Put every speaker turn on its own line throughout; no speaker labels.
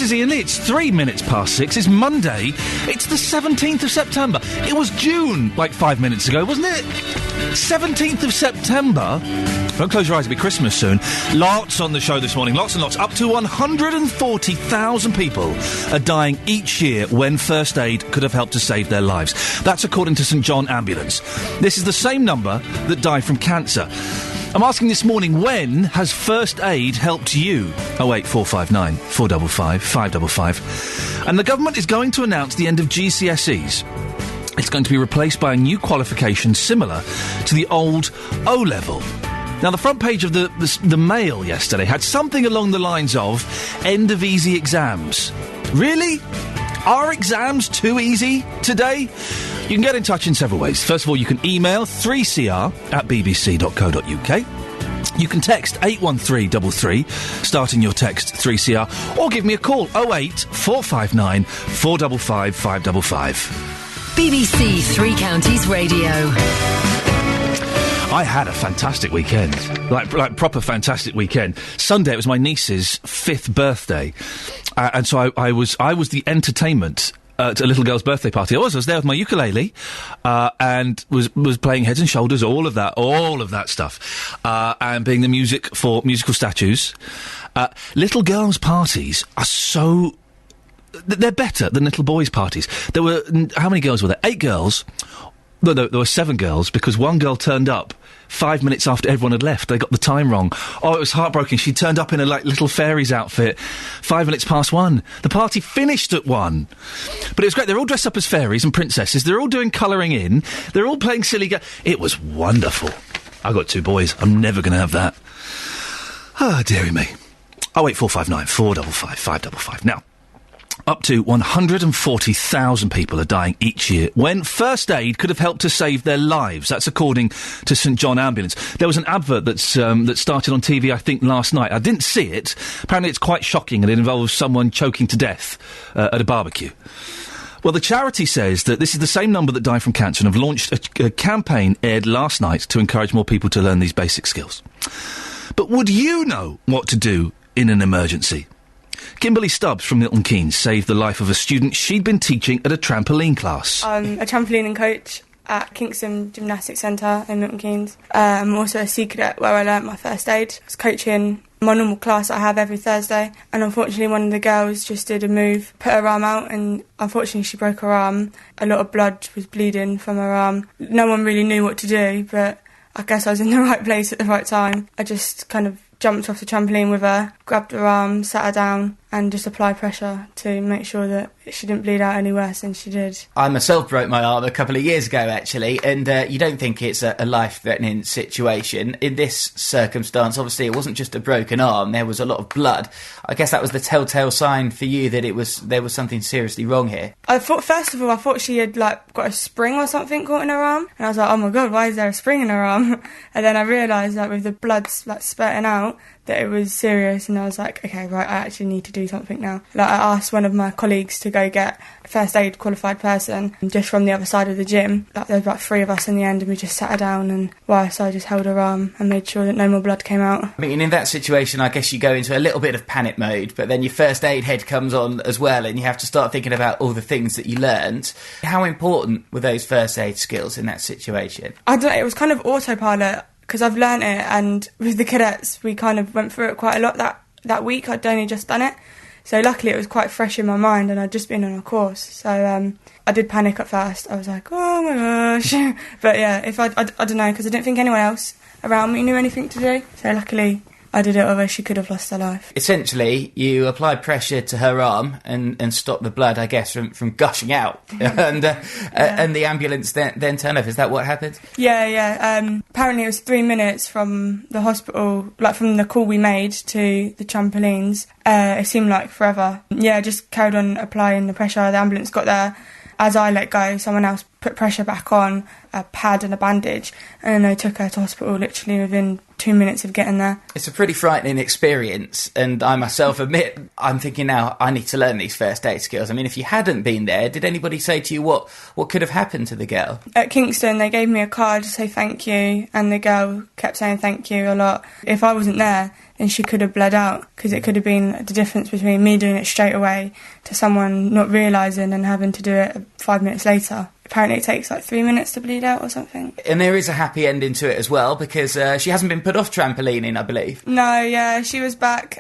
is Iain Lee. It's 3 minutes past 6. It's Monday. It's the 17th of September. It was June, like 5 minutes ago, wasn't it? 17th of September. Don't close your eyes, it'll be Christmas soon. Lots on the show this morning, lots and lots. Up to 140,000 people are dying each year when first aid could have helped to save their lives. That's according to St John Ambulance. This is the same number that died from cancer. I'm asking this morning, when has first aid helped you? 08459 455 555. And the government is going to announce the end of GCSEs. It's going to be replaced by a new qualification similar to the old O-level. Now, the front page of the Mail yesterday had something along the lines of end of easy exams. Really? Are exams too easy today? You can get in touch in several ways. First of all, you can email 3cr@bbc.co.uk. You can text 81333, starting your text 3CR, or give me a call 08459 455 555.
BBC Three Counties Radio.
I had a fantastic weekend, like proper fantastic weekend. Sunday, it was my niece's 5th birthday, and so I was the entertainment at a little girl's birthday party. I was there with my ukulele, and was playing Heads and Shoulders, all of that stuff, and being the music for musical statues. Little girls' parties are so... They're better than little boys' parties. There were... How many girls were there? 8 girls. No, there were 7 girls, because one girl turned up 5 minutes after everyone had left. They got the time wrong. Oh, it was heartbreaking. She turned up in a, little fairy's outfit 5 minutes past 1. The party finished at 1. But it was great. They're all dressed up as fairies and princesses. They're all doing colouring in. They're all playing silly It was wonderful. I got 2 boys. I'm never going to have that. Ah, dearie me. 08459 455 555. Now, up to 140,000 people are dying each year when first aid could have helped to save their lives. That's according to St John Ambulance. There was an advert that started on TV, I think, last night. I didn't see it. Apparently it's quite shocking, and it involves someone choking to death at a barbecue. Well, the charity says that this is the same number that died from cancer and have launched a campaign aired last night to encourage more people to learn these basic skills. But would you know what to do in an emergency? Kimberly Stubbs from Milton Keynes saved the life of a student she'd been teaching at a trampoline class.
I'm a trampolining coach at Kingston Gymnastics Centre in Milton Keynes. I'm also a Sea Cadet where I learnt my first aid. I was coaching my normal class I have every Thursday, and unfortunately one of the girls just did a move, put her arm out, and unfortunately she broke her arm. A lot of blood was bleeding from her arm. No one really knew what to do, but I guess I was in the right place at the right time. I just kind of jumped off the trampoline with her, grabbed her arm, sat her down, and just applied pressure to make sure that she didn't bleed out any worse than she did.
I myself broke my arm a couple of years ago, actually, and you don't think it's a life-threatening situation. In this circumstance, obviously, it wasn't just a broken arm, there was a lot of blood. I guess that was the telltale sign for you that there was something seriously wrong here.
First of all, I thought she had, got a spring or something caught in her arm, and I was like, oh my God, why is there a spring in her arm? And then I realised that with the blood, spurting out, that it was serious, and I was like, okay, right, I actually need to do something now. I asked one of my colleagues to go get a first aid qualified person just from the other side of the gym. There was about 3 of us in the end, and we just sat her down, and so I just held her arm and made sure that no more blood came out.
I mean, in that situation, I guess you go into a little bit of panic mode, but then your first aid head comes on as well, and you have to start thinking about all the things that you learned. How important were those first aid skills in that situation?
I don't know, it was kind of autopilot, because I've learnt it, and with the cadets we kind of went through it quite a lot that week. I'd only just done it, so luckily it was quite fresh in my mind, and I'd just been on a course, so I did panic at first. I was like, oh my gosh. But yeah, if I don't know, because I didn't think anyone else around me knew anything to do, so luckily I did it, otherwise she could have lost her life.
Essentially, you applied pressure to her arm and stopped the blood, I guess, from gushing out. And the ambulance then turned up. Is that what happened?
Yeah. Apparently it was 3 minutes from the hospital, from the call we made to the trampolines. It seemed like forever. Yeah, just carried on applying the pressure. The ambulance got there. As I let go, someone else put pressure back on, a pad and a bandage, and then they took her to hospital literally within 2 minutes of getting there.
It's a pretty frightening experience, and I myself admit, I'm thinking now, I need to learn these first aid skills. I mean, if you hadn't been there, did anybody say to you what could have happened to the girl?
At Kingston, they gave me a card to say thank you, and the girl kept saying thank you a lot. If I wasn't there, then she could have bled out, because it could have been the difference between me doing it straight away to someone not realising and having to do it 5 minutes later. Apparently it takes like 3 minutes to bleed out or something.
And there is a happy ending to it as well, because she hasn't been put off trampolining, I believe.
No, yeah, she was back.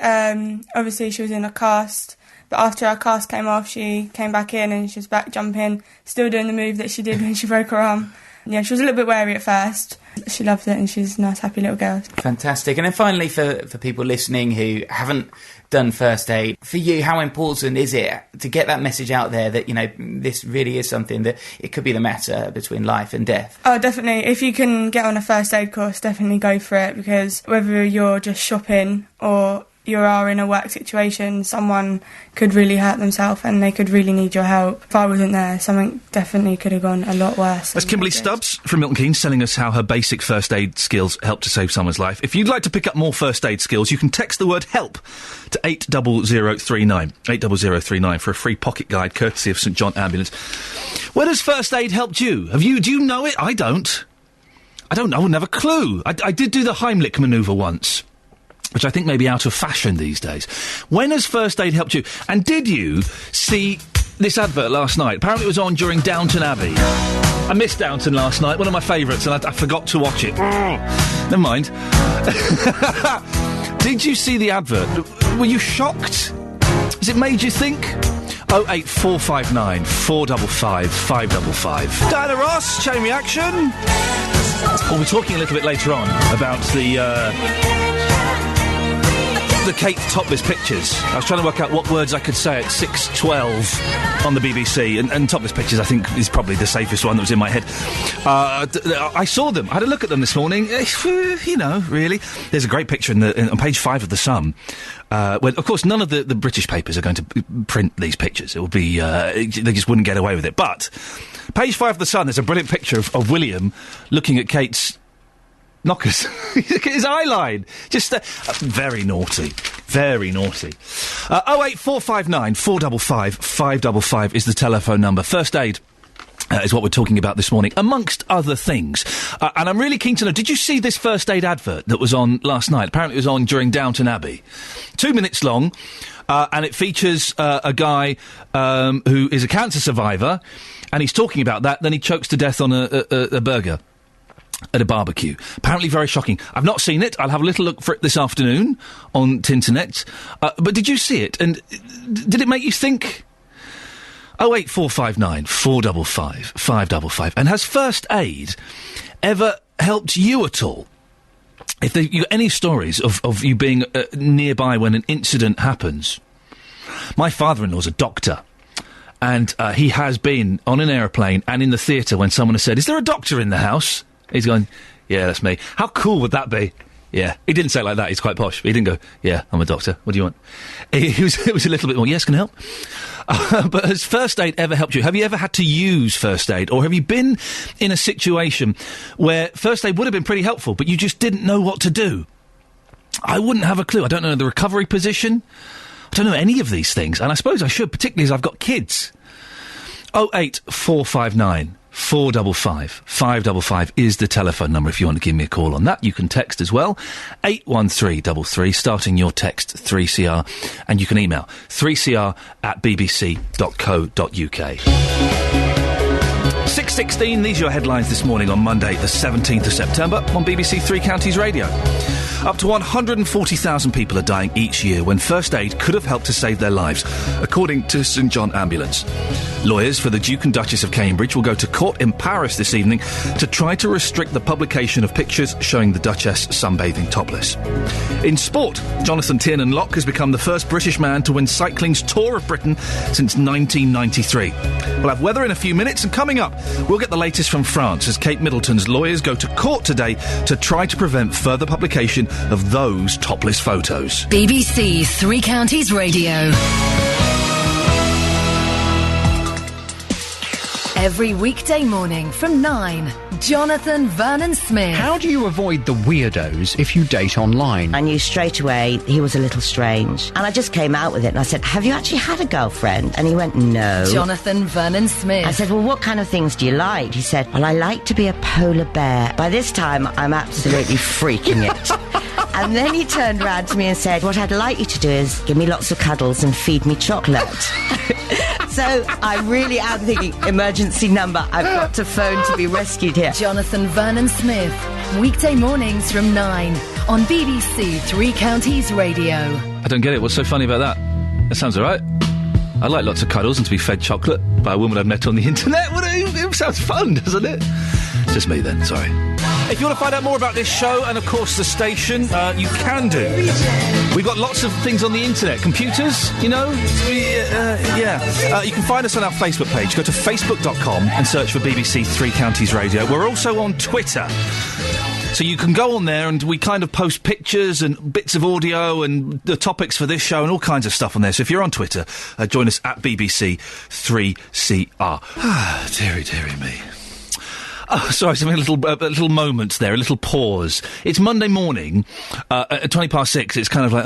Obviously she was in a cast, but after her cast came off, she came back in and she was back jumping, still doing the move that she did when she broke her arm. Yeah, she was a little bit wary at first. She loves it, and she's a nice, happy little girl.
Fantastic. And then finally, for people listening who haven't done first aid, for you, how important is it to get that message out there that, you know, this really is something that it could be the matter between life and death?
Oh, definitely. If you can get on a first aid course, definitely go for it, because whether you're just shopping or you are in a work situation, someone could really hurt themselves and they could really need your help. If I wasn't there, something definitely could have gone a lot worse.
That's Kimberly Stubbs from Milton Keynes telling us how her basic first aid skills help to save someone's life. If you'd like to pick up more first aid skills, you can text the word HELP to 80039. 80039 for a free pocket guide courtesy of St John Ambulance. Where has first aid helped you? Do you know it? I don't. I wouldn't have a clue. I did do the Heimlich manoeuvre once, which I think may be out of fashion these days. When has first aid helped you? And did you see this advert last night? Apparently it was on during Downton Abbey. I missed Downton last night, one of my favourites, and I forgot to watch it. Never mind. Did you see the advert? Were you shocked? Has it made you think? 08459 455 555. Diana Ross, chain reaction. We'll be talking a little bit later on about the Kate topless pictures. I was trying to work out what words I could say at 6:12 on the BBC, and topless pictures I think is probably the safest one that was in my head. I saw them. I had a look at them this morning. You know, really. There's a great picture on page 5 of The Sun. Well, of course, none of the British papers are going to print these pictures. It will be... they just wouldn't get away with it. But page 5 of The Sun, there's a brilliant picture of William looking at Kate's knockers. Look at his eye line. Just very naughty. Very naughty. 08459 455 555 is the telephone number. First aid is what we're talking about this morning, amongst other things. And I'm really keen to know, did you see this first aid advert that was on last night? Apparently it was on during Downton Abbey. 2 minutes long, and it features a guy who is a cancer survivor, and he's talking about that, then he chokes to death on a burger at a barbecue. Apparently very shocking. I've not seen it. I'll have a little look for it this afternoon on Tinternet. But did you see it? And did it make you think? 08459 455 555. And has first aid ever helped you at all? If you got any stories of you being nearby when an incident happens. My father-in-law's a doctor. And he has been on an aeroplane and in the theatre when someone has said, "Is there a doctor in the house?" He's going, "Yeah, that's me." How cool would that be? Yeah. He didn't say it like that. He's quite posh. He didn't go, "Yeah, I'm a doctor. What do you want?" It was a little bit more, "Yes, can I help?" But has first aid ever helped you? Have you ever had to use first aid? Or have you been in a situation where first aid would have been pretty helpful, but you just didn't know what to do? I wouldn't have a clue. I don't know the recovery position. I don't know any of these things. And I suppose I should, particularly as I've got kids. 08459 455 555 is the telephone number if you want to give me a call on that. You can text as well, 81333, starting your text 3CR, and you can email 3cr@bbc.co.uk. 6:16, these are your headlines this morning on Monday the 17th of September on BBC Three Counties Radio. Up to 140,000 people are dying each year when first aid could have helped to save their lives, according to St John Ambulance. Lawyers for the Duke and Duchess of Cambridge will go to court in Paris this evening to try to restrict the publication of pictures showing the Duchess sunbathing topless. In sport, Jonathan Tiernan-Locke has become the first British man to win cycling's Tour of Britain since 1993. We'll have weather in a few minutes, and coming up, we'll get the latest from France as Kate Middleton's lawyers go to court today to try to prevent further publication of those topless photos.
BBC Three Counties Radio. Every weekday morning from 9, Jonathan Vernon Smith.
How do you avoid the weirdos if you date online?
I knew straight away he was a little strange. And I just came out with it and I said, have you actually had a girlfriend? And he went, no.
Jonathan Vernon Smith.
I said, well, what kind of things do you like? He said, well, I like to be a polar bear. By this time, I'm absolutely freaking it. And then he turned around to me and said, what I'd like you to do is give me lots of cuddles and feed me chocolate. So I really am thinking, emergency number, I've got to phone to be rescued here.
Jonathan Vernon Smith. Weekday mornings from 9 on BBC Three Counties Radio.
I don't get it. What's so funny about that? That sounds all right. I like lots of cuddles and to be fed chocolate by a woman I've met on the internet. It sounds fun, doesn't it? It's just me then, sorry. If you want to find out more about this show and, of course, the station, you can do. We've got lots of things on the internet. Computers, you know? You can find us on our Facebook page. Go to facebook.com and search for BBC Three Counties Radio. We're also on Twitter. So you can go on there and we kind of post pictures and bits of audio and the topics for this show and all kinds of stuff on there. So if you're on Twitter, join us at BBC 3CR. Ah, dearie me. Oh, sorry, something a little moment there, a little pause. It's Monday morning, at 6:20. It's kind of like,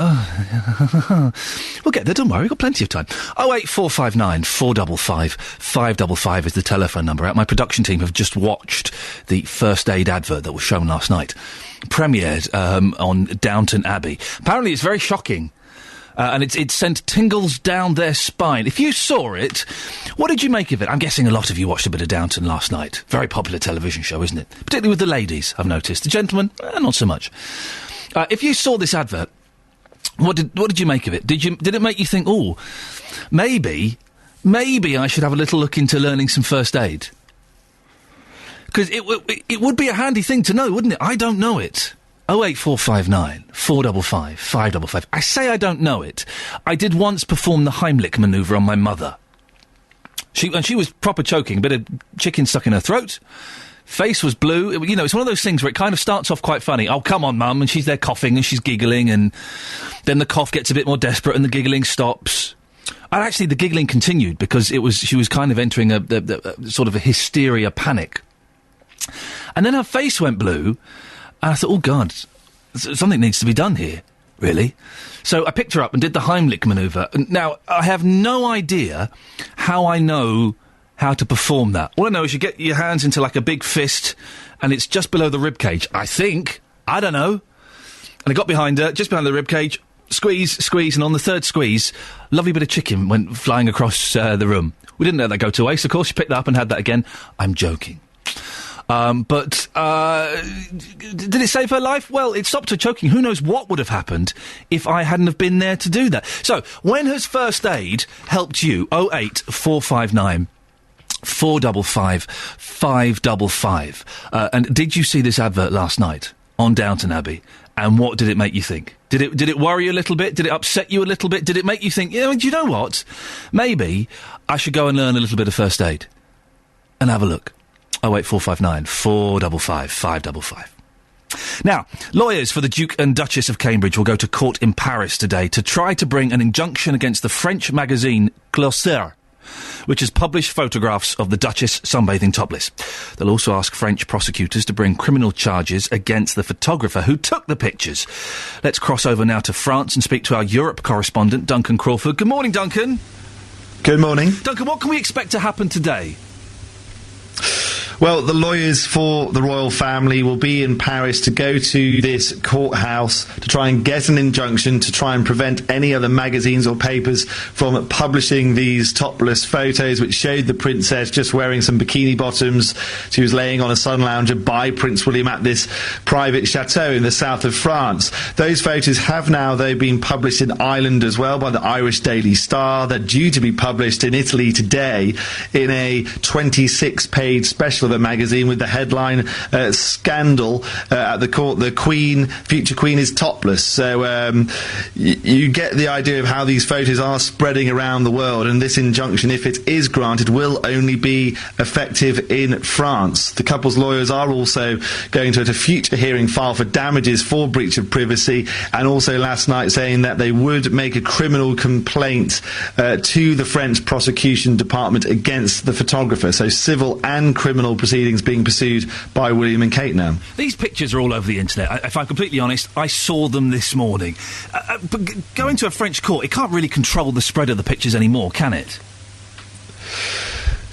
we'll get there, don't worry, we've got plenty of time. 08459 455 555 is the telephone number. My production team have just watched the first aid advert that was shown last night. Premiered on Downton Abbey. Apparently it's very shocking. And it sent tingles down their spine. If you saw it, what did you make of it? I'm guessing a lot of you watched a bit of Downton last night. Very popular television show, isn't it? Particularly with the ladies, I've noticed. The gentlemen, not so much. If you saw this advert, what did you make of it? Did it make you think, oh, maybe I should have a little look into learning some first aid? Because it would be a handy thing to know, wouldn't it? I don't know it. 08459 455 555. I say I don't know it. I did once perform the Heimlich manoeuvre on my mother. She was proper choking, a bit of chicken stuck in her throat. Face was blue. It's one of those things where it kind of starts off quite funny. Oh, come on, Mum. And she's there coughing and she's giggling, and then the cough gets a bit more desperate and the giggling stops. And actually, the giggling continued because she was kind of entering a sort of a hysteria panic. And then her face went blue. And I thought, oh, God, something needs to be done here, really. So I picked her up and did the Heimlich manoeuvre. Now, I have no idea how I know how to perform that. All I know is you get your hands into like a big fist and it's just below the ribcage, I think. I don't know. And I got behind her, just behind the ribcage, squeeze, and on the third squeeze, lovely bit of chicken went flying across the room. We didn't let that go to waste, of course. She picked that up and had that again. I'm joking. But did it save her life? Well, it stopped her choking. Who knows what would have happened if I hadn't have been there to do that. So, when has first aid helped you? 08459 455 555. And did you see this advert last night on Downton Abbey? And what did it make you think? Did it worry you a little bit? Did it upset you a little bit? Did it make you think, do you know what? Maybe I should go and learn a little bit of first aid and have a look. 08459 455 555. Now, lawyers for the Duke and Duchess of Cambridge will go to court in Paris today to try to bring an injunction against the French magazine Closer, which has published photographs of the Duchess sunbathing topless. They'll also ask French prosecutors to bring criminal charges against the photographer who took the pictures. Let's cross over now to France and speak to our Europe correspondent, Duncan Crawford. Good morning, Duncan.
Good morning.
Duncan, what can we expect to happen today?
Well, the lawyers for the royal family will be in Paris to go to this courthouse to try and get an injunction to try and prevent any other magazines or papers from publishing these topless photos which showed the princess just wearing some bikini bottoms. She was laying on a sun lounger by Prince William at this private chateau in the south of France. Those photos have now, though, been published in Ireland as well by the Irish Daily Star. They're due to be published in Italy today in a 26-page special of a magazine with the headline "Scandal at the court. The future Queen is topless." So you get the idea of how these photos are spreading around the world, and this injunction, if it is granted, will only be effective in France. The couple's lawyers are also going to, at a future hearing, file for damages for breach of privacy, and also last night saying that they would make a criminal complaint to the French prosecution department against the photographer. So civil and criminal proceedings being pursued by William and Kate now.
These pictures are all over the internet. If I'm completely honest, I saw them this morning. But going to a French court, it can't really control the spread of the pictures anymore, can it?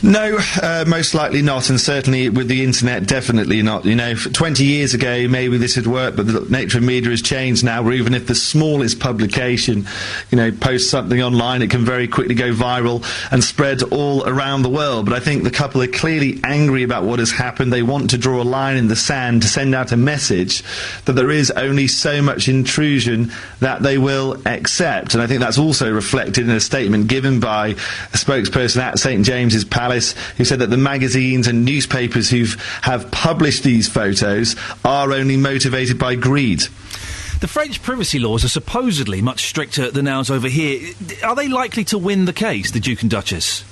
No, most likely not, and certainly with the internet, definitely not. 20 years ago, maybe this had worked, but the nature of media has changed now, where even if the smallest publication, posts something online, it can very quickly go viral and spread all around the world. But I think the couple are clearly angry about what has happened. They want to draw a line in the sand to send out a message that there is only so much intrusion that they will accept. And I think that's also reflected in a statement given by a spokesperson at St James's Palace, who said that the magazines and newspapers who have published these photos are only motivated by greed.
The French privacy laws are supposedly much stricter than ours over here. Are they likely to win the case, the Duke and Duchess?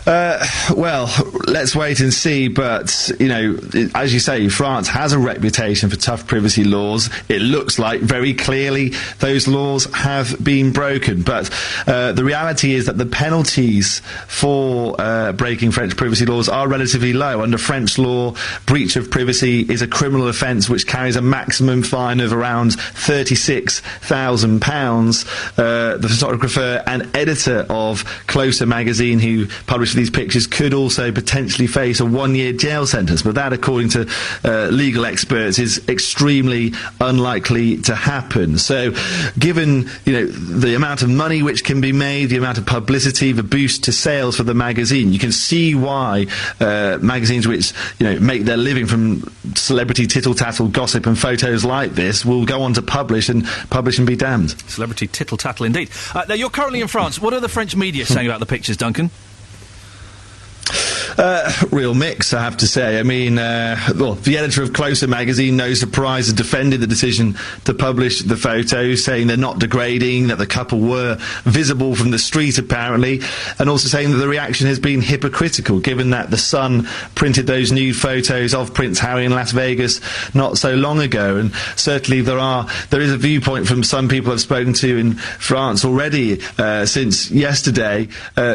Well, let's wait and see, but, as you say, France has a reputation for tough privacy laws. It looks like, very clearly, those laws have been broken. But the reality is that the penalties for breaking French privacy laws are relatively low. Under French law, breach of privacy is a criminal offence which carries a maximum fine of around £36,000. The photographer and editor of Closer magazine, who published these pictures, could also potentially face a 1-year jail sentence, but that, according to legal experts, is extremely unlikely to happen. So given the amount of money which can be made, the amount of publicity, the boost to sales for the magazine, you can see why magazines which make their living from celebrity tittle-tattle gossip and photos like this will go on to publish and be damned.
Celebrity tittle-tattle indeed. Now, you're currently in France. What are the French media saying about the pictures, Duncan?
Real mix, I have to say. I mean, the editor of Closer magazine, no surprise, has defended the decision to publish the photos, saying they're not degrading, that the couple were visible from the street, apparently, and also saying that the reaction has been hypocritical, given that The Sun printed those nude photos of Prince Harry in Las Vegas not so long ago. And certainly there is a viewpoint from some people I've spoken to in France already since yesterday,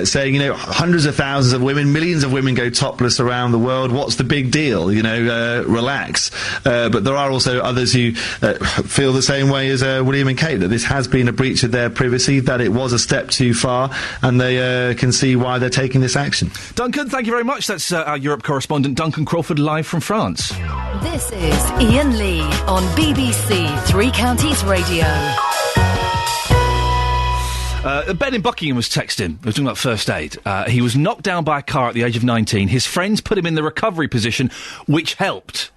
saying, hundreds of thousands of women, millions of women go topless around the world. What's the big deal? Relax. But there are also others who feel the same way as William and Kate, that this has been a breach of their privacy, that it was a step too far, and they can see why they're taking this action.
Duncan, thank you very much. That's our Europe correspondent, Duncan Crawford, live from France.
This is Iain Lee on BBC Three Counties Radio.
Ben in Buckingham was texting. He was talking about first aid. He was knocked down by a car at the age of 19. His friends put him in the recovery position, which helped.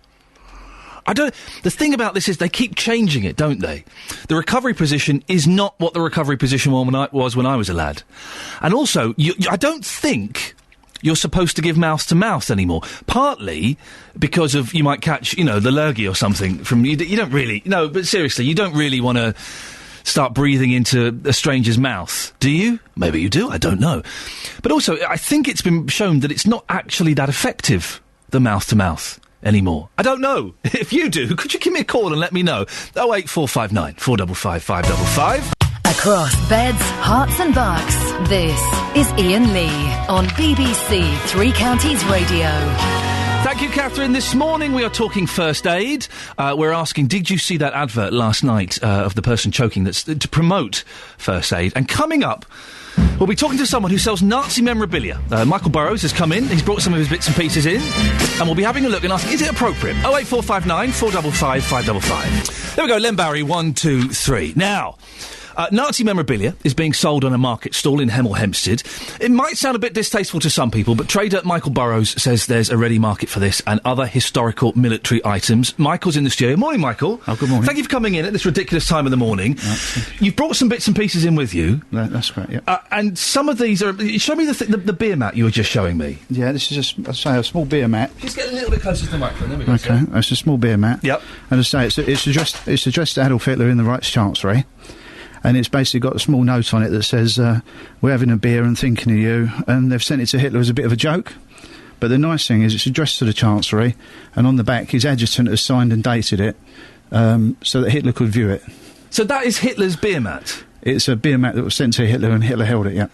The thing about this is they keep changing it, don't they? The recovery position is not what the recovery position was when I was a lad. And also, I don't think you're supposed to give mouth to mouth anymore. Partly because of, you might catch, the lurgy or something from, you don't really, no, but seriously, you don't really want to start breathing into a stranger's mouth, do you? Maybe you do, I don't know. But also, I think it's been shown that it's not actually that effective, the mouth-to-mouth, anymore. I don't know. If you do, could you give me a call and let me know? 08459 455 555.
Across beds, hearts and bucks, this is Iain Lee on BBC Three Counties Radio.
Thank you, Catherine. This morning we are talking first aid. We're asking, did you see that advert last night of the person choking that's to promote first aid? And coming up, we'll be talking to someone who sells Nazi memorabilia. Michael Burrows has come in. He's brought some of his bits and pieces in. And we'll be having a look and asking, is it appropriate? 08459 455 555. There we go, Len Barry, 1, 2, 3. Now, Nazi memorabilia is being sold on a market stall in Hemel Hempstead. It might sound a bit distasteful to some people, but trader Michael Burrows says there's a ready market for this and other historical military items. Michael's in the studio. Morning, Michael.
Oh, good morning.
Thank you for coming in at this ridiculous time of the morning. You've brought some bits and pieces in with you.
That's correct, yeah.
And some of these are... Show me the beer mat you were just showing me.
Yeah, this is, a small beer mat.
Just get a little bit closer to the microphone. There we go.
Okay, that's a small beer mat.
Yep.
And as I say, it's addressed to Adolf Hitler in the Reichschancellery. And it's basically got a small note on it that says, we're having a beer and thinking of you. And they've sent it to Hitler as a bit of a joke. But the nice thing is it's addressed to the Chancellery, and on the back his adjutant has signed and dated it so that Hitler could view it.
So that is Hitler's beer mat?
It's a beer mat that was sent to Hitler and Hitler held it, yeah.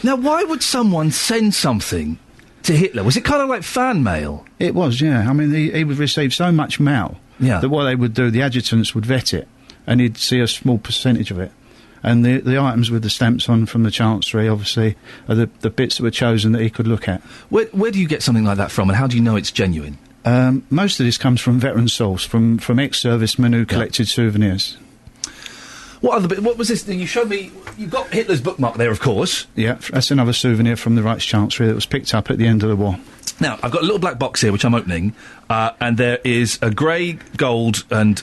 Now, why would someone send something to Hitler? Was it kind of like fan mail?
It was, yeah. I mean, he would receive so much mail that what they would do, the adjutants would vet it, and he'd see a small percentage of it. And the items with the stamps on from the Chancellery, obviously, are the bits that were chosen that he could look at.
Where do you get something like that from, and how do you know it's genuine?
Most of this comes from veteran source, from ex-servicemen who collected souvenirs.
What was this? You showed me... You've got Hitler's bookmark there, of course.
Yeah, that's another souvenir from the Reichschancellery that was picked up at the end of the war.
Now, I've got a little black box here, which I'm opening, and there is a grey, gold and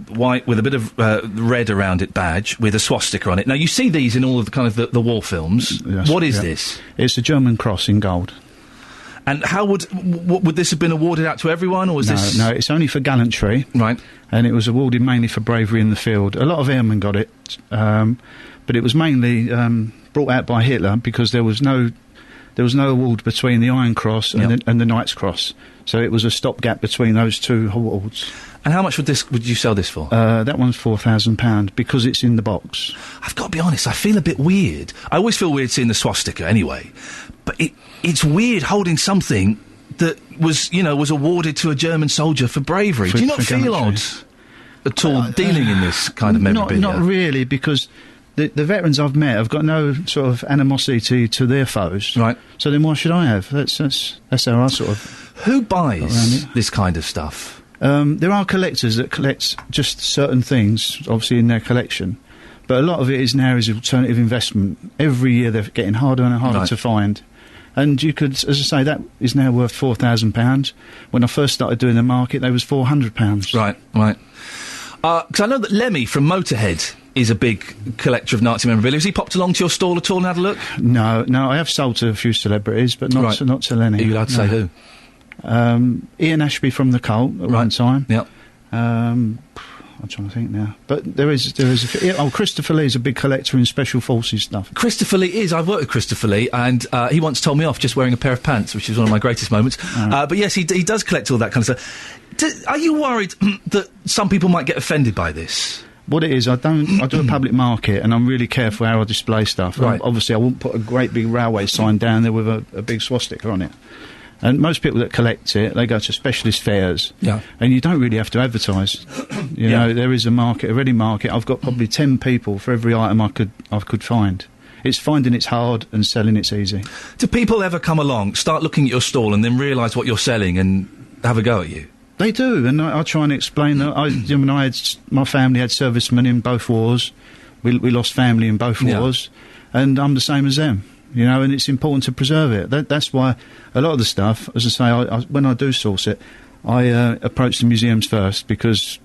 white with a bit of red around it badge with a swastika on it. Now, you see these in all of the kind of the war films.
Yes,
what is this?
It's a German cross in gold.
And how would this have been awarded out to everyone, or was this...
No, it's only for gallantry.
Right. And
it was awarded mainly for bravery in the field. A lot of airmen got it, but it was mainly brought out by Hitler because there was no award between the Iron Cross and the Knight's Cross. So it was a stopgap between those two awards.
And how much would you sell this for?
That one's £4,000 because it's in the box.
I've got to be honest, I feel a bit weird. I always feel weird seeing the swastika anyway. But it's weird holding something that was awarded to a German soldier for bravery. Do you not feel odd at all dealing in this kind of memorabilia?
Not really, because the veterans I've met have got no sort of animosity to their foes.
Right.
So then why should I have? That's how I sort of...
Who buys this kind of stuff?
There are collectors that collect just certain things, obviously, in their collection. But a lot of it is alternative investment. Every year they're getting harder and harder to find. And you could, as I say, that is now worth £4,000. When I first started doing the market, they was £400.
Right. Because I know that Lemmy from Motorhead is a big collector of Nazi memorabilia. Has he popped along to your stall at all and had a look?
No, I have sold to a few celebrities, but not to Lenny.
Are you allowed to say who?
Ian Ashby from The Cult at one time.
Yep.
I'm trying to think now. But there is Christopher Lee's a big collector in special forces stuff.
Christopher Lee is. I've worked with Christopher Lee, and he once told me off just wearing a pair of pants, which is one of my greatest moments. But yes, he does collect all that kind of stuff. Are you worried that some people might get offended by this?
What it is, I do a public market, and I'm really careful how I display stuff.
Right.
Obviously, I wouldn't put a great big railway sign down there with a big swastika on it. And most people that collect it, they go to specialist fairs.
Yeah.
And you don't really have to advertise. You know, there is a market, a ready market. I've got probably 10 people for every item I could find. It's finding it's hard and selling it's easy. Do people ever come along, start looking at your stall and then realise what you're selling and have a go at you? They do, and I try and explain that. My family had servicemen in both wars. We lost family in both wars, and I'm the same as them. You know, and it's important to preserve it. That's why a lot of the stuff, as I say, when I do source it, I approach the museums first because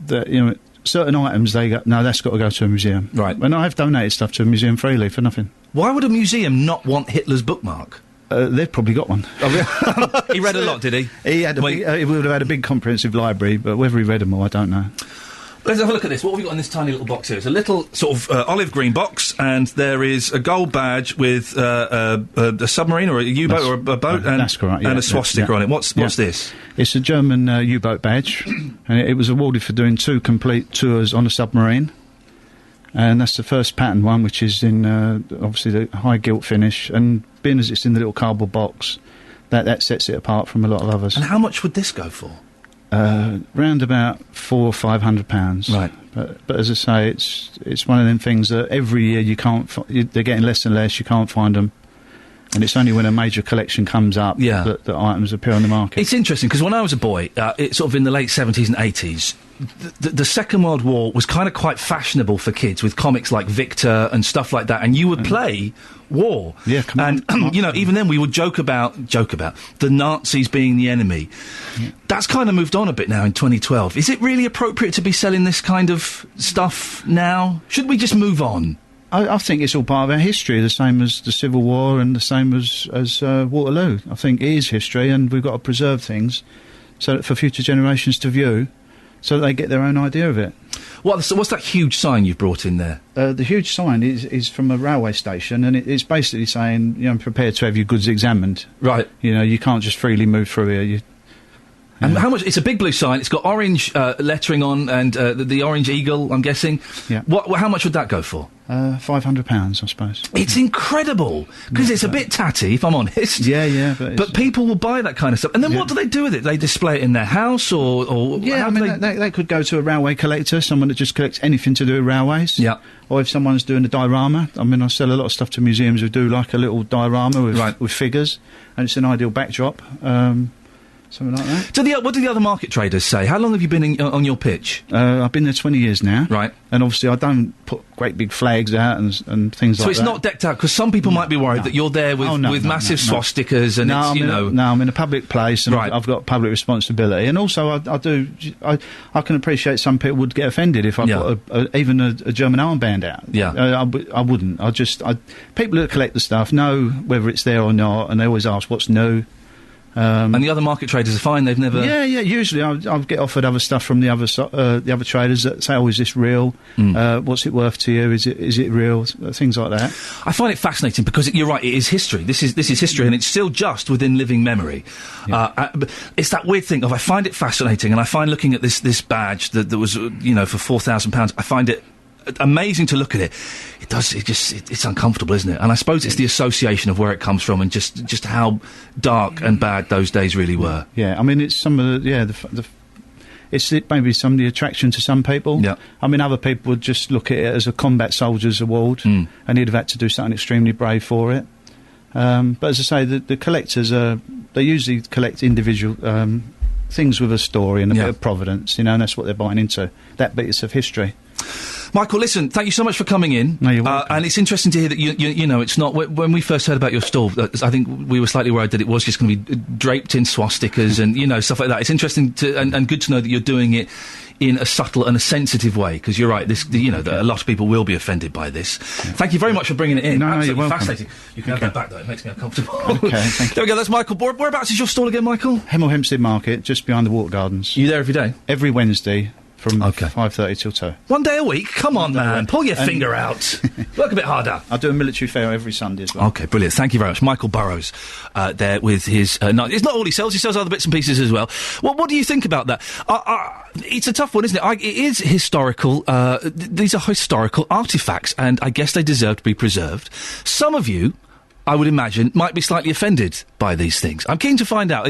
certain items they go, no, that's got to go to a museum.
Right.
And I've donated stuff to a museum freely for nothing.
Why would a museum not want Hitler's bookmark?
They've probably got one.
He read a lot, did he?
He would have had a big comprehensive library, but whether he read them all, I don't know.
Let's have a look at this. What have we got in this tiny little box here? It's a little sort of olive green box, and there is a gold badge with a submarine or a U-boat or a boat and a swastika on it. What's this?
It's a German U-boat badge, and it was awarded for doing 2 complete tours on a submarine. And that's the first pattern one, which is in, obviously, the high gilt finish. And being as it's in the little cardboard box, that sets it apart from a lot of others.
And how much would this go for?
Round about £400 or £500.
Right.
But as I say, it's one of them things that every year you can't... they're getting less and less, you can't find them. And it's only when a major collection comes up that items appear on the market.
It's interesting, because when I was a boy, it's sort of in the late 70s and 80s, the Second World War was kind of quite fashionable for kids, with comics like Victor and stuff like that, and you would play war.
Yeah, come on.
You know, even then we would joke about the Nazis being the enemy. Yeah. That's kind of moved on a bit now in 2012. Is it really appropriate to be selling this kind of stuff now? Should we just move on?
I think it's all part of our history, the same as the Civil War and the same as Waterloo. I think it is history, and we've got to preserve things so that for future generations to view, so that they get their own idea of it.
What's that huge sign you've brought in there?
The huge sign is from a railway station, and it's basically saying, you know, I'm prepared to have your goods examined.
Right.
You know, you can't just freely move through here.
And how much? It's a big blue sign. It's got orange lettering on, and the orange eagle, I'm guessing.
Yeah.
How much would that go for?
£500, I suppose.
It's incredible, because it's a bit tatty, if I'm honest.
Yeah.
But people will buy that kind of stuff. And then what do they do with it? They display it in their house, or
yeah, they could go to a railway collector, someone that just collects anything to do with railways.
Yeah.
Or if someone's doing a diorama. I mean, I sell a lot of stuff to museums who do like a little diorama with figures, and it's an ideal backdrop. Something like that.
What do the other market traders say? How long have you been on your pitch?
I've been there 20 years now.
Right.
And obviously I don't put great big flags out and things like that.
So it's not decked out, because some people might be worried that you're there with massive swastikas and it's, you know...
No, I'm in a public place, and
right.
I've got public responsibility. And also I can appreciate some people would get offended if I put even a German armband out.
Yeah.
I wouldn't. People that collect the stuff know whether it's there or not, and they always ask what's new.
And the other market traders are fine. They've never.
Yeah. Usually, I'll get offered other stuff from the other traders that say, "Oh, is this real? What's it worth to you? Is it real?" Things like that.
I find it fascinating because you're right. It is history. This is history, and it's still just within living memory. Yeah. It's that weird thing of I find it fascinating, and I find looking at this badge that was for £4,000. I find it amazing to look at it. It's uncomfortable, isn't it? And I suppose it's the association of where it comes from, and just how dark and bad those days really were.
Yeah, I mean, it's some of it's maybe some of the attraction to some people.
Yeah.
I mean, other people would just look at it as a combat soldier's award, and he'd have had to do something extremely brave for it. But as I say, the collectors they usually collect individual things with a story and a bit of providence, and that's what they're buying into. That bits of history.
Michael, listen, thank you so much for coming in.
No, you're welcome.
And it's interesting to hear that you know, it's not... When we first heard about your stall, I think we were slightly worried that it was just going to be draped in swastikas and, stuff like that. It's interesting and good to know that you're doing it in a subtle and a sensitive way, because you're right, a lot of people will be offended by this. Yeah. Thank you very much for bringing it in.
No, you're welcome.
Fascinating. You can have that back, though. It makes me uncomfortable.
Okay, thank you.
There we go, that's Michael. Whereabouts is your stall again, Michael?
Hemel Hempstead Market, just behind the Water Gardens.
You there every day?
Every Wednesday. From 5:30 till 2.
One day a week? Come on, man. Pull your finger out. Work a bit harder.
I do a military fair every Sunday as well.
OK, brilliant. Thank you very much. Michael Burrows there with his... it's not all he sells other bits and pieces as well. What do you think about that? It's a tough one, isn't it? It is historical. These are historical artefacts, and I guess they deserve to be preserved. Some of you, I would imagine, might be slightly offended by these things. I'm keen to find out.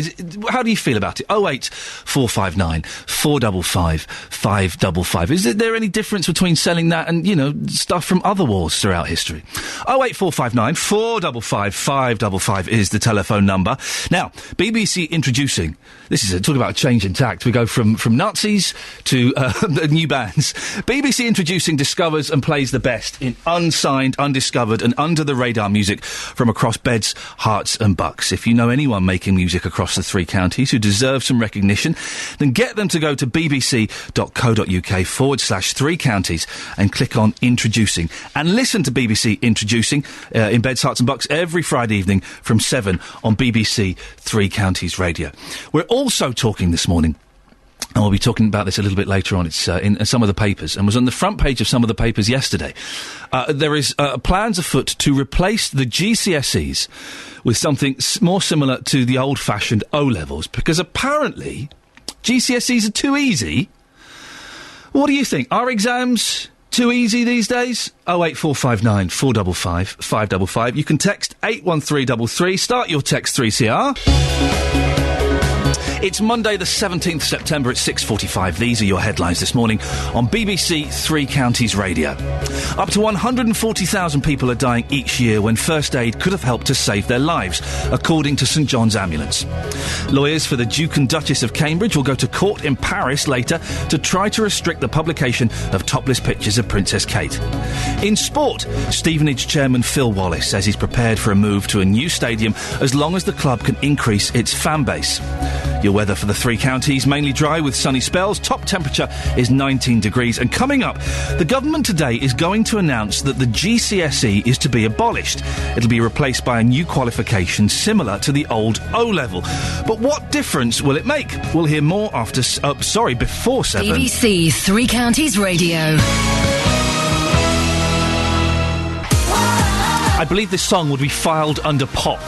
How do you feel about it? 08459 455 555. Is there any difference between selling that and, stuff from other wars throughout history? 08459 455 555 is the telephone number. Now, BBC introducing... This is talking about a change in tact. We go from Nazis to the new bands. BBC introducing discovers and plays the best in unsigned, undiscovered and under-the-radar music from across beds, hearts and bucks. If you know anyone making music across the 3 counties who deserves some recognition, then get them to go to bbc.co.uk/3 counties and click on Introducing. And listen to BBC Introducing in beds, hearts and bucks every Friday evening from 7 on BBC 3 Counties Radio. We're also talking this morning, and we'll be talking about this a little bit later on. It's in some of the papers, and was on the front page of some of the papers yesterday. There is plans afoot to replace the GCSEs with something more similar to the old-fashioned O-levels, because apparently GCSEs are too easy. What do you think? Are exams too easy these days? 08459 455 555. You can text 81333. Start your text 3CR. It's Monday the 17th September at 6:45. These are your headlines this morning on BBC Three Counties Radio. Up to 140,000 people are dying each year when first aid could have helped to save their lives, according to St John's Ambulance. Lawyers for the Duke and Duchess of Cambridge will go to court in Paris later to try to restrict the publication of topless pictures of Princess Kate. In sport, Stevenage chairman Phil Wallace says he's prepared for a move to a new stadium as long as the club can increase its fan base. Your weather for the three counties, mainly dry with sunny spells. Top temperature is 19 degrees. And coming up, the government today is going to announce that the GCSE is to be abolished. It'll be replaced by a new qualification similar to the old O-level. But what difference will it make? We'll hear more before 7.
BBC Three Counties Radio.
I believe this song would be filed under pop.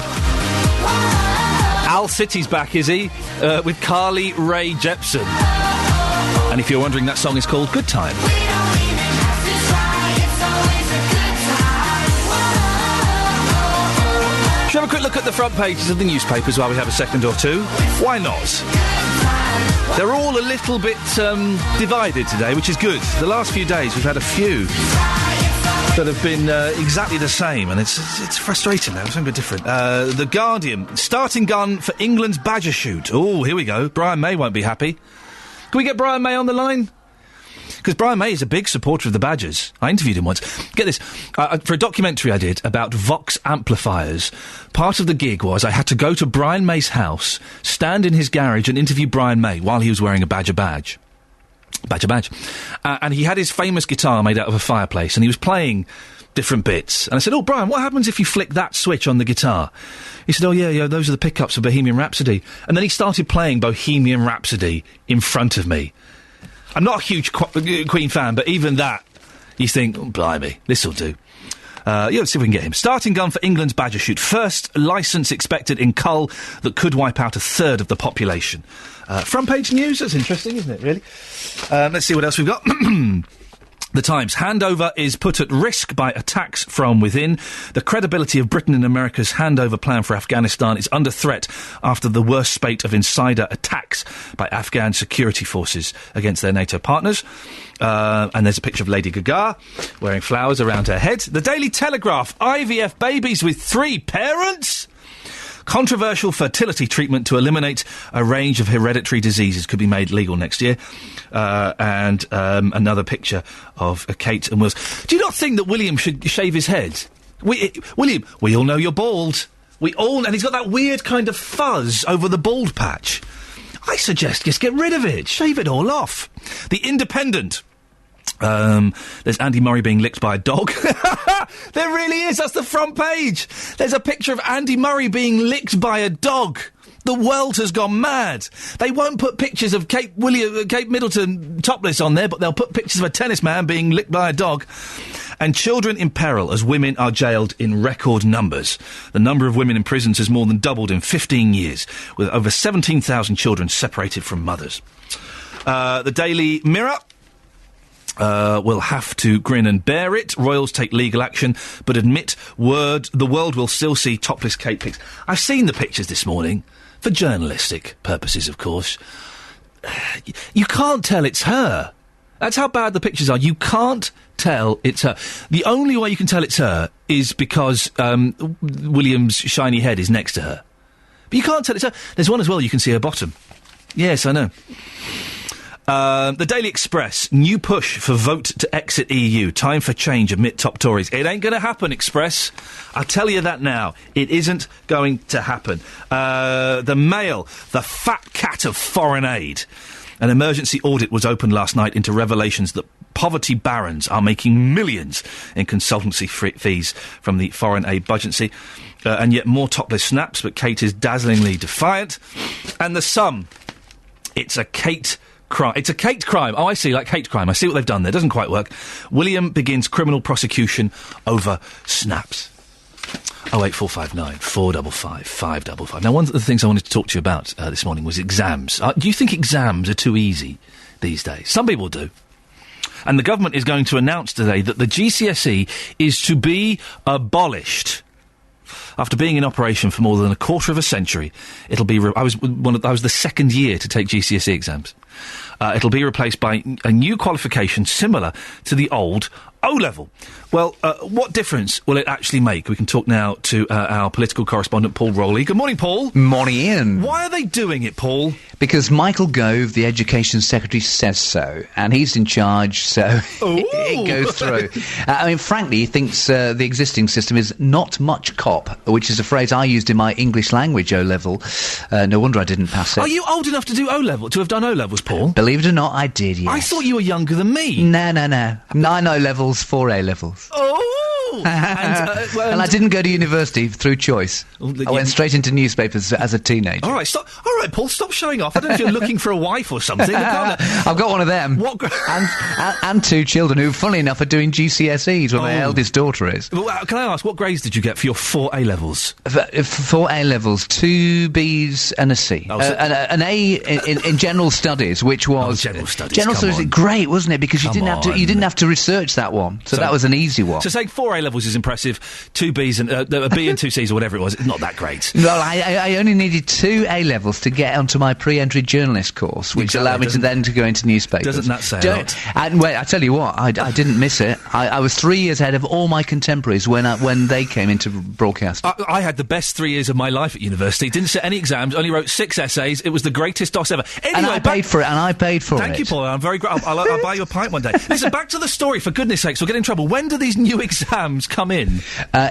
Al City's back, is he? With Carly Rae Jepsen. And if you're wondering, that song is called Good Time. Should we have a quick look at the front pages of the newspapers while we have a second or two? Why not? They're all a little bit divided today, which is good. The last few days we've had a few that have been exactly the same, and it's frustrating now. It's something different. The Guardian, starting gun for England's Badger shoot. Oh, here we go. Brian May won't be happy. Can we get Brian May on the line? Because Brian May is a big supporter of the Badgers. I interviewed him once. Get this. For a documentary I did about Vox amplifiers, part of the gig was I had to go to Brian May's house, stand in his garage and interview Brian May while he was wearing a Badger badge. And he had his famous guitar made out of a fireplace, and he was playing different bits. And I said, "Oh, Brian, what happens if you flick that switch on the guitar?" He said, "Oh, yeah, those are the pickups of Bohemian Rhapsody." And then he started playing Bohemian Rhapsody in front of me. I'm not a huge Queen fan, but even that, you think, oh, blimey, this'll do. Let's see if we can get him. Starting gun for England's Badger shoot. First licence expected in Cull that could wipe out a third of the population. Front page news, that's interesting, isn't it, really? Let's see what else we've got. The Times. Handover is put at risk by attacks from within. The credibility of Britain and America's handover plan for Afghanistan is under threat after the worst spate of insider attacks by Afghan security forces against their NATO partners. And there's a picture of Lady Gaga wearing flowers around her head. The Daily Telegraph. IVF babies with 3 parents? Controversial fertility treatment to eliminate a range of hereditary diseases could be made legal next year. And another picture of Kate and Wills. Do you not think that William should shave his head? William, we all know you're bald. And he's got that weird kind of fuzz over the bald patch. I suggest just get rid of it. Shave it all off. The Independent. There's Andy Murray being licked by a dog. There really is. That's the front page. There's a picture of Andy Murray being licked by a dog. The world has gone mad. They won't put pictures of Kate Middleton topless on there, but they'll put pictures of a tennis man being licked by a dog. And children in peril as women are jailed in record numbers. The number of women in prisons has more than doubled in 15 years, with over 17,000 children separated from mothers. The Daily Mirror. Will have to grin and bear it. Royals take legal action, but admit the world will still see topless Kate pics. I've seen the pictures this morning, for journalistic purposes, of course. You can't tell it's her. That's how bad the pictures are. You can't tell it's her. The only way you can tell it's her is because William's shiny head is next to her. But you can't tell it's her. There's one as well, you can see her bottom. Yes, I know. The Daily Express. New push for vote to exit EU. Time for change amid top Tories. It ain't going to happen, Express. I'll tell you that now. It isn't going to happen. The Mail. The fat cat of foreign aid. An emergency audit was opened last night into revelations that poverty barons are making millions in consultancy fees from the foreign aid budget. And yet more topless snaps, but Kate is dazzlingly defiant. And The Sun. It's a Kate crime. It's a Kate crime. Oh, I see, like hate crime. I see what they've done there. Doesn't quite work. William begins criminal prosecution over snaps. 08459 455 555. Now, one of the things I wanted to talk to you about this morning was exams. Do you think exams are too easy these days? Some people do. And the government is going to announce today that the GCSE is to be abolished. After being in operation for more than a quarter of a century, it'll be... I was the second year to take GCSE exams. It'll be replaced by a new qualification similar to the old O-level. Well, what difference will it actually make? We can talk now to our political correspondent, Paul Rowley. Good morning, Paul.
Morning, Ian.
Why are they doing it, Paul?
Because Michael Gove, the Education Secretary, says so, and he's in charge, so it goes through. I mean, frankly, he thinks the existing system is not much cop, which is a phrase I used in my English language O-level. No wonder I didn't pass it.
Are you old enough to do O-level, to have done O-levels, Paul?
Believe it or not, I did, yes.
I thought you were younger than me.
No. 9 O-levels, 4 A-levels.
Oh!
And I didn't go to university through choice. I went straight into newspapers as a teenager.
All right, Paul, stop showing off. I don't know if you're looking for a wife or something.
I've got one of them. And 2 children who, funnily enough, are doing GCSEs, where my eldest daughter is.
Well, can I ask, what grades did you get for your 4 A-levels?
4 A-levels, 2 Bs and a C. An A in general studies, which was...
general studies,
General studies, great, wasn't it? Because you didn't have to research that one. So that was an easy one.
So saying 4 A-levels is impressive, 2 Bs and a B and 2 Cs or whatever it was, it's not that great.
Well, I only needed 2 A-levels to get onto my pre-entry journalist course, which allowed me to then go into newspapers.
Doesn't that say a lot?
And wait, I tell you what, I didn't miss it. I was 3 years ahead of all my contemporaries when they came into broadcast.
I had the best 3 years of my life at university. Didn't sit any exams, only wrote 6 essays. It was the greatest DOS ever. Anyway,
and I paid for it.
Thank you, Paul. I'm very grateful. I'll buy you a pint one day. Listen, back to the story, for goodness sakes. We'll get in trouble. When do these new exams come in?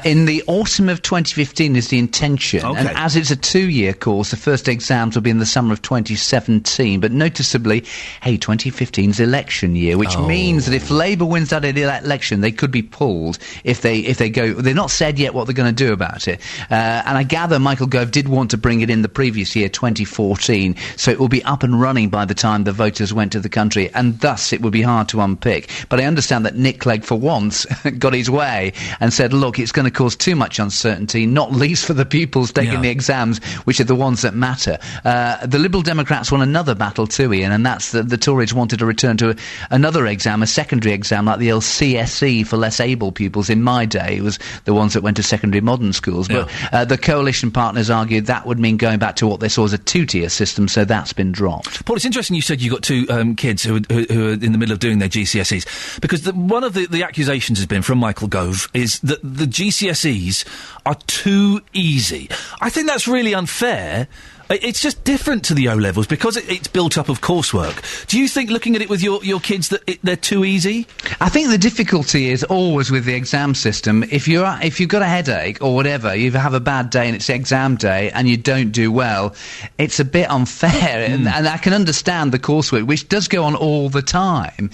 In the autumn of 2015 is the intention.
Okay.
And as it's a 2-year course, the first exams will be in the summer of 2017. But noticeably, 2015's election year, which means that if Labour wins that election, they could be pulled if they go. They've not said yet what they're going to do about it. And I gather Michael Gove did want to bring it in the previous year, 2014, so it will be up and running by the time the voters went to the country, and thus it would be hard to unpick. But I understand that Nick Clegg, for once, got his way and said, look, it's going to cause too much uncertainty, not least for the pupils taking the exams, which are the ones that matter. The Liberal Democrats won another battle too, Ian, and that's the Tories wanted to return to another exam, a secondary exam like the old CSE for less able pupils. In my day, it was the ones that went to secondary modern schools. But the coalition partners argued that would mean going back to what they saw as a 2-tier system, so that's been dropped.
Paul, it's interesting you said you got 2 kids who are in the middle of doing their GCSEs, because one of the accusations has been from Michael Gove is that the GCSEs are too easy. I think that's really unfair. It's just different to the O-levels because it's built up of coursework. Do you think, looking at it with your kids, that they're too easy?
I think the difficulty is always with the exam system. If you've got a headache or whatever, you have a bad day and it's exam day and you don't do well, it's a bit unfair. And I can understand the coursework, which does go on all the time.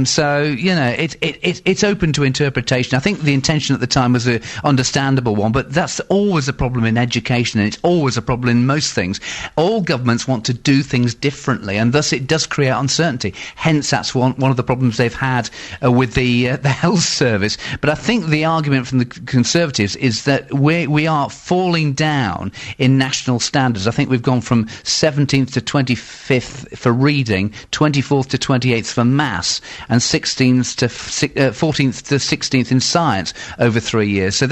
So you know, it's open to interpretation. I think the intention at the time was an understandable one, but that's always a problem in education, and it's always a problem in most things. All governments want to do things differently, and thus it does create uncertainty. Hence, that's one of the problems they've had with the health service. But I think the argument from the Conservatives is that we are falling down in national standards. I think we've gone from 17th to 25th for reading, 24th to 28th for maths, and 16th to 14th to 16th in science over 3 years. So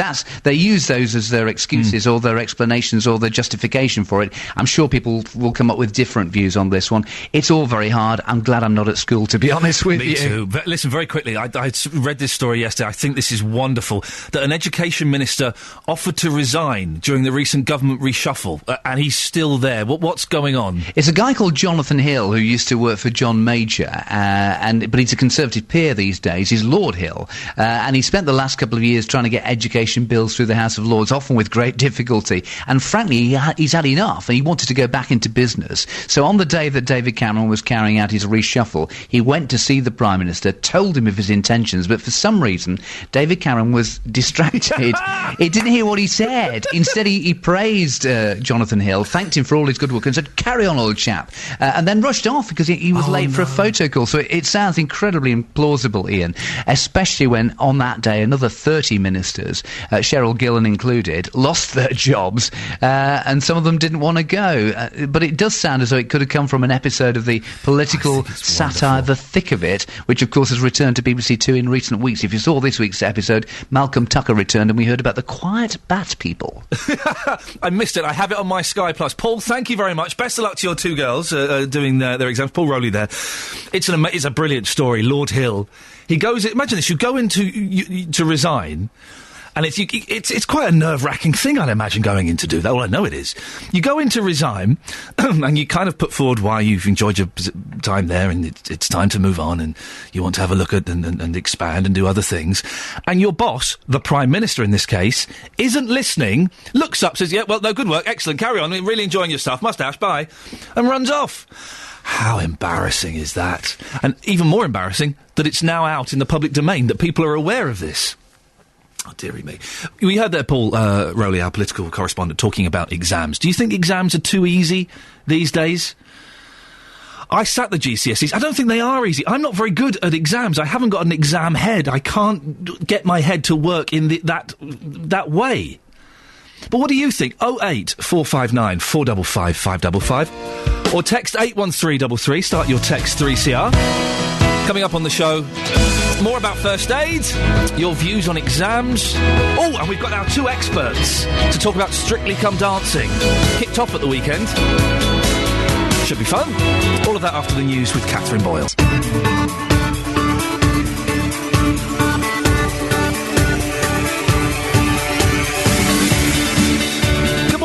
they use those as their excuses or their explanations or their justification for it. I'm sure people will come up with different views on this one. It's all very hard. I'm glad I'm not at school, to be honest with you.
Me too. But listen, very quickly, I read this story yesterday. I think this is wonderful, that an education minister offered to resign during the recent government reshuffle, and he's still there. What's going on?
It's a guy called Jonathan Hill, who used to work for John Major, but he's a Conservative peer these days. He's Lord Hill, and he spent the last couple of years trying to get education bills through the House of Lords, often with great difficulty. And frankly, he's had enough, and he wanted to go back into business. So on the day that David Cameron was carrying out his reshuffle, he went to see the Prime Minister, told him of his intentions, but for some reason, David Cameron was distracted. He didn't hear what he said. Instead, he praised Jonathan Hill, thanked him for all his good work, and said, "Carry on, old chap," and then rushed off because he was late for a photo call. So it sounds incredibly implausible, Ian, especially when on that day another 30 ministers, Cheryl Gillen included, lost their jobs, and some of them didn't want to go. But it does sound as though it could have come from an episode of the political satire The Thick of It, which, of course, has returned to BBC Two in recent weeks. If you saw this week's episode, Malcolm Tucker returned and we heard about the quiet bat people.
I missed it. I have it on my Sky Plus. Paul, thank you very much. Best of luck to your two girls doing their exams. Paul Rowley there. It's a brilliant story. Lord Hill. He goes... Imagine this. You go to resign... And it's quite a nerve-wracking thing, I'd imagine, going in to do that. Well, I know it is. You go in to resign, and you kind of put forward why you've enjoyed your time there, and it's time to move on, and you want to have a look at and expand and do other things. And your boss, the Prime Minister in this case, isn't listening, looks up, says, yeah, well, no, good work, excellent, carry on, really enjoying your stuff, mustache, bye, and runs off. How embarrassing is that? And even more embarrassing, that it's now out in the public domain, that people are aware of this. Oh, dearie me. We heard there Paul Rowley, our political correspondent, talking about exams. Do you think exams are too easy these days? I sat the GCSEs. I don't think they are easy. I'm not very good at exams. I haven't got an exam head. I can't get my head to work in that way. But what do you think? 08459 455 555 or text 81333. Start your text 3CR. Coming up on the show, more about first aid, your views on exams. Oh, and we've got our two experts to talk about Strictly Come Dancing. Kicked off at the weekend. Should be fun. All of that after the news with Catherine Boyle.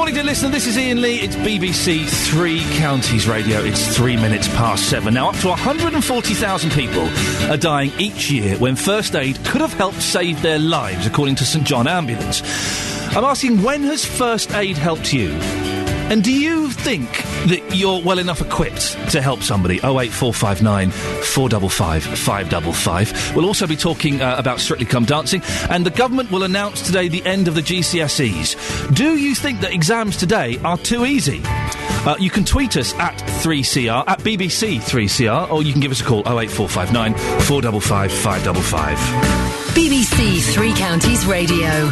Dear listener, this is Iain Lee. It's BBC Three Counties Radio. It's 3 minutes past 7. Now, up to 140,000 people are dying each year when first aid could have helped save their lives, according to St John Ambulance. I'm asking, when has first aid helped you? And do you think that you're well enough equipped to help somebody? 08459 455 555. We'll also be talking about Strictly Come Dancing, and the government will announce today the end of the GCSEs. Do you think that exams today are too easy? You can tweet us at 3CR, at BBC 3CR, or you can give us a call, 08459 455 555.
BBC Three Counties Radio.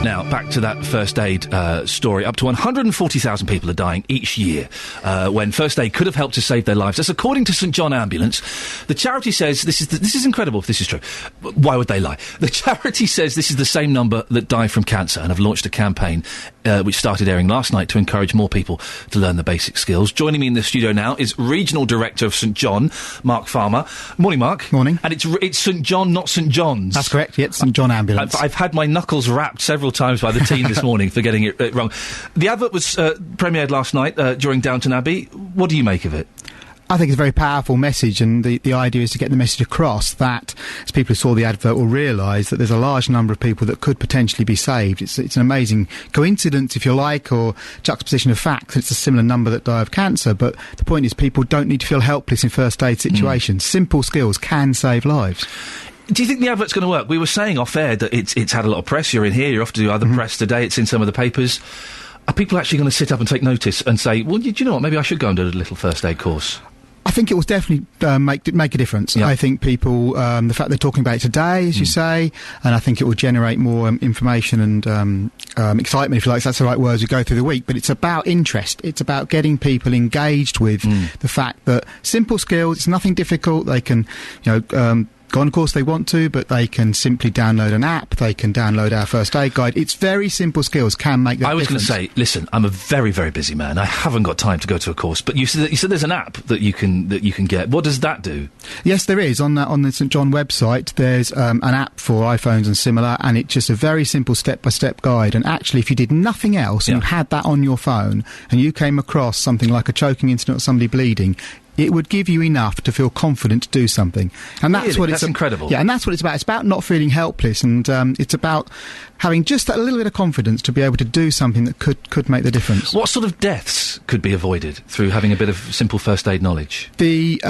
Now, back to that first aid story. Up to 140,000 people are dying each year when first aid could have helped to save their lives. That's according to St John Ambulance. The charity says, this is incredible if this is true. Why would they lie? The charity says this is the same number that die from cancer and have launched a campaign which started airing last night to encourage more people to learn the basic skills. Joining me in the studio now is Regional Director of St John, Mark Farmer. Morning, Mark.
Morning.
And it's St John, not St John's.
That's correct, yeah, it's St John Ambulance.
I've had my knuckles rapped several times by the team this morning for getting it wrong. The advert was premiered last night during Downton Abbey. What do you make of it?
I think it's a very powerful message, and the idea is to get the message across that, as people who saw the advert will realise, that there's a large number of people that could potentially be saved. It's an amazing coincidence, if you like, or juxtaposition of facts. It's a similar number that die of cancer, but the point is people don't need to feel helpless in first aid situations. Simple skills can save lives.
Do you think the advert's going to work? We were saying off air that it's had a lot of press. You're in here, you're off to do other press today, it's in some of the papers. Are people actually going to sit up and take notice and say, well, do you know what, maybe I should go and do a little first aid course?
I think it will definitely make a difference. Yeah. I think people, the fact they're talking about it today, as you say, and I think it will generate more information and excitement, if you like, so that's the right words, we go through the week. But it's about interest. It's about getting people engaged with the fact that simple skills, it's nothing difficult. They can, go on course they want to, but they can simply download an app, they can download our first aid guide. It's very simple skills, can make that difference. I was
going to say, listen, I'm a very, very busy man. I haven't got time to go to a course, but you said there's an app that you can get. What does that do?
Yes, there is. On the St John website, there's an app for iPhones and similar, and it's just a very simple step-by-step guide. And actually, if you did nothing else and you had that on your phone, and you came across something like a choking incident or somebody bleeding, it would give you enough to feel confident to do something. And that's what it's...
That's incredible.
Yeah, and that's what it's about. It's about not feeling helpless, and it's about having just that little bit of confidence to be able to do something that could make the difference.
What sort of deaths could be avoided through having a bit of simple first aid knowledge?
The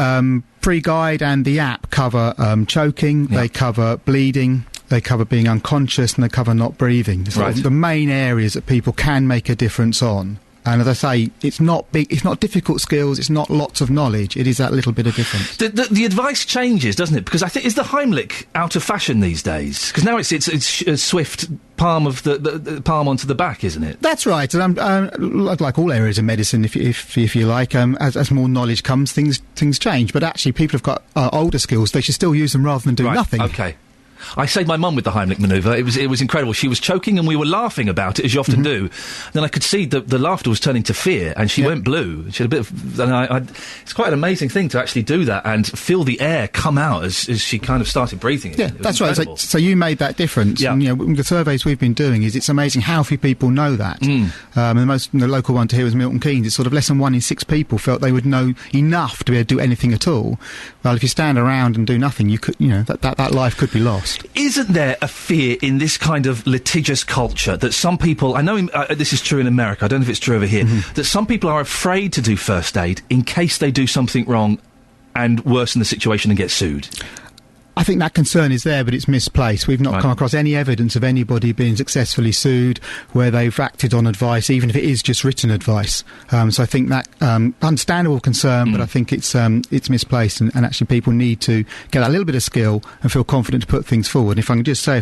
free guide and the app cover choking, they cover bleeding, they cover being unconscious, and they cover not breathing. Right. The main areas that people can make a difference on. And as I say, it's not big, it's not difficult skills, it's not lots of knowledge, it is that little bit of difference.
The advice changes, doesn't it? Because I think, is the Heimlich out of fashion these days? Because now it's a swift palm of the palm onto the back, isn't it?
That's right. And like all areas of medicine, if you like, as more knowledge comes, things change. But actually, people have got older skills; they should still use them rather than do nothing.
Okay. I saved my mum with the Heimlich manoeuvre. It was incredible. She was choking and we were laughing about it, as you often do. Then I could see the laughter was turning to fear, and she went blue. She had a bit of... And it's quite an amazing thing to actually do that and feel the air come out as she kind of started breathing again.
Yeah, that's right. So you made that difference.
Yeah.
And, the surveys we've been doing it's amazing how few people know that. And the local one to here was Milton Keynes. It's sort of less than 1 in 6 people felt they would know enough to be able to do anything at all. Well, if you stand around and do nothing, you could, that life could be lost.
Isn't there a fear in this kind of litigious culture that some people... I know this is true in America, I don't know if it's true over here, that some people are afraid to do first aid in case they do something wrong and worsen the situation and get sued?
I think that concern is there, but it's misplaced. We've not come across any evidence of anybody being successfully sued where they've acted on advice, even if it is just written advice. So I think that understandable concern, but I think it's misplaced, and actually people need to get a little bit of skill and feel confident to put things forward. If I can just say,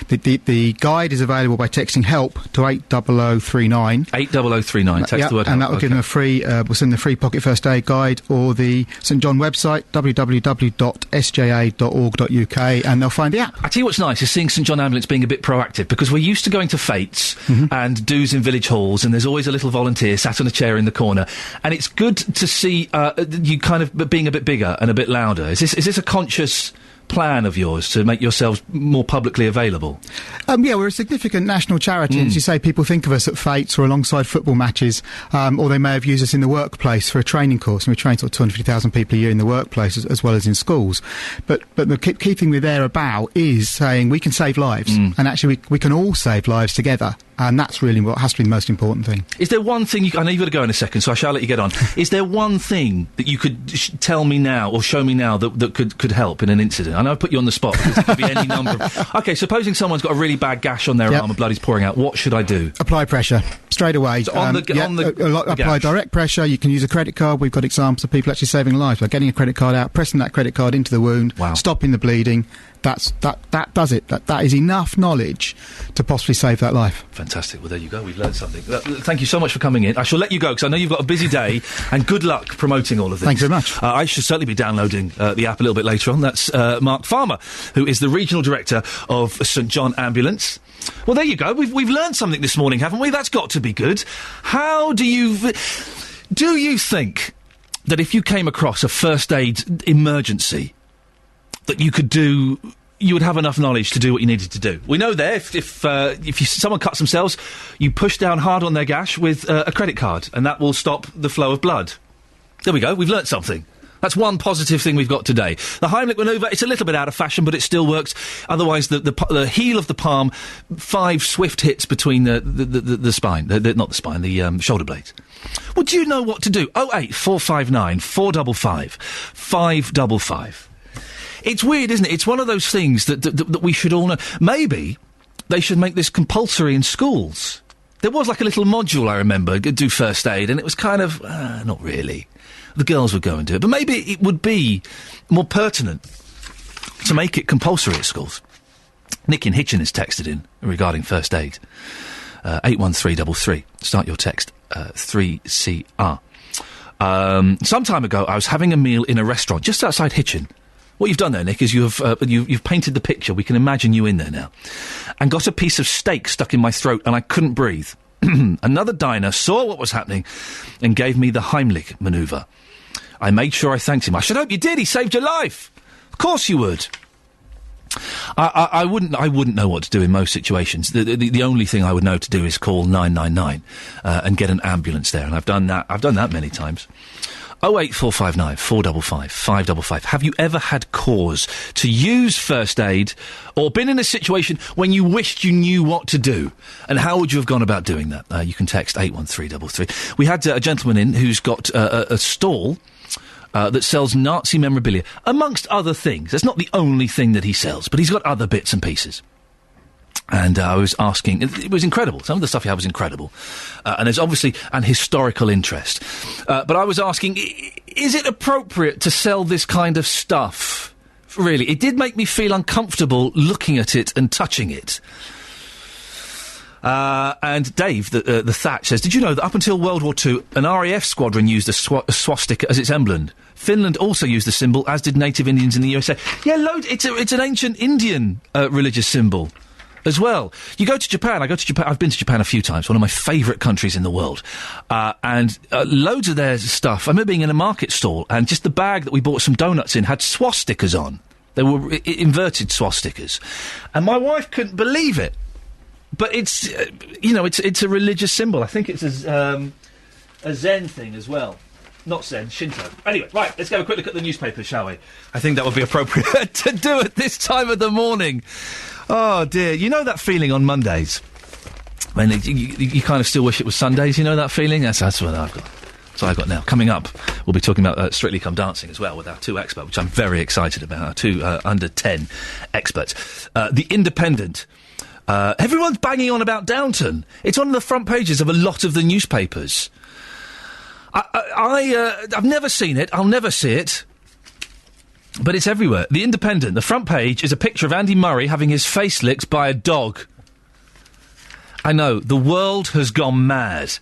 the guide is available by texting help to 80039.
80039. Text the word help.
And that will give them a free. We'll send the free pocket first aid guide, or the St John website www.sja.org. and they'll find the app.
I tell you what's nice is seeing St John Ambulance being a bit proactive, because we're used to going to fetes and do's in village halls, and there's always a little volunteer sat on a chair in the corner, and it's good to see you kind of being a bit bigger and a bit louder. Is this a conscious plan of yours to make yourselves more publicly available?
Yeah, we're a significant national charity. As you say, people think of us at fetes or alongside football matches, or they may have used us in the workplace for a training course, and we train sort of 250,000 people a year in the workplace as well as in schools. But the key thing we're there about is saying we can save lives, and actually we can all save lives together. And that's really what has to be the most important thing.
Is there one thing... I know you've got to go in a second, so I shall let you get on. Is there one thing that you could tell me now or show me now that could help in an incident? I know I put you on the spot, because it could be any number of... OK, supposing someone's got a really bad gash on their arm and blood is pouring out, what should I do?
Apply pressure straight away.
So apply
direct pressure. You can use a credit card. We've got examples of people actually saving lives by getting a credit card out, pressing that credit card into the wound, stopping the bleeding. That does it. That is enough knowledge to possibly save that life.
Fantastic. Well, there you go. We've learned something. Thank you so much for coming in. I shall let you go, because I know you've got a busy day, and good luck promoting all of this.
Thanks very much.
I should certainly be downloading the app a little bit later on. That's Mark Farmer, who is the Regional Director of St John Ambulance. Well, there you go. We've learned something this morning, haven't we? That's got to be good. How do you think that if you came across a first aid emergency, that you would have enough knowledge to do what you needed to do? We know there, if someone cuts themselves, you push down hard on their gash with a credit card, and that will stop the flow of blood. There we go, we've learnt something. That's one positive thing we've got today. The Heimlich manoeuvre, it's a little bit out of fashion, but it still works. Otherwise, the heel of the palm, 5 swift hits between the spine, not the spine, the shoulder blades. Well, do you know what to do? 08459 455 555. It's weird, isn't it? It's one of those things that we should all know. Maybe they should make this compulsory in schools. There was like a little module, I remember, do first aid, and it was kind of, not really. The girls would go and do it. But maybe it would be more pertinent to make it compulsory at schools. Nick in Hitchin has texted in regarding first aid. 81333. Start your text, 3CR. Some time ago, I was having a meal in a restaurant just outside Hitchin. What you've done there, Nick, is you've painted the picture. We can imagine you in there now. And got a piece of steak stuck in my throat, and I couldn't breathe. Another diner saw what was happening and gave me the Heimlich manoeuvre. I made sure I thanked him. I should hope you did. He saved your life. Of course you would. I wouldn't know what to do in most situations. The only thing I would know to do is call 999 and get an ambulance there. And I've done that many times. 08459 455 555. Have you ever had cause to use first aid or been in a situation when you wished you knew what to do? And how would you have gone about doing that? You can text 81333. We had a gentleman in who's got a stall that sells Nazi memorabilia, amongst other things. That's not the only thing that he sells, but he's got other bits and pieces. And I was asking, it was incredible. Some of the stuff he had was incredible. And there's obviously an historical interest. But I was asking, is it appropriate to sell this kind of stuff? Really, it did make me feel uncomfortable looking at it and touching it. And Dave, the Thatch, says, did you know that up until World War II, an RAF squadron used a swastika as its emblem? Finland also used the symbol, as did native Indians in the USA. Yeah, it's an ancient Indian religious symbol as well. You go to Japan, I've been to Japan a few times, one of my favourite countries in the world. And loads of their stuff, I remember being in a market stall, and just the bag that we bought some donuts in had swastikas on. They were inverted swastikas. And my wife couldn't believe it. But it's, it's a religious symbol. I think it's a Zen thing as well. Not Zen, Shinto. Anyway, right, let's have a quick look at the newspapers, shall we? I think that would be appropriate to do at this time of the morning. Oh, dear. You know that feeling on Mondays? When you kind of still wish it was Sundays, you know that feeling? That's what I've got. That's what I've got now. Coming up, we'll be talking about Strictly Come Dancing as well with our two experts, which I'm very excited about, our two under 10 experts. The Independent. Everyone's banging on about Downton. It's on the front pages of a lot of the newspapers. I've never seen it. I'll never see it. But it's everywhere. The Independent, the front page is a picture of Andy Murray having his face licked by a dog. I know, the world has gone mad.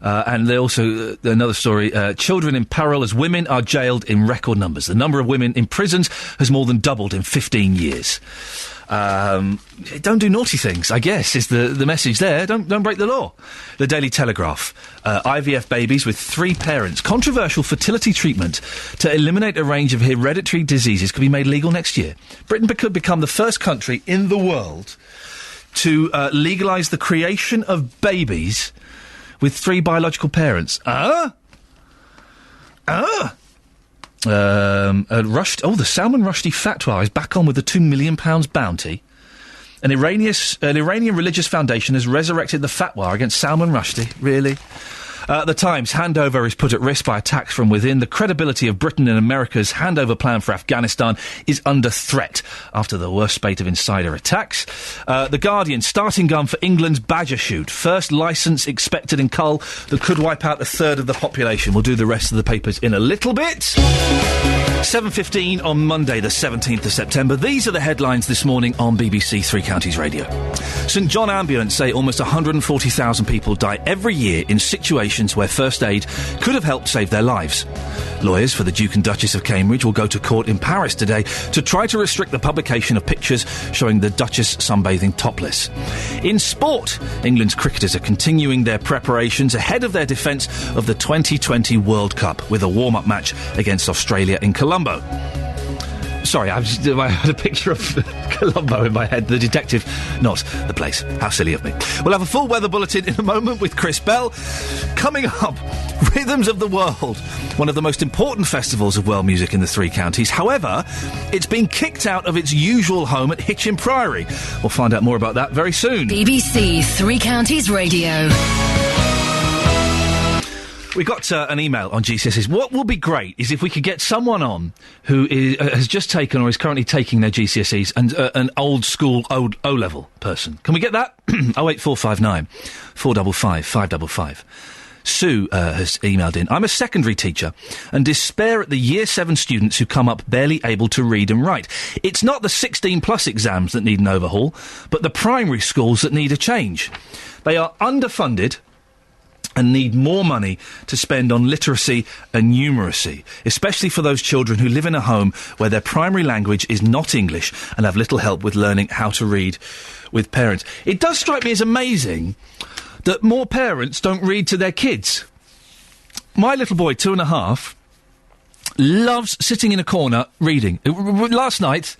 And they also, another story, children in peril as women are jailed in record numbers. The number of women in prisons has more than doubled in 15 years. Don't do naughty things, I guess, is the message there. Don't break the law. The Daily Telegraph. IVF babies with 3 parents. Controversial fertility treatment to eliminate a range of hereditary diseases could be made legal next year. Britain could become the first country in the world to legalise the creation of babies with 3 biological parents. The Salman Rushdie fatwa is back on with the £2 million bounty. An Iranian religious foundation has resurrected the fatwa against Salman Rushdie. Really? The Times, handover is put at risk by attacks from within. The credibility of Britain and America's handover plan for Afghanistan is under threat after the worst spate of insider attacks. The Guardian, starting gun for England's badger shoot. First licence expected in Hull that could wipe out a third of the population. We'll do the rest of the papers in a little bit. 7:15 on Monday, the 17th of September. These are the headlines this morning on BBC Three Counties Radio. St John Ambulance say almost 140,000 people die every year in situations where first aid could have helped save their lives. Lawyers for the Duke and Duchess of Cambridge will go to court in Paris today to try to restrict the publication of pictures showing the Duchess sunbathing topless. In sport, England's cricketers are continuing their preparations ahead of their defence of the 2020 World Cup with a warm-up match against Australia in Colombo. Sorry, I had a picture of Colombo in my head. The detective, not the place. How silly of me. We'll have a full weather bulletin in a moment with Chris Bell. Coming up, Rhythms of the World, one of the most important festivals of world music in the Three Counties. However, it's been kicked out of its usual home at Hitchin Priory. We'll find out more about that very soon.
BBC Three Counties Radio.
We got an email on GCSEs. What will be great is if we could get someone on who has just taken or is currently taking their GCSEs and an old school O-level person. Can we get that? 08459 455 555. Sue has emailed in. I'm a secondary teacher and despair at the Year 7 students who come up barely able to read and write. It's not the 16-plus exams that need an overhaul, but the primary schools that need a change. They are underfunded and need more money to spend on literacy and numeracy, especially for those children who live in a home where their primary language is not English and have little help with learning how to read with parents. It does strike me as amazing that more parents don't read to their kids. My little boy, 2.5, loves sitting in a corner reading. Last night,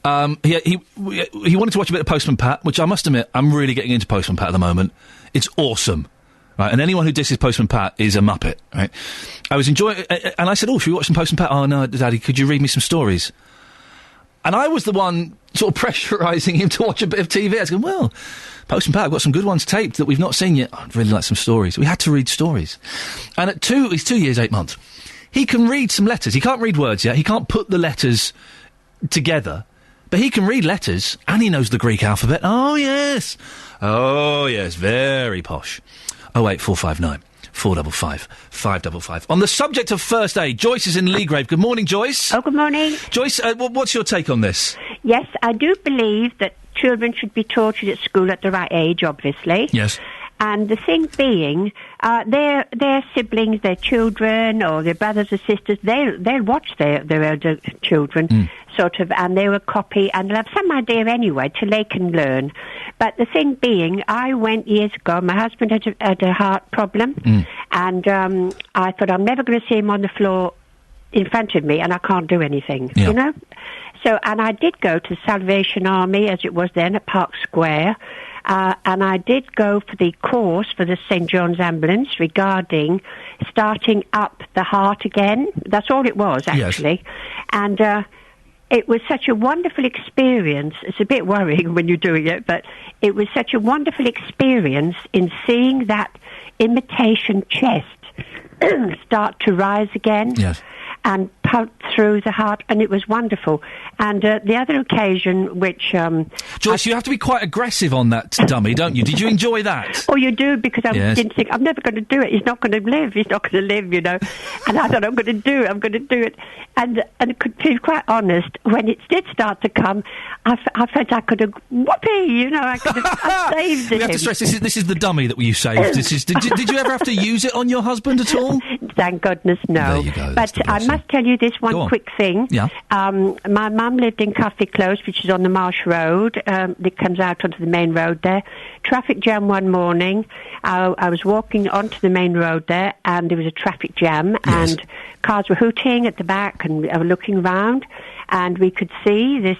he wanted to watch a bit of Postman Pat, which I must admit, I'm really getting into Postman Pat at the moment. It's awesome. Right, and anyone who disses Postman Pat is a muppet, right? I was enjoying and I said, should we watch some Postman Pat? Oh, no, Daddy, could you read me some stories? And I was the one sort of pressurising him to watch a bit of TV. I was going, well, Postman Pat, I've got some good ones taped that we've not seen yet. I'd really like some stories. We had to read stories. And at he's 2 years, 8 months. He can read some letters. He can't read words yet. He can't put the letters together. But he can read letters, and he knows the Greek alphabet. Oh, yes. Very posh. 08459 455 555. On the subject of first aid, Joyce is in Leagrave. Good morning, Joyce.
Oh, good morning.
Joyce, what's your take on this?
Yes, I do believe that children should be taught at school at the right age, obviously.
Yes.
And the thing being, their siblings, their children, or their brothers or sisters, they'll watch their older children, sort of, and they will copy, and they'll have some idea anyway till they can learn. But the thing being, I went years ago, my husband had a heart problem, and I thought, I'm never going to see him on the floor in front of me, and I can't do anything, you know? So, and I did go to the Salvation Army, as it was then, at Park Square, and I did go for the course for the St. John's Ambulance regarding starting up the heart again. That's all it was, actually. Yes. And it was such a wonderful experience. It's a bit worrying when you're doing it, but it was such a wonderful experience in seeing that imitation chest start to rise again.
Yes.
And pump through the heart, and it was wonderful. And the other occasion, which...
Joyce, you have to be quite aggressive on that dummy, don't you? Did you enjoy that?
Oh, you do, because I didn't think, I'm never going to do it. He's not going to live, you know. And I thought, I'm going to do it. And to be quite honest, when it did start to come, I felt I could have... Whoopee, you know, I could have saved him.
We have to stress, this is the dummy that you saved. Did you ever have to use it on your husband at all?
Thank goodness, no.
There you go.
But I must tell you this one quick thing.
Yeah.
My mum lived in Coffee Close, which is on the Marsh Road. That comes out onto the main road there. Traffic jam one morning. I was walking onto the main road there, and there was a traffic jam, and cars were hooting at the back, and I was looking around, and we could see this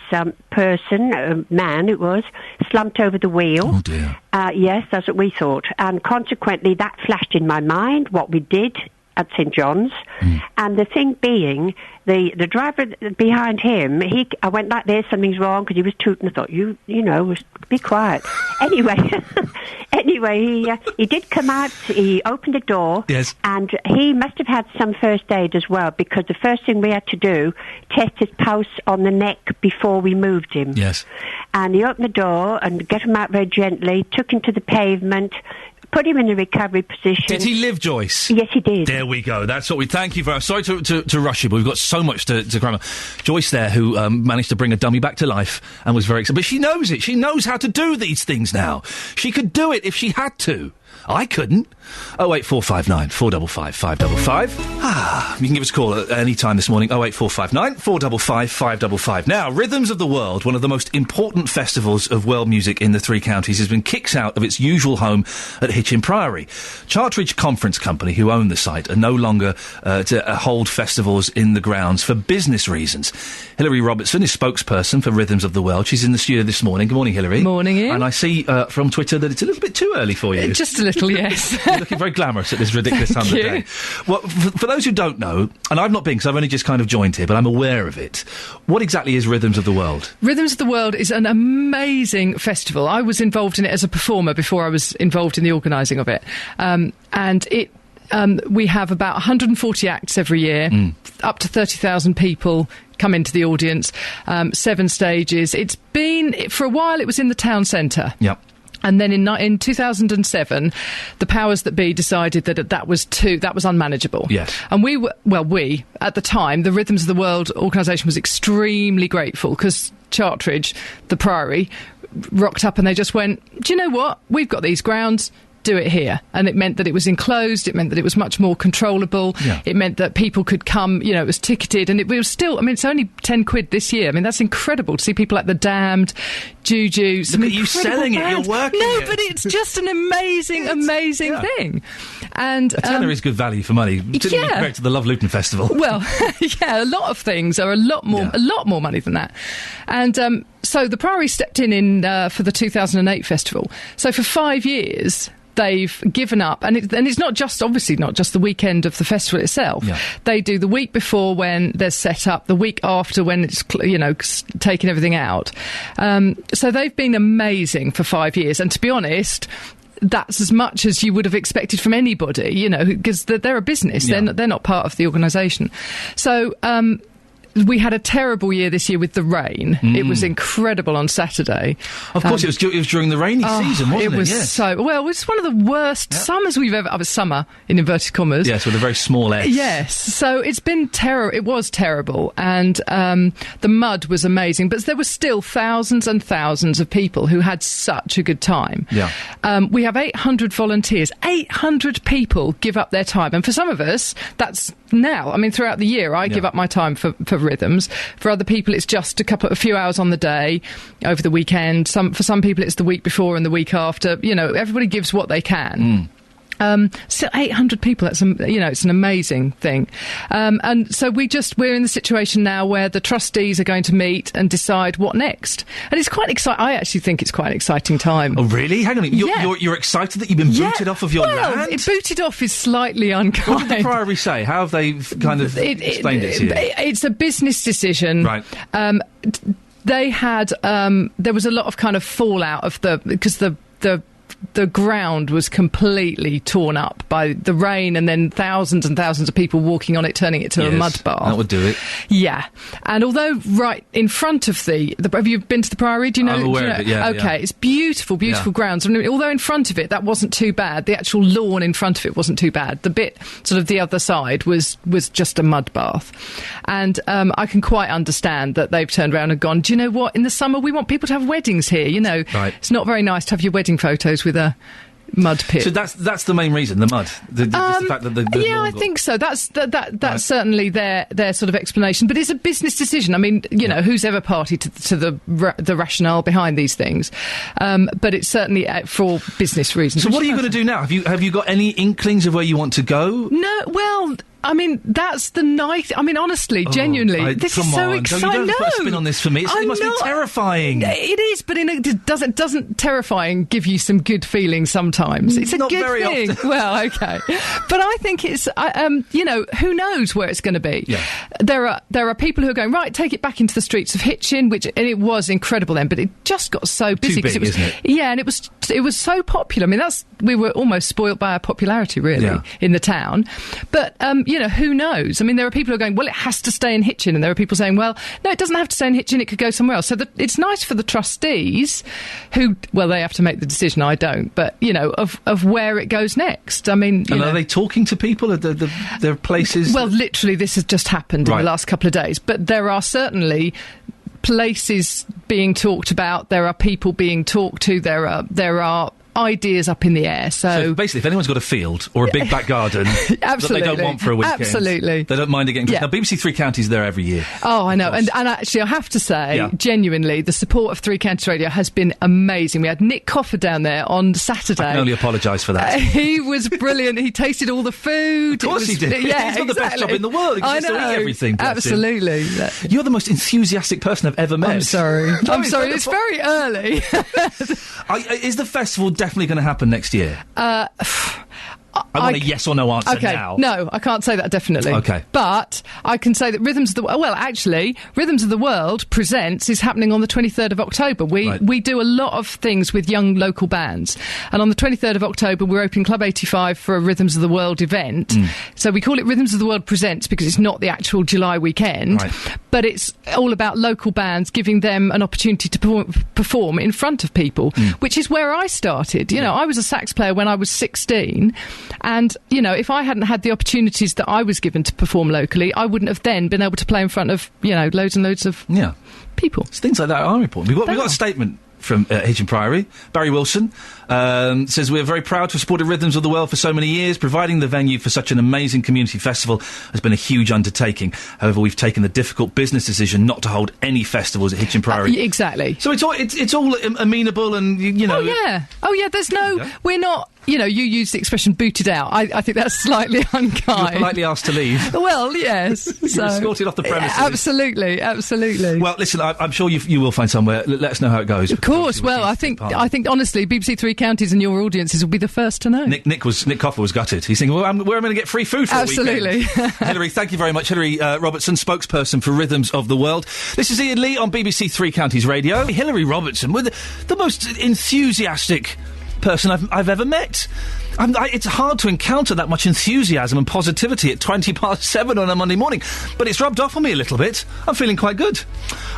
person, a man it was, slumped over the wheel.
Oh, dear.
Yes, that's what we thought. And consequently, that flashed in my mind, what we did at St. John's, and the thing being, the driver behind him, I went like this, something's wrong, because he was tooting. I thought, you know, be quiet. Anyway, he did come out, he opened the door, and he must have had some first aid as well, because the first thing we had to do, test his pulse on the neck before we moved him.
Yes.
And he opened the door and got him out very gently, took him to the pavement, put him in a recovery position.
Did he live, Joyce?
Yes, he did.
There we go. That's what we thank you for. I'm sorry to rush you, but we've got so much to cram on. Joyce there, who managed to bring a dummy back to life and was very excited. But she knows it. She knows how to do these things now. She could do it if she had to. I couldn't. 08459 455 555. You can give us a call at any time this morning. 08459 455 555. Now, Rhythms of the World, one of the most important festivals of world music in the three counties, has been kicked out of its usual home at Hitchin Priory. Charteridge Conference Company, who own the site, are no longer to hold festivals in the grounds for business reasons. Hilary Robertson is spokesperson for Rhythms of the World. She's in the studio this morning. Good morning, Hilary.
Morning, Ian.
And I see from Twitter that it's a little bit too early for you.
Just a little, yes.
You're looking very glamorous at this ridiculous time of the day. Well, for those who don't know, and I've not been because I've only just kind of joined here, but I'm aware of it, what exactly is Rhythms of the World?
Rhythms of the World is an amazing festival. I was involved in it as a performer before I was involved in the organising of it. And it... we have about 140 acts every year, up to 30,000 people come into the audience, 7 stages. It's been, for a while, it was in the town centre.
Yep.
And then in 2007, the powers that be decided that was unmanageable.
Yes.
And we, at the time, the Rhythms of the World organisation was extremely grateful because Charteridge, the Priory, rocked up and they just went, do you know what? We've got these grounds. Do it here. And it meant that it was enclosed, it meant that it was much more controllable, it meant that people could come, you know, it was ticketed, and it was still, I mean, it's only £10 this year. I mean, that's incredible to see people like The Damned, Juju, some
Look at you selling
bands.
It, you're working
No,
it.
but it's just an amazing thing. And
a tenner is good value for money, particularly compared to the Love Luton Festival.
Well, a lot of things are a lot more money than that. And so the Priory stepped in for the 2008 festival. So for 5 years... they've given up, and it's not just the weekend of the festival itself. Yeah. They do the week before when there's set up, the week after when it's taking everything out. So they've been amazing for 5 years, and to be honest, that's as much as you would have expected from anybody, because they're a business. Yeah. They're not part of the organisation. So. we had a terrible year this year with the rain. It was incredible on Saturday.
Of course, it was during the rainy season, wasn't it?
It was
Yes.
it was one of the worst summers we've ever... summer, in inverted commas.
Yes, with a very small S.
Yes, so it's been it was terrible, and the mud was amazing, but there were still thousands and thousands of people who had such a good time.
Yeah.
We have 800 volunteers. 800 people give up their time, and for some of us, that's now. I mean, throughout the year, I give up my time for rhythms. For other people, it's just a few hours on the day, over the weekend. For some people, it's the week before and the week after. You know, everybody gives what they can. So 800 people, it's an amazing thing. And so we're in the situation now where the trustees are going to meet and decide what next. And it's quite exciting. I actually think it's quite an exciting time.
Oh, really? Hang on a minute. You're excited that you've been booted off of your land?
Booted off is slightly unkind.
What did the Priory say? How have they kind of explained it to you?
It's a business decision.
Right.
They had, there was a lot of kind of fallout because the ground was completely torn up by the rain, and then thousands and thousands of people walking on it, turning it to a mud bath.
That would do it.
Yeah. And although right in front of have you been to the Priory? Do you know?
I'm aware of it, yeah.
Okay,
yeah.
It's beautiful grounds. I mean, although in front of it, that wasn't too bad. The actual lawn in front of it wasn't too bad. The bit sort of the other side was just a mud bath. And I can quite understand that they've turned around and gone, do you know what? In the summer, we want people to have weddings here. You know,
right.
It's not very nice to have your wedding photos with a mud pit.
So that's the main reason, the mud. The fact that the
I think so. That's right. Certainly their sort of explanation. But it's a business decision. I mean, you know, who's ever party to the rationale behind these things? But it's certainly for business reasons.
So what are you going to do now? Have you got any inklings of where you want to go?
No. Well, I mean, that's the night. I mean, honestly, genuinely, this is so exciting.
You don't put a spin on this for me. It must be terrifying.
It is, but doesn't terrifying give you some good feelings sometimes? It's a
Not
good
very
thing.
Often.
Well, okay, but I think it's who knows where it's going to be.
Yeah.
There are people who are going, right, take it back into the streets of Hitchin, and it was incredible then, but it just got so busy
Too big,
isn't it? Yeah, and it was so popular. I mean, we were almost spoilt by our popularity really in the town, but who knows? I mean, there are people who are going, well, it has to stay in Hitchin, and there are people saying, well, no, it doesn't have to stay in Hitchin, it could go somewhere else. So it's nice for the trustees who, well, they have to make the decision, I don't, but, of where it goes next. I mean,
are they talking to people? Are there places?
Well, literally, this has just happened in the last couple of days, but there are certainly places being talked about, there are people being talked to, there are ideas up in the air. So
basically, if anyone's got a field or a big back garden that they don't want for a weekend,
absolutely,
they don't mind it getting. Now, BBC Three Counties are there every year.
Oh, I know, and actually, I have to say, genuinely, the support of Three Counties Radio has been amazing. We had Nick Coffer down there on Saturday.
I can only apologise for that.
He was brilliant. He tasted all the food.
Of course he did.
Yeah,
he's got the best job in the world. He gets to eat everything.
Absolutely.
You're the most enthusiastic person I've ever met.
I'm sorry. It's very early.
Is the festival definitely going to happen next year? I want a yes or no answer now.
No, I can't say that definitely.
Okay.
But I can say that Rhythms of the World Presents is happening on the 23rd of October. We do a lot of things with young local bands. And on the 23rd of October, we're opening Club 85 for a Rhythms of the World event. So we call it Rhythms of the World Presents because it's not the actual July weekend. Right. But it's all about local bands, giving them an opportunity to perform in front of people, which is where I started. I was a sax player when I was 16. And, if I hadn't had the opportunities that I was given to perform locally, I wouldn't have then been able to play in front of, loads and loads of people.
It's things like that are important. We've got a statement from Hitchin Priory. Barry Wilson says, we're very proud to have supported Rhythms of the World for so many years. Providing the venue for such an amazing community festival has been a huge undertaking. However, we've taken the difficult business decision not to hold any festivals at Hitchin Priory.
Exactly.
So it's all amenable and,
Oh, yeah. There's we're not... you used the expression booted out. I think that's slightly unkind.
You were politely asked to leave.
Well, yes.
You were escorted off the premises.
Absolutely.
Well, listen, I'm sure you will find somewhere. Let us know how it goes.
Of course. Well, I think honestly, BBC Three Counties and your audiences will be the first to know.
Nick Coffer was gutted. He's thinking, well, where am I going to get free food for
Absolutely.
a weekend? Hilary, thank you very much. Hilary Robertson, spokesperson for Rhythms of the World. This is Iain Lee on BBC Three Counties Radio. Hilary Robertson, with the most enthusiastic person I've ever met. It's hard to encounter that much enthusiasm and positivity at 7:20 on a Monday morning, but it's rubbed off on me a little bit. I'm feeling quite good.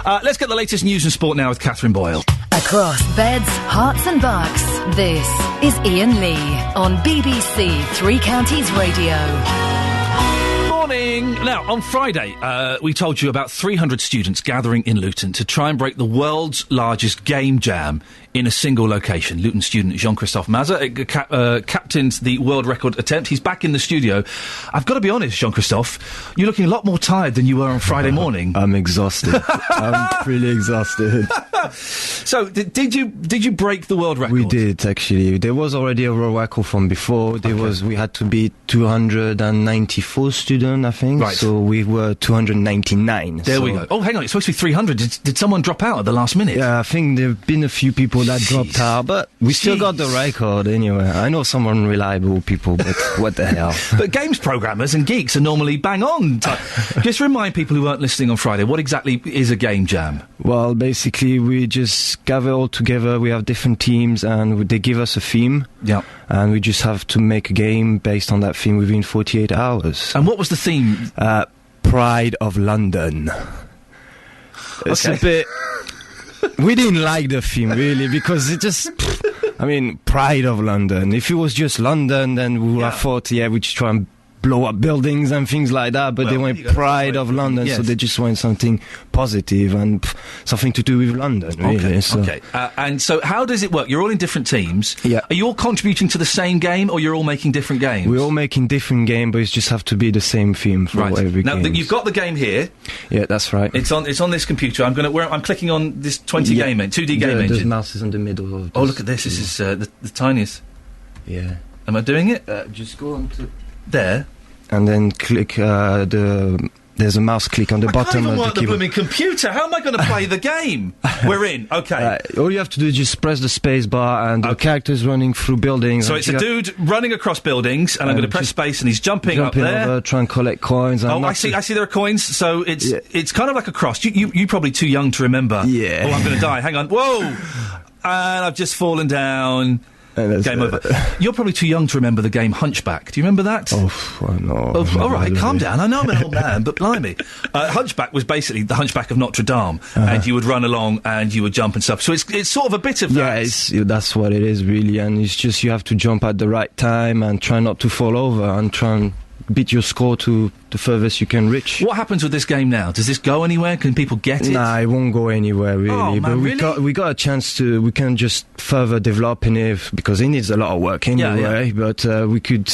Let's get the latest news and sport now with Catherine Boyle.
Across beds, hearts and bucks, this is Iain Lee on BBC Three Counties Radio.
Morning. Now, on Friday, we told you about 300 students gathering in Luton to try and break the world's largest game jam in a single location. Luton student Jean-Christophe Mazza captained the world record attempt. He's back in the studio. I've got to be honest, Jean-Christophe, you're looking a lot more tired than you were on Friday morning.
I'm exhausted. I'm pretty exhausted.
So, did you break the world record?
We did, actually. There was already a world record from before. We had to beat 294 students, I think.
Right.
So we were 299.
There we go. Oh, hang on, it's supposed to be 300. Did someone drop out at the last minute?
Yeah, I think there have been a few people that dropped out, but we still got the record anyway. I know some unreliable people, but what the hell.
But games programmers and geeks are normally bang on. Just remind people who weren't listening on Friday, what exactly is a game jam?
Well, basically, we just gather all together. We have different teams, and they give us a theme.
Yeah.
And we just have to make a game based on that theme within 48 hours.
And what was the theme?
Pride of London. It's a bit... We didn't like the theme, really, because it just... I mean, Pride of London. If it was just London, then we would have thought, we just try and blow up buildings and things like that, but they went Pride of London, so they just want something positive and something to do with London, really.
Okay. And so how does it work? You're all in different teams.
Yeah.
Are you all contributing to the same game, or you're all making different games?
We're all making different games, but it just have to be the same theme for every game.
Now, you've got the game here.
Yeah, that's right.
It's on this computer. I'm clicking on this 2D game engine.
The mouse is in the middle of this.
Oh, look at this. This is the tiniest.
Yeah.
Am I doing it?
Just go on to...
There.
And then click there's a mouse click on the bottom of the keyboard. I can't even work the
blooming computer. How am I going to play the game? We're in. Okay.
All you have to do is just press the space bar and the character's running through buildings.
So it's a dude running across buildings, and I'm going to press space, and he's jumping up there.
Over, trying to collect coins. And
I see there are coins. So it's kind of like a cross. You're probably too young to remember.
Yeah.
Oh, I'm going to die. Hang on. Whoa! And I've just fallen down. Game over. You're probably too young to remember the game Hunchback. Do you remember that?
No.
All right, calm down. I know I'm an old man, but blimey. Hunchback was basically the Hunchback of Notre Dame, and you would run along and you would jump and stuff. So it's sort of a bit of that.
Yeah, that's what it is, really. And it's just you have to jump at the right time and try not to fall over and try and beat your score to the furthest you can reach.
What happens with this game now? Does this go anywhere? Can people get it?
Nah, it won't go anywhere, really.
Oh, man,
but we got a chance to... We can just further develop in it, because it needs a lot of work anyway. Yeah. But we could,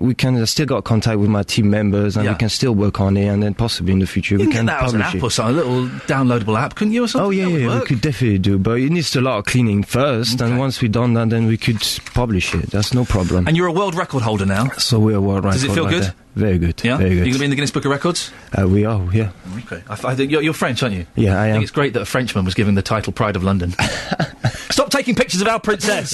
we can still got contact with my team members, and we can still work on it, and then possibly in the future we can
get that as an app or something, a little downloadable app, couldn't you, or something?
Oh, yeah, we could definitely do, but it needs a lot of cleaning first, and once we've done that, then we could publish it. That's no problem.
And you're a world record holder now?
So we're a world record.
Does it feel good?
Very good.
Yeah?
Very good.
You're going to be in the Guinness Book of Records?
We are, yeah.
Okay. I think you're French, aren't you?
Yeah, I am.
I think it's great that a Frenchman was given the title Pride of London. Stop taking pictures of our princess!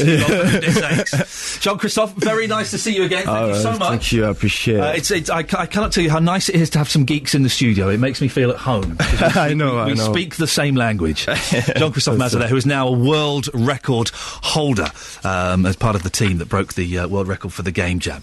Jean-Christophe, very nice to see you again. Thank you so much.
Thank you, I appreciate it.
I cannot tell you how nice it is to have some geeks in the studio. It makes me feel at home.
I know.
We speak the same language. Jean-Christophe Mazza there, who is now a world record holder as part of the team that broke the world record for the Game Jam.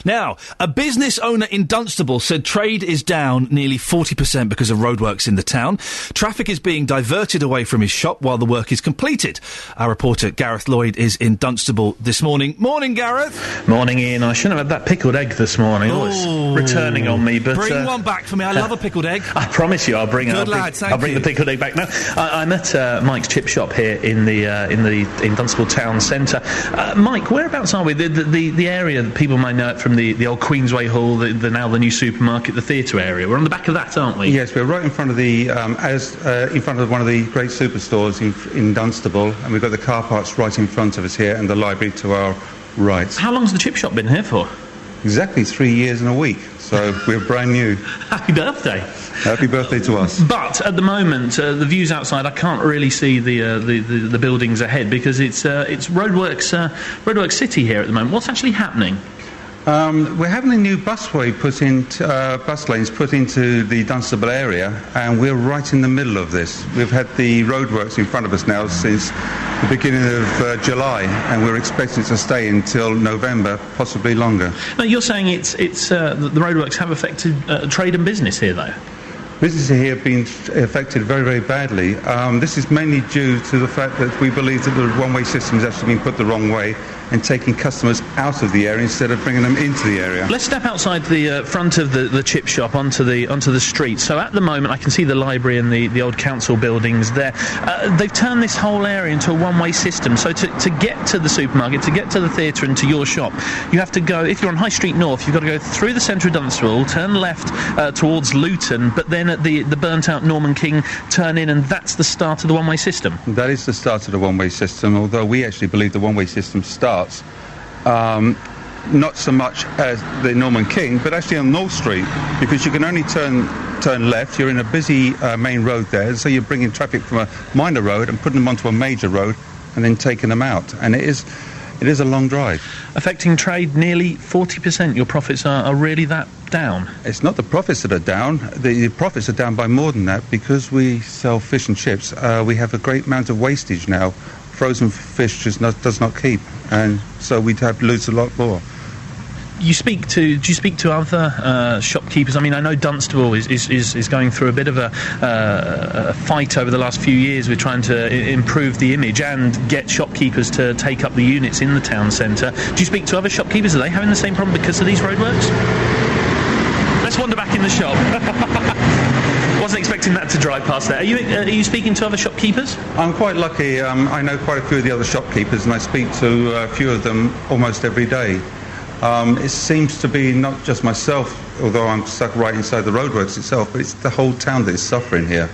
Now, a business owner in Dunstable said trade is down nearly 40% because of roadworks in the town. Traffic is being diverted away from his shop while the work is completed. Our reporter Gareth Lloyd is in Dunstable this morning. Morning, Gareth.
Morning, Ian. I shouldn't have had that pickled egg this morning. Oh, it's returning on me, but...
Bring one back for me. I love a pickled egg.
I promise you I'll bring it.
I'll
bring the pickled egg back. Now, I'm at Mike's Chip Shop here in Dunstable Town Centre. Mike, whereabouts are we? The area that people might know it from the old Queensway Hall, now the new supermarket, the theatre area. We're on the back of that, aren't we?
Yes, we're right in front of in front of one of the great superstores in Dunstable, and we've got the car parks right in front of us here, and the library to our right.
How long's the chip shop been here for?
Exactly 3 years and a week. So we're brand new.
Happy birthday!
Happy birthday to us.
But at the moment, the views outside, I can't really see the buildings ahead because it's roadworks City here at the moment. What's actually happening?
We're having a new busway bus lanes put into the Dunstable area, and we're right in the middle of this. We've had the roadworks in front of us now since the beginning of July, and we're expecting it to stay until November, possibly longer.
Now, you're saying the roadworks have affected trade and business here, though?
Business here have been affected very, very badly. This is mainly due to the fact that we believe that the one-way system has actually been put the wrong way and taking customers out of the area instead of bringing them into the area.
Let's step outside the front of the chip shop onto the street. So at the moment I can see the library and the old council buildings there. They've turned this whole area into a one-way system. So to get to the supermarket, to get to the theatre and to your shop, you have to go, if you're on High Street North, you've got to go through the centre of Dunstable, turn left towards Luton, but then at the burnt-out Norman King, turn in, and that's the start of the one-way system.
That is the start of the one-way system, although we actually believe the one-way system starts not so much as the Norman King, but actually on North Street, because you can only turn left. You're in a busy main road there, so you're bringing traffic from a minor road and putting them onto a major road and then taking them out, and it is a long drive.
Affecting trade nearly 40%. Your profits are really that down?
It's not the profits that are down. The profits are down by more than that, because we sell fish and chips. We have a great amount of wastage now. Frozen fish just does not keep, and so we'd have to lose a lot more.
Do you speak to other shopkeepers? I mean, I know Dunstable is going through a bit of a fight over the last few years with trying to improve the image and get shopkeepers to take up the units in the town centre. Do you speak to other shopkeepers? Are they having the same problem because of these roadworks? Let's wander back in the shop. Wasn't expecting that to drive past there. Are you speaking to other shopkeepers?
I'm quite lucky. I know quite a few of the other shopkeepers, and I speak to a few of them almost every day. It seems to be not just myself, although I'm stuck right inside the roadworks itself, but it's the whole town that is suffering here.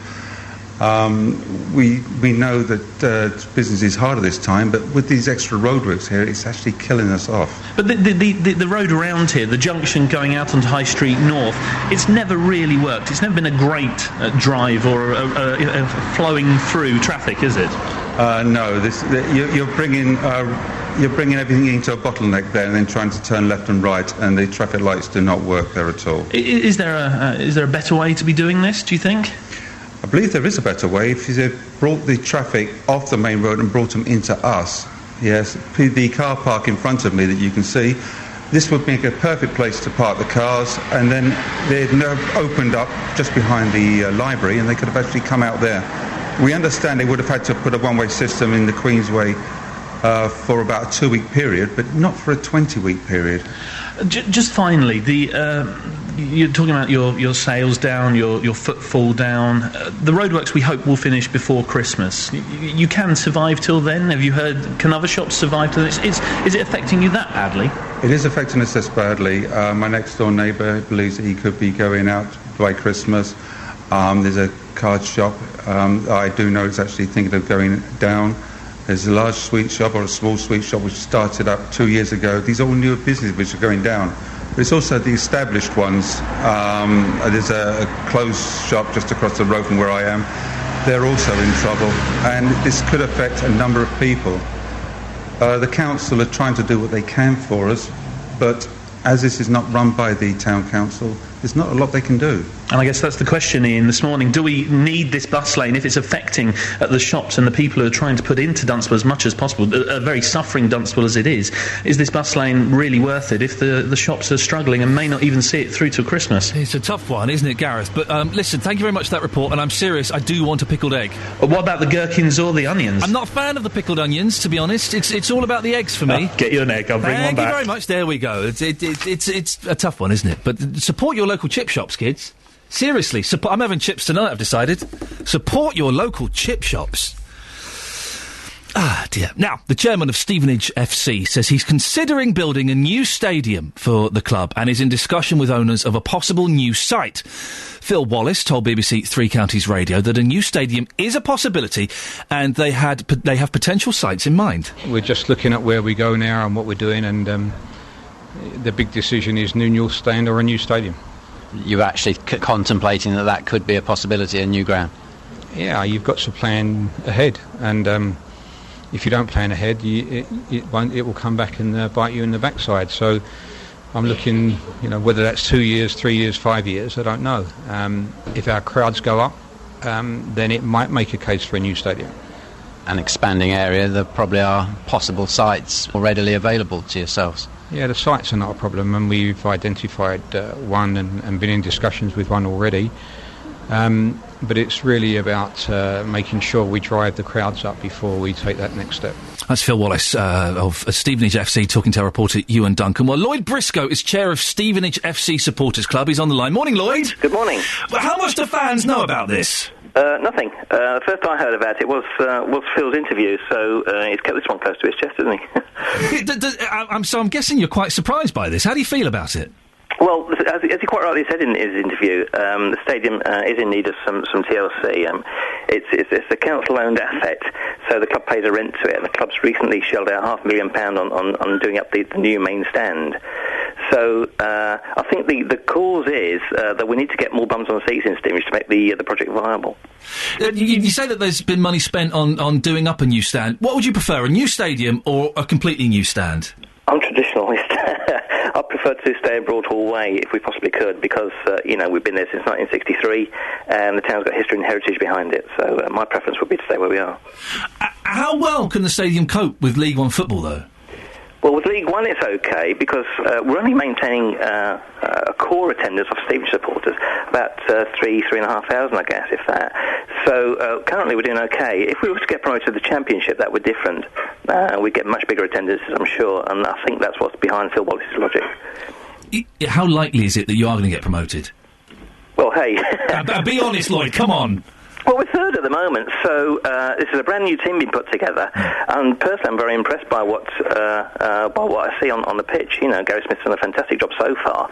We know that business is harder this time, but with these extra roadworks here, it's actually killing us off.
But the road around here, the junction going out onto High Street North, it's never really worked. It's never been a great drive or a flowing through traffic, is it?
No, you're bringing everything into a bottleneck there, and then trying to turn left and right, and the traffic lights do not work there at all.
Is there a better way to be doing this, do you think?
I believe there is a better way. If you brought the traffic off the main road and brought them into us, yes, the car park in front of me that you can see, this would make a perfect place to park the cars, and then they'd opened up just behind the library, and they could have actually come out there. We understand they would have had to put a one-way system in the Queensway for about a 2-week period, but not for a 20-week period.
Just finally, you're talking about your sales down, your footfall down. The roadworks we hope will finish before Christmas. You can survive till then? Have you heard, can other shops survive till this? Is it affecting you that badly?
It is affecting us this badly. My next door neighbour believes that he could be going out by Christmas. There's a card shop I do know it's actually thinking of going down. There's a large sweet shop or a small sweet shop which started up 2 years ago. These are all new businesses which are going down. But it's also the established ones. There's a clothes shop just across the road from where I am. They're also in trouble, and this could affect a number of people. The council are trying to do what they can for us, but as this is not run by the town council, there's not a lot they can do.
And I guess that's the question, Ian, this morning. Do we need this bus lane if it's affecting the shops and the people who are trying to put into Dunstable as much as possible, a very suffering Dunstable as it is? Is this bus lane really worth it if the shops are struggling and may not even see it through till Christmas?
It's a tough one, isn't it, Gareth? But listen, thank you very much for that report, and I'm serious, I do want a pickled egg.
What about the gherkins or the onions?
I'm not a fan of the pickled onions, to be honest. It's all about the eggs for me.
Get you an egg, I'll bring one back.
Thank you very much, there we go. It's a tough one, isn't it? But support your local chip shops, kids. Seriously, I'm having chips tonight, I've decided. Support your local chip shops. Ah, dear. Now, the chairman of Stevenage FC says he's considering building a new stadium for the club and is in discussion with owners of a possible new site. Phil Wallace told BBC Three Counties Radio that a new stadium is a possibility and they have potential sites in mind.
We're just looking at where we go now and what we're doing, and the big decision is new stand or a new stadium.
You're actually contemplating that could be a possibility, a new ground?
Yeah, you've got to plan ahead, and if you don't plan ahead, it will come back and bite you in the backside. So I'm looking, whether that's 2 years, 3 years, 5 years, I don't know. If our crowds go up, then it might make a case for a new stadium.
An expanding area, there probably are possible sites readily available to yourselves.
Yeah, the sites are not a problem, and we've identified one and been in discussions with one already. But it's really about making sure we drive the crowds up before we take that next step.
That's Phil Wallace of Stevenage FC talking to our reporter Ewan Duncan. Well, Lloyd Briscoe is chair of Stevenage FC Supporters Club. He's on the line. Morning, Lloyd.
Good morning.
Well, how much do fans know about this?
Nothing. The first I heard about it was Phil's interview, so he's kept this one close to his chest, hasn't he?
So I'm guessing you're quite surprised by this. How do you feel about it?
Well, as he quite rightly said in his interview, the stadium is in need of some TLC. It's a council-owned asset, so the club pays a rent to it, and the club's recently shelled out £500,000 on doing up the new main stand. So I think the cause is that we need to get more bums on seats in Stevenage to make the project viable.
You say that there's been money spent on doing up a new stand. What would you prefer, a new stadium or a completely new stand?
I'm traditionalist. I prefer to stay in Broadhall Way if we possibly could, because we've been there since 1963, and the town's got history and heritage behind it. So my preference would be to stay where we are.
How well can the stadium cope with League One football, though?
Well, with League One it's okay, because we're only maintaining a core attendance of Stevenage supporters, about 3,500, I guess, if that. So currently we're doing okay. If we were to get promoted to the Championship, that would be different. We'd get much bigger attendances, I'm sure, and I think that's what's behind Phil Wallace's logic.
How likely is it that you are going to get promoted?
Well, hey...
be honest, Lloyd, come on.
Well, we're third at the moment, so this is a brand new team being put together, and personally I'm very impressed by what I see on the pitch. Gary Smith's done a fantastic job so far.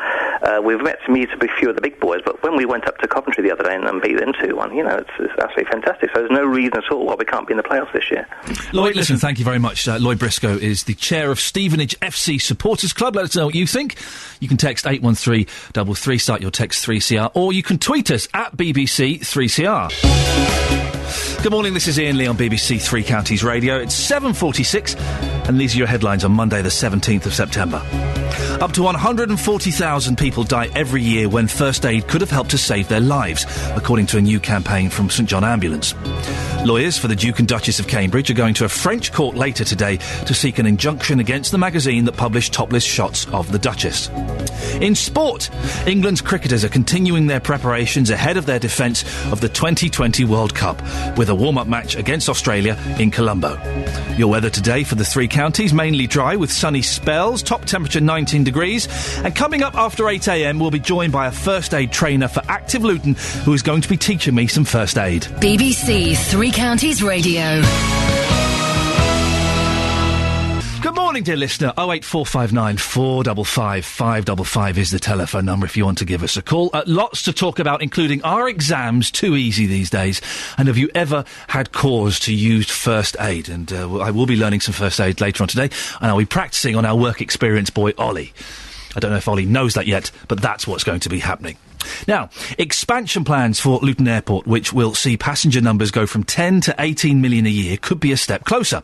We've met to meet a few of the big boys, but when we went up to Coventry the other day and beat them 2-1, it's absolutely fantastic. So there's no reason at all why we can't be in the playoffs this year.
Lloyd, listen, thank you very much. Lloyd Briscoe is the chair of Stevenage FC Supporters Club. Let us know what you think. You can text 81333, start your text 3CR, or you can tweet us at BBC 3CR. Good morning, this is Iain Lee on BBC Three Counties Radio. It's 7:46, and these are your headlines on Monday the 17th of September. Up to 140,000 people die every year when first aid could have helped to save their lives, according to a new campaign from St John Ambulance. Lawyers for the Duke and Duchess of Cambridge are going to a French court later today to seek an injunction against the magazine that published topless shots of the Duchess. In sport, England's cricketers are continuing their preparations ahead of their defence of the 2020 World Cup, with a warm-up match against Australia in Colombo. Your weather today for the three counties, mainly dry with sunny spells, top temperature 19 degrees, and coming up after 8am we'll be joined by a first aid trainer for Active Luton who is going to be teaching me some first aid.
BBC Three Counties Radio.
Good morning, dear listener. 08459 455 555 is the telephone number if you want to give us a call. Lots to talk about, including are exams too easy these days? And have you ever had cause to use first aid? And I will be learning some first aid later on today, and I'll be practising on our work experience boy, Ollie. I don't know if Ollie knows that yet, but that's what's going to be happening. Now, expansion plans for Luton Airport, which will see passenger numbers go from 10 to 18 million a year, could be a step closer.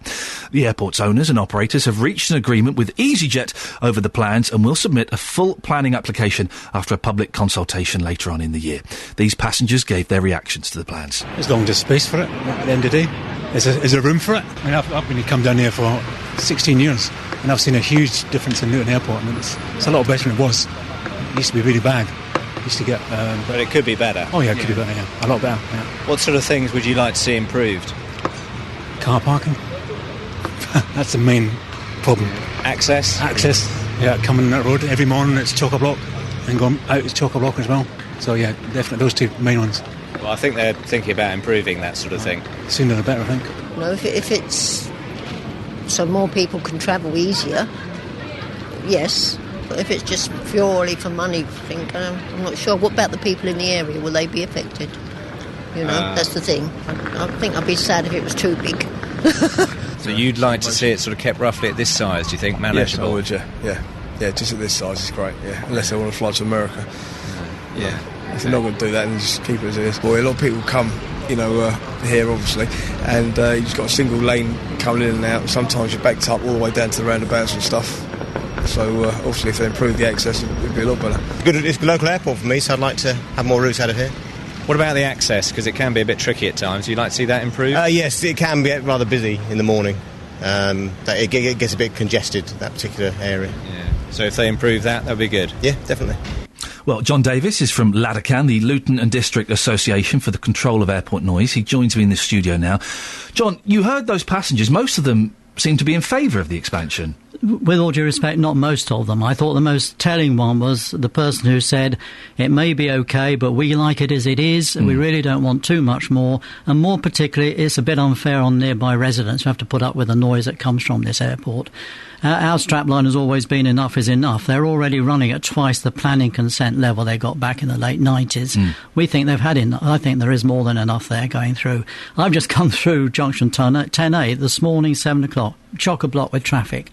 The airport's owners and operators have reached an agreement with EasyJet over the plans and will submit a full planning application after a public consultation later on in the year. These passengers gave their reactions to the plans.
There's long to space for it at the end of the day. Is there room for it? I mean, I've been come down here for 16 years and I've seen a huge difference in Luton Airport. I mean, it's a lot better than it was. It used to be really bad. Used to get...
but it could be better.
Oh, yeah, it could be better, yeah. A lot better, yeah.
What sort of things would you like to see improved?
Car parking. That's the main problem.
Access?
Access, yeah, coming on that road every morning it's chock-a-block, and going out it's chock-a-block as well. So, yeah, definitely those two main ones.
Well, I think they're thinking about improving that sort of thing.
Sooner the better, I think.
No, if it's... so more people can travel easier, yes. But if it's just purely for money, I'm not sure. What about the people in the area? Will they be affected? You know, that's the thing. I think I'd be sad if it was too big.
So you'd like to see it sort of kept roughly at this size, do you think? Manageable?
Yes, I would, yeah, just at this size is great, yeah. Unless they want to fly to America.
Yeah.
If they're not going to do that, then just keep it as it is. Boy, a lot of people come, here obviously, and you've just got a single lane coming in and out. Sometimes you're backed up all the way down to the roundabouts and stuff. So obviously if they improve the access, it would be a lot better.
It's a local airport for me, so I'd like to have more routes out of here.
What about the access? Because it can be a bit tricky at times. You'd like to see that improved?
Yes, it can get rather busy in the morning. It gets a bit congested, that particular area.
Yeah. So if they improve that would be good.
Yeah, definitely.
Well, John Davis is from Ladacan, the Luton and District Association for the Control of Airport Noise. He joins me in the studio now. John, you heard those passengers. Most of them seem to be in favour of the expansion.
With all due respect, not most of them. I thought the most telling one was the person who said, it may be OK, but we like it as it is. We really don't want too much more. And more particularly, it's a bit unfair on nearby residents who have to put up with the noise that comes from this airport. Our strapline has always been enough is enough. They're already running at twice the planning consent level they got back in the late 90s. We think they've had enough. I think there is more than enough there going through. I've just come through Junction 10A this morning, 7 o'clock, chock-a-block with traffic.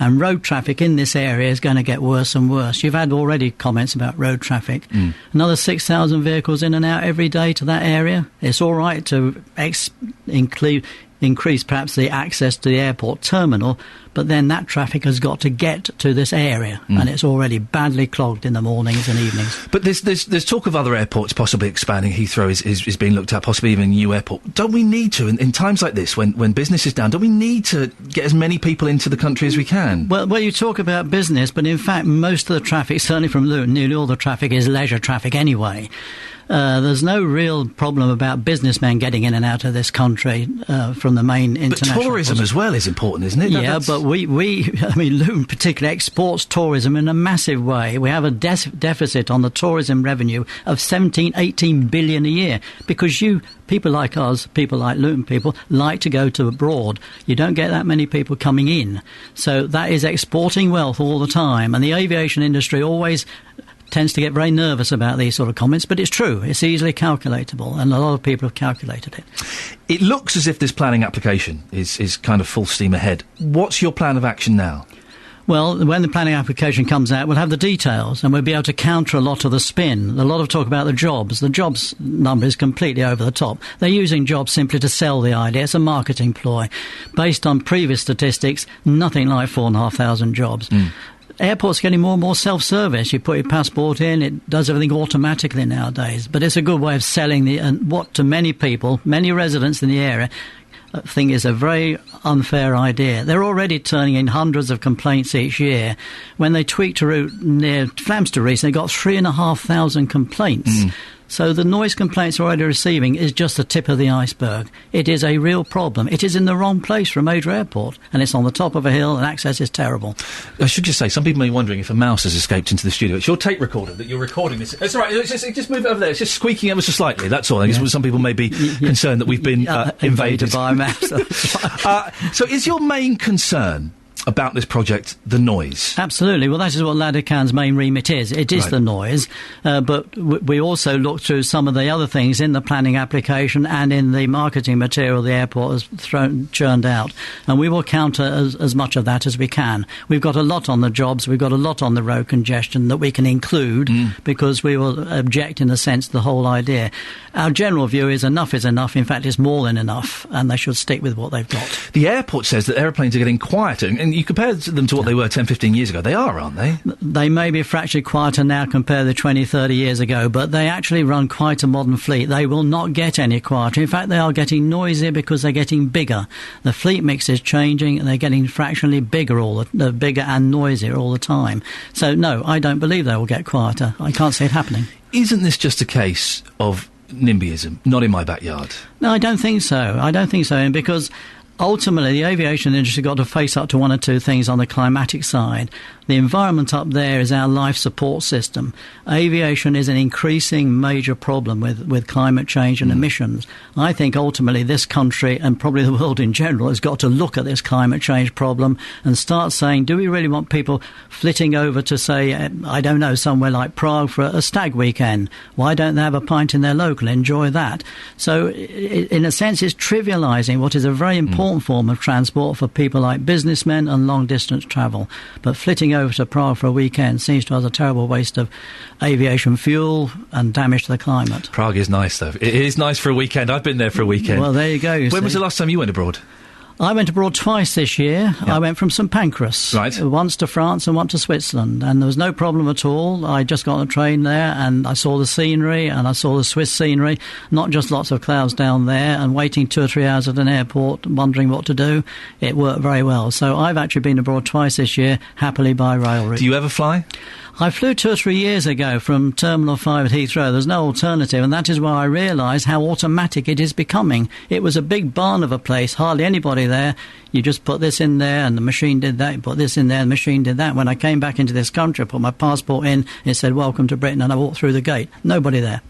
And road traffic in this area is going to get worse and worse. You've had already comments about road traffic. Another 6,000 vehicles in and out every day to that area. It's all right to increase perhaps the access to the airport terminal, but then that traffic has got to get to this area, and it's already badly clogged in the mornings and evenings.
But there's talk of other airports possibly expanding. Heathrow is being looked at, possibly even a new airport. Don't we need to, in times like this, when business is down, don't we need to get as many people into the country as we can?
Well, you talk about business, but in fact most of the traffic, certainly from Luton, nearly all the traffic is leisure traffic anyway. There's no real problem about businessmen getting in and out of this country from the main international...
But tourism as well is important, isn't it?
Yeah, but Luton particularly exports tourism in a massive way. We have a deficit on the tourism revenue of 18 billion a year because people like us, people like Luton people, like to go to abroad. You don't get that many people coming in. So that is exporting wealth all the time. And the aviation industry always tends to get very nervous about these sort of comments, but it's true. It's easily calculatable, and a lot of people have calculated it.
It looks as if this planning application is kind of full steam ahead. What's your plan of action now?
Well, when the planning application comes out, we'll have the details and we'll be able to counter a lot of the spin. A lot of talk about the jobs. The jobs number is completely over the top. They're using jobs simply to sell the idea. It's a marketing ploy. Based on previous statistics, nothing like 4,500 jobs. Airports are getting more and more self-service. You put your passport in, it does everything automatically nowadays. But it's a good way of selling what to many people, many residents in the area, think is a very unfair idea. They're already turning in hundreds of complaints each year. When they tweaked a route near Flamster recently, they got 3,500 complaints. So the noise complaints they're already receiving is just the tip of the iceberg. It is a real problem. It is in the wrong place for a major airport, and it's on the top of a hill, and access is terrible.
I should just say, some people may be wondering if a mouse has escaped into the studio. It's your tape recorder that you're recording this. It's all right, just move it over there. It's just squeaking ever so slightly, that's all. I guess some people may be concerned that we've been invaded
by a mouse.
So is your main concern about this project the noise?
Absolutely. Well, that is what Ladacan's main remit is. It is the noise, but we also look through some of the other things in the planning application and in the marketing material the airport has churned out, and we will counter as much of that as we can. We've got a lot on the jobs, we've got a lot on the road congestion that we can include because we will object in a sense to the whole idea. Our general view is enough is enough. In fact, it's more than enough, and they should stick with what they've got.
The airport says that aeroplanes are getting quieter, and you compare them to what they were 10, 15 years ago. They are, aren't they?
They may be fractionally quieter now compared to 20, 30 years ago, but they actually run quite a modern fleet. They will not get any quieter. In fact, they are getting noisier because they're getting bigger. The fleet mix is changing, and they're getting fractionally bigger bigger and noisier all the time. So, no, I don't believe they will get quieter. I can't see it happening.
Isn't this just a case of NIMBYism? Not in my backyard.
No, I don't think so. And because ultimately, the aviation industry got to face up to one or two things on the climatic side. The environment up there is our life support system. Aviation is an increasing major problem with climate change and emissions. I think ultimately this country and probably the world in general has got to look at this climate change problem and start saying, do we really want people flitting over to, say, I don't know, somewhere like Prague for a stag weekend? Why don't they have a pint in their local, enjoy that? So in a sense, it's trivialising what is a very important form of transport for people like businessmen and long-distance travel. But flitting over to Prague for a weekend seems to us a terrible waste of aviation fuel and damage to the climate.
Prague is nice, though. It is nice for a weekend. I've been there for a weekend.
Well, there you go.
When was the last time you went abroad?
I went abroad twice this year.
Yeah.
I went from St Pancras.
Right.
Once to France and once to Switzerland. And there was no problem at all. I just got on a train there and I saw the scenery and I saw the Swiss scenery. Not just lots of clouds down there and waiting 2 or 3 hours at an airport, wondering what to do. It worked very well. So I've actually been abroad twice this year, happily by rail route.
Do you ever fly?
I flew 2 or 3 years ago from Terminal 5 at Heathrow. There's no alternative, and that is why I realised how automatic it is becoming. It was a big barn of a place, hardly anybody there. You just put this in there, and the machine did that. You put this in there, and the machine did that. When I came back into this country, I put my passport in, it said, "Welcome to Britain," and I walked through the gate. Nobody there.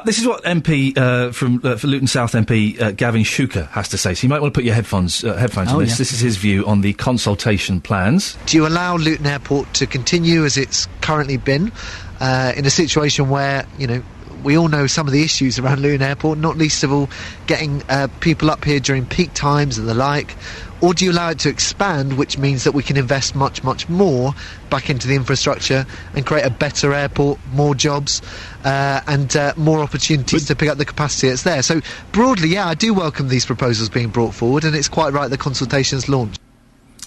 This is what MP for Luton South MP Gavin Shuker has to say. So you might want to put your headphones on this.
Yeah.
This is his view on the consultation plans.
Do you allow Luton Airport to continue as it's currently been in a situation where, you know, we all know some of the issues around Luton Airport, not least of all getting people up here during peak times and the like? Or do you allow it to expand, which means that we can invest much, much more back into the infrastructure and create a better airport, more jobs, and more opportunities to pick up the capacity that's there? So broadly, yeah, I do welcome these proposals being brought forward, and it's quite right the consultation's launched.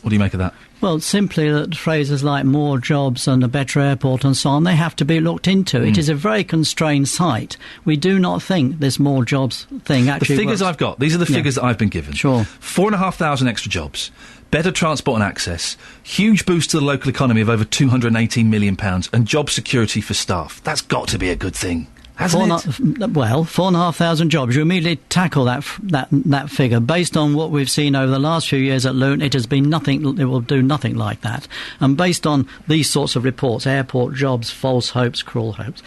What do you make of that?
Well, simply that phrases like more jobs and a better airport and so on, they have to be looked into. It is a very constrained site. We do not think this more jobs thing actually
The figures
works.
I've got, these are the figures that I've been given.
Sure.
4,500 extra jobs, better transport and access, huge boost to the local economy of over £218 million, and job security for staff. That's got to be a good thing. Hasn't it?
Well, 4,500 jobs. You immediately tackle that figure. Based on what we've seen over the last few years at Luton, it has been nothing. It will do nothing like that. And based on these sorts of reports, airport jobs, false hopes, cruel hopes,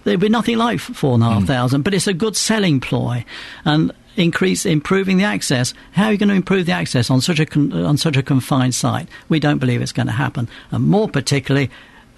there'll be nothing like 4,500. But it's a good selling ploy, and improving the access. How are you going to improve the access on such a confined site? We don't believe it's going to happen, and more particularly,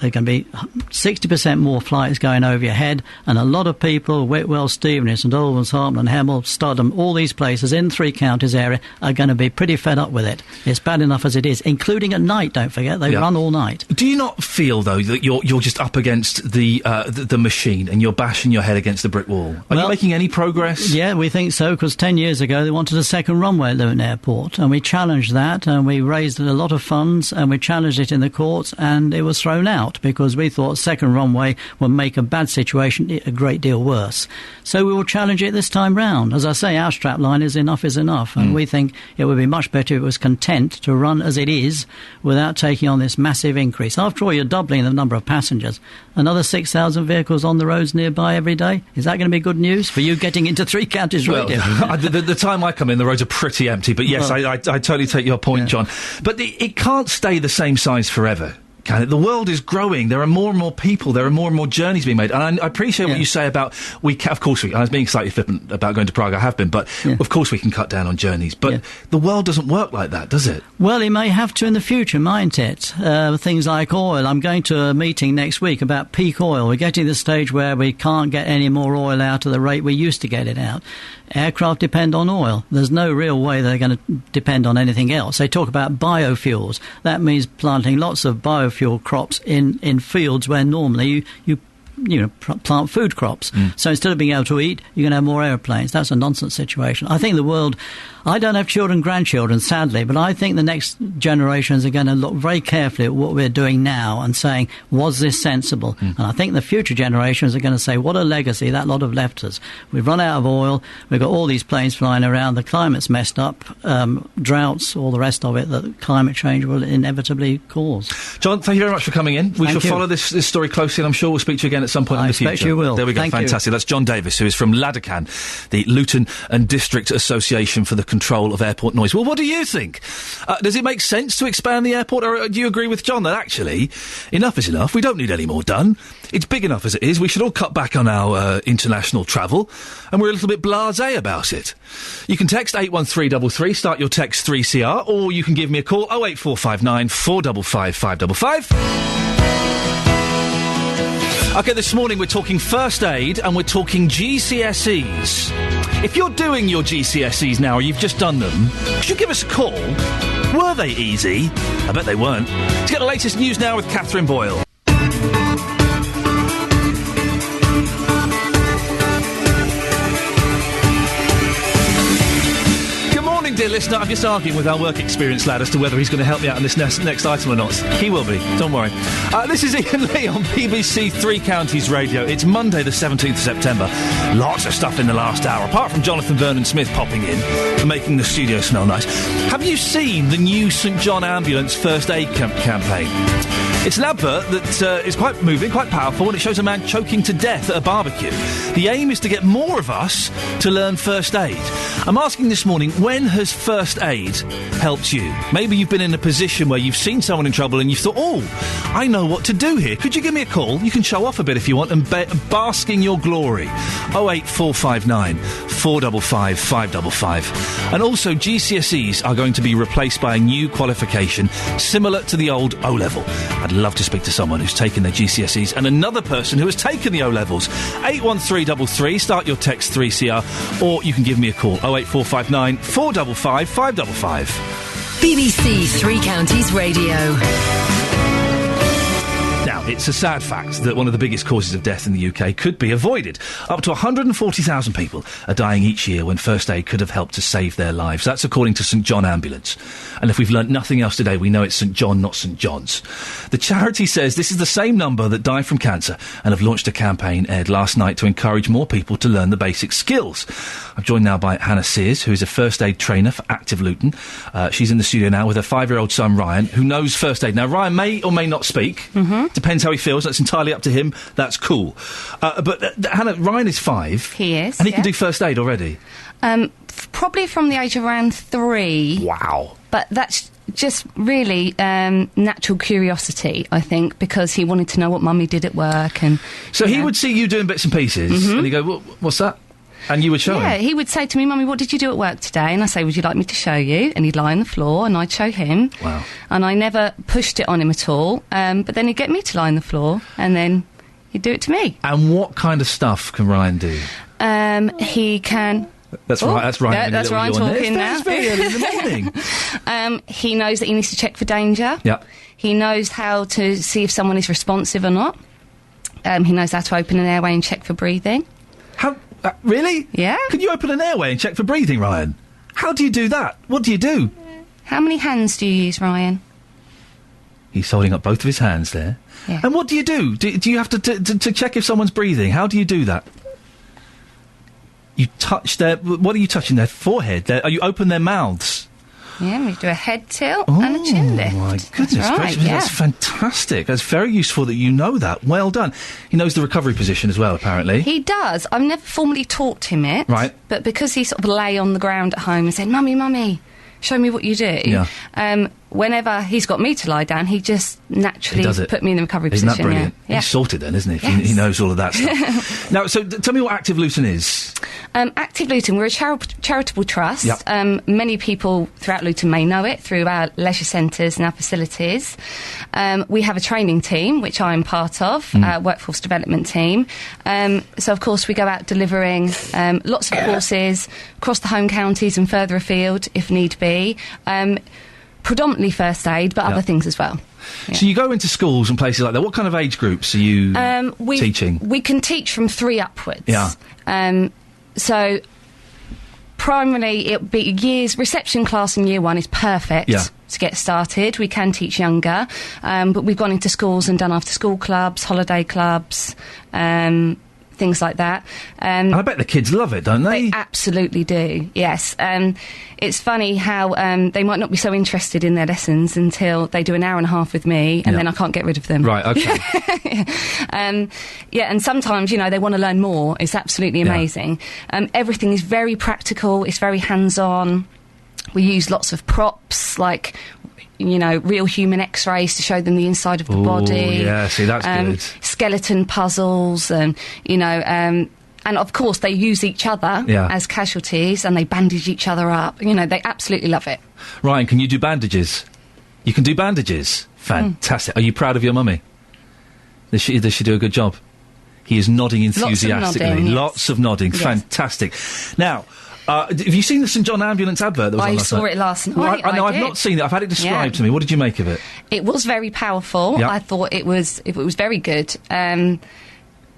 there can be 60% more flights going over your head, and a lot of people, Whitwell, Stevenage, St Albans, Hartland, Hemel, Studham, all these places in 3 counties area are going to be pretty fed up with it. It's bad enough as it is, including at night, don't forget. They run all night.
Do you not feel, though, that you're just up against the machine and you're bashing your head against the brick wall? Are you making any progress?
Yeah, we think so, because 10 years ago they wanted a second runway at Luton Airport, and we challenged that, and we raised a lot of funds, and we challenged it in the courts, and it was thrown out because we thought second runway would make a bad situation a great deal worse. So we will challenge it this time round. As I say, our strapline is enough, and we think it would be much better if it was content to run as it is without taking on this massive increase. After all, you're doubling the number of passengers. Another 6,000 vehicles on the roads nearby every day. Is that going to be good news for you getting into 3 counties radio?
The time I come in, the roads are pretty empty. But yes, I totally take your point, John. But it can't stay the same size forever. Can it? The world is growing. There are more and more people. There are more and more journeys being made. And I appreciate what you say about of course I was being slightly flippant about going to Prague. I have been, but of course we can cut down on journeys. But the world doesn't work like that, does it?
Well, it may have to in the future, mightn't it? Things like oil. I'm going to a meeting next week about peak oil. We're getting to the stage where we can't get any more oil out at the rate we used to get it out. Aircraft depend on oil. There's no real way they're going to depend on anything else. They talk about biofuels. That means planting lots of biofuel crops in fields where normally you plant food crops. So instead of being able to eat, you're going to have more airplanes. That's a nonsense situation. I think the world... I don't have children, grandchildren, sadly, but I think the next generations are going to look very carefully at what we're doing now and saying, was this sensible? And I think the future generations are going to say, what a legacy that lot have left us. We've run out of oil, we've got all these planes flying around, the climate's messed up, droughts, all the rest of it that climate change will inevitably cause.
John, thank you very much for coming in. We shall follow this story closely, and I'm sure we'll speak to you again at some point in the future.
I expect you will.
There we go,
Thank
fantastic.
you.
That's John Davis, who is from Ladakhan, the Luton and District Association for the Control of Airport Noise. Well, what do you think? Does it make sense to expand the airport, or do you agree with John that actually enough is enough? We don't need any more done. It's big enough as it is. We should all cut back on our international travel, and we're a little bit blasé about it. You can text 81333, start your text 3CR, or you can give me a call 08459 455 555. OK, this morning we're talking first aid and we're talking GCSEs. If you're doing your GCSEs now, or you've just done them, could you give us a call? Were they easy? I bet they weren't. Let's get the latest news now with Catherine Boyle. Iain, dear listener, I'm just arguing with our work experience lad as to whether he's going to help me out on this next item or not. He will be, don't worry. This is Iain Lee on BBC Three Counties Radio. It's Monday the 17th of September. Lots of stuff in the last hour, apart from Jonathan Vernon-Smith popping in for making the studio smell nice. Have you seen the new St John Ambulance First Aid campaign? It's an advert that is quite moving, quite powerful, and it shows a man choking to death at a barbecue. The aim is to get more of us to learn first aid. I'm asking this morning, when has first aid helped you? Maybe you've been in a position where you've seen someone in trouble and you've thought, oh, I know what to do here. Could you give me a call? You can show off a bit if you want and bask in your glory. 08459 455 555. And also, GCSEs are going to be replaced by a new qualification similar to the old O-level. I'd love to speak to someone who's taken their GCSEs and another person who has taken the O-levels. 81333, start your text 3CR, or you can give me a call, 08459 455 555.
BBC Three Counties Radio.
Now, it's a sad fact that one of the biggest causes of death in the UK could be avoided. Up to 140,000 people are dying each year when first aid could have helped to save their lives. That's according to St John Ambulance. And if we've learnt nothing else today, we know it's St John, not St John's. The charity says this is the same number that die from cancer and have launched a campaign aired last night to encourage more people to learn the basic skills. I'm joined now by Hannah Sears, who is a first aid trainer for Active Luton. She's in the studio now with her 5-year-old son, Ryan, who knows first aid. Now, Ryan may or may not speak. Depends how he feels. That's entirely up to him. That's cool. But Hannah, Ryan is 5.
He is.
And he can do first aid already?
Probably from the age of around 3.
Wow.
But that's just really natural curiosity, I think, because he wanted to know what Mummy did at work. And
so he would see you doing bits and pieces, and he'd go, what's that? And you would show him?
Yeah, he would say to me, Mummy, what did you do at work today? And I say, would you like me to show you? And he'd lie on the floor and I'd show him.
Wow.
And I never pushed it on him at all. But then he'd get me to lie on the floor and then he'd do it to me.
And what kind of stuff can Ryan do?
He can...
That's right. That's Ryan.
Yeah, that's Ryan talking now.
It's very early in the morning.
He knows that he needs to check for danger.
Yeah.
He knows how to see if someone is responsive or not. He knows how to open an airway and check for breathing.
How? Really?
Yeah.
Can you open an airway and check for breathing, Ryan? How do you do that? What do you do?
How many hands do you use, Ryan?
He's holding up both of his hands there.
Yeah.
And what do you do? Do you have to check if someone's breathing? How do you do that? You touch their... What are you touching? Their forehead? You open their mouths?
Yeah, we do a head tilt and a chin lift.
Oh, my goodness gracious. That's fantastic. That's very useful that you know that. Well done. He knows the recovery position as well, apparently.
He does. I've never formally taught him it.
Right.
But because he sort of lay on the ground at home and said, Mummy, show me what you do.
Yeah.
Whenever he's got me to lie down, he just naturally put me in the recovery
Isn't
position.
That brilliant?
Yeah.
He's sorted then, isn't he?
Yes.
He knows all of that stuff. Now, so tell me what Active Luton is.
Active Luton, we're a charitable trust.
Yep.
Many people throughout Luton may know it through our leisure centres and our facilities. We have a training team, which I'm part of, our workforce development team. So, of course, we go out delivering lots of courses across the home counties and further afield, if need be. Predominantly first aid, but other things as well. Yeah.
So you go into schools and places like that. What kind of age groups are you teaching?
We can teach from 3 upwards.
Yeah.
So primarily it'll be years... Reception class in year 1 is perfect to get started. We can teach younger, but we've gone into schools and done after-school clubs, holiday clubs... things like that.
And I bet the kids love it, don't they?
They absolutely do, yes. It's funny how they might not be so interested in their lessons until they do an hour and a half with me, and then I can't get rid of them.
Right, okay.
And sometimes, they want to learn more. It's absolutely amazing. Everything is very practical. It's very hands-on. We use lots of props, like... real human x-rays to show them the inside of the body.
Yeah, see, that's good.
Skeleton puzzles, and of course they use each other as casualties, and they bandage each other up. They absolutely love it.
Ryan, can you do bandages? You can do bandages? Fantastic. Are you proud of your mummy? Does she do a good job? He is nodding enthusiastically. Lots of nodding. Yes. Fantastic. Now... have you seen the St John Ambulance advert that was on last night?
I saw it last night.
Well, I've not seen it. I've had it described to me. What did you make of it?
It was very powerful.
Yep.
I thought it was very good. And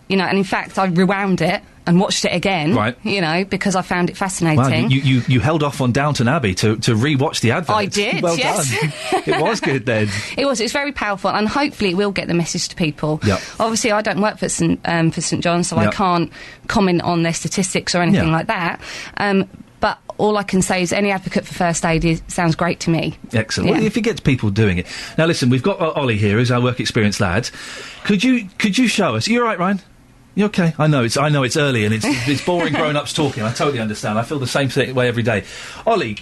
in fact, I rewound it and watched it again,
right?
You know, because I found it fascinating.
Wow, you held off on Downton Abbey to re-watch the advert.
I did.
Well
yes.
done. It was good then.
It was. It's very powerful, and hopefully it will get the message to people.
Yep.
Obviously, I don't work for St John's, so I can't comment on their statistics or anything like that. But all I can say is any advocate for first aid sounds great to me.
Excellent. Well, if it gets people doing it. Now, listen, we've got Ollie here, who's our work experience lad. Could you show us? Are you all right, Ryan? You okay? I know it's early and it's boring grown-ups talking. I totally understand. I feel the same way every day. Ollie,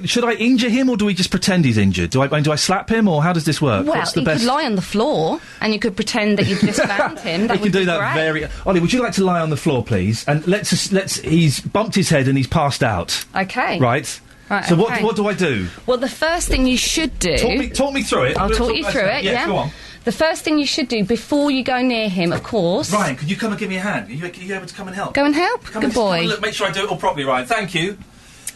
should I injure him or do we just pretend he's injured? Do I slap him or how does this work?
Well, you could lie on the floor and you could pretend that you've just found him. That
we can do that very. Ollie, would you like to lie on the floor, please? And let's. He's bumped his head and he's passed out.
Okay.
Right.
Right,
so
okay.
what do I do?
Well, the first thing you should do...
Talk me through it.
I'll talk you through it,
Yes, go on.
The first thing you should do before you go near him, of course...
Ryan, could you come and give me a hand? Are you able to come and help?
Go and help? Good boy.
Look, make sure I do it all properly, Ryan. Thank you.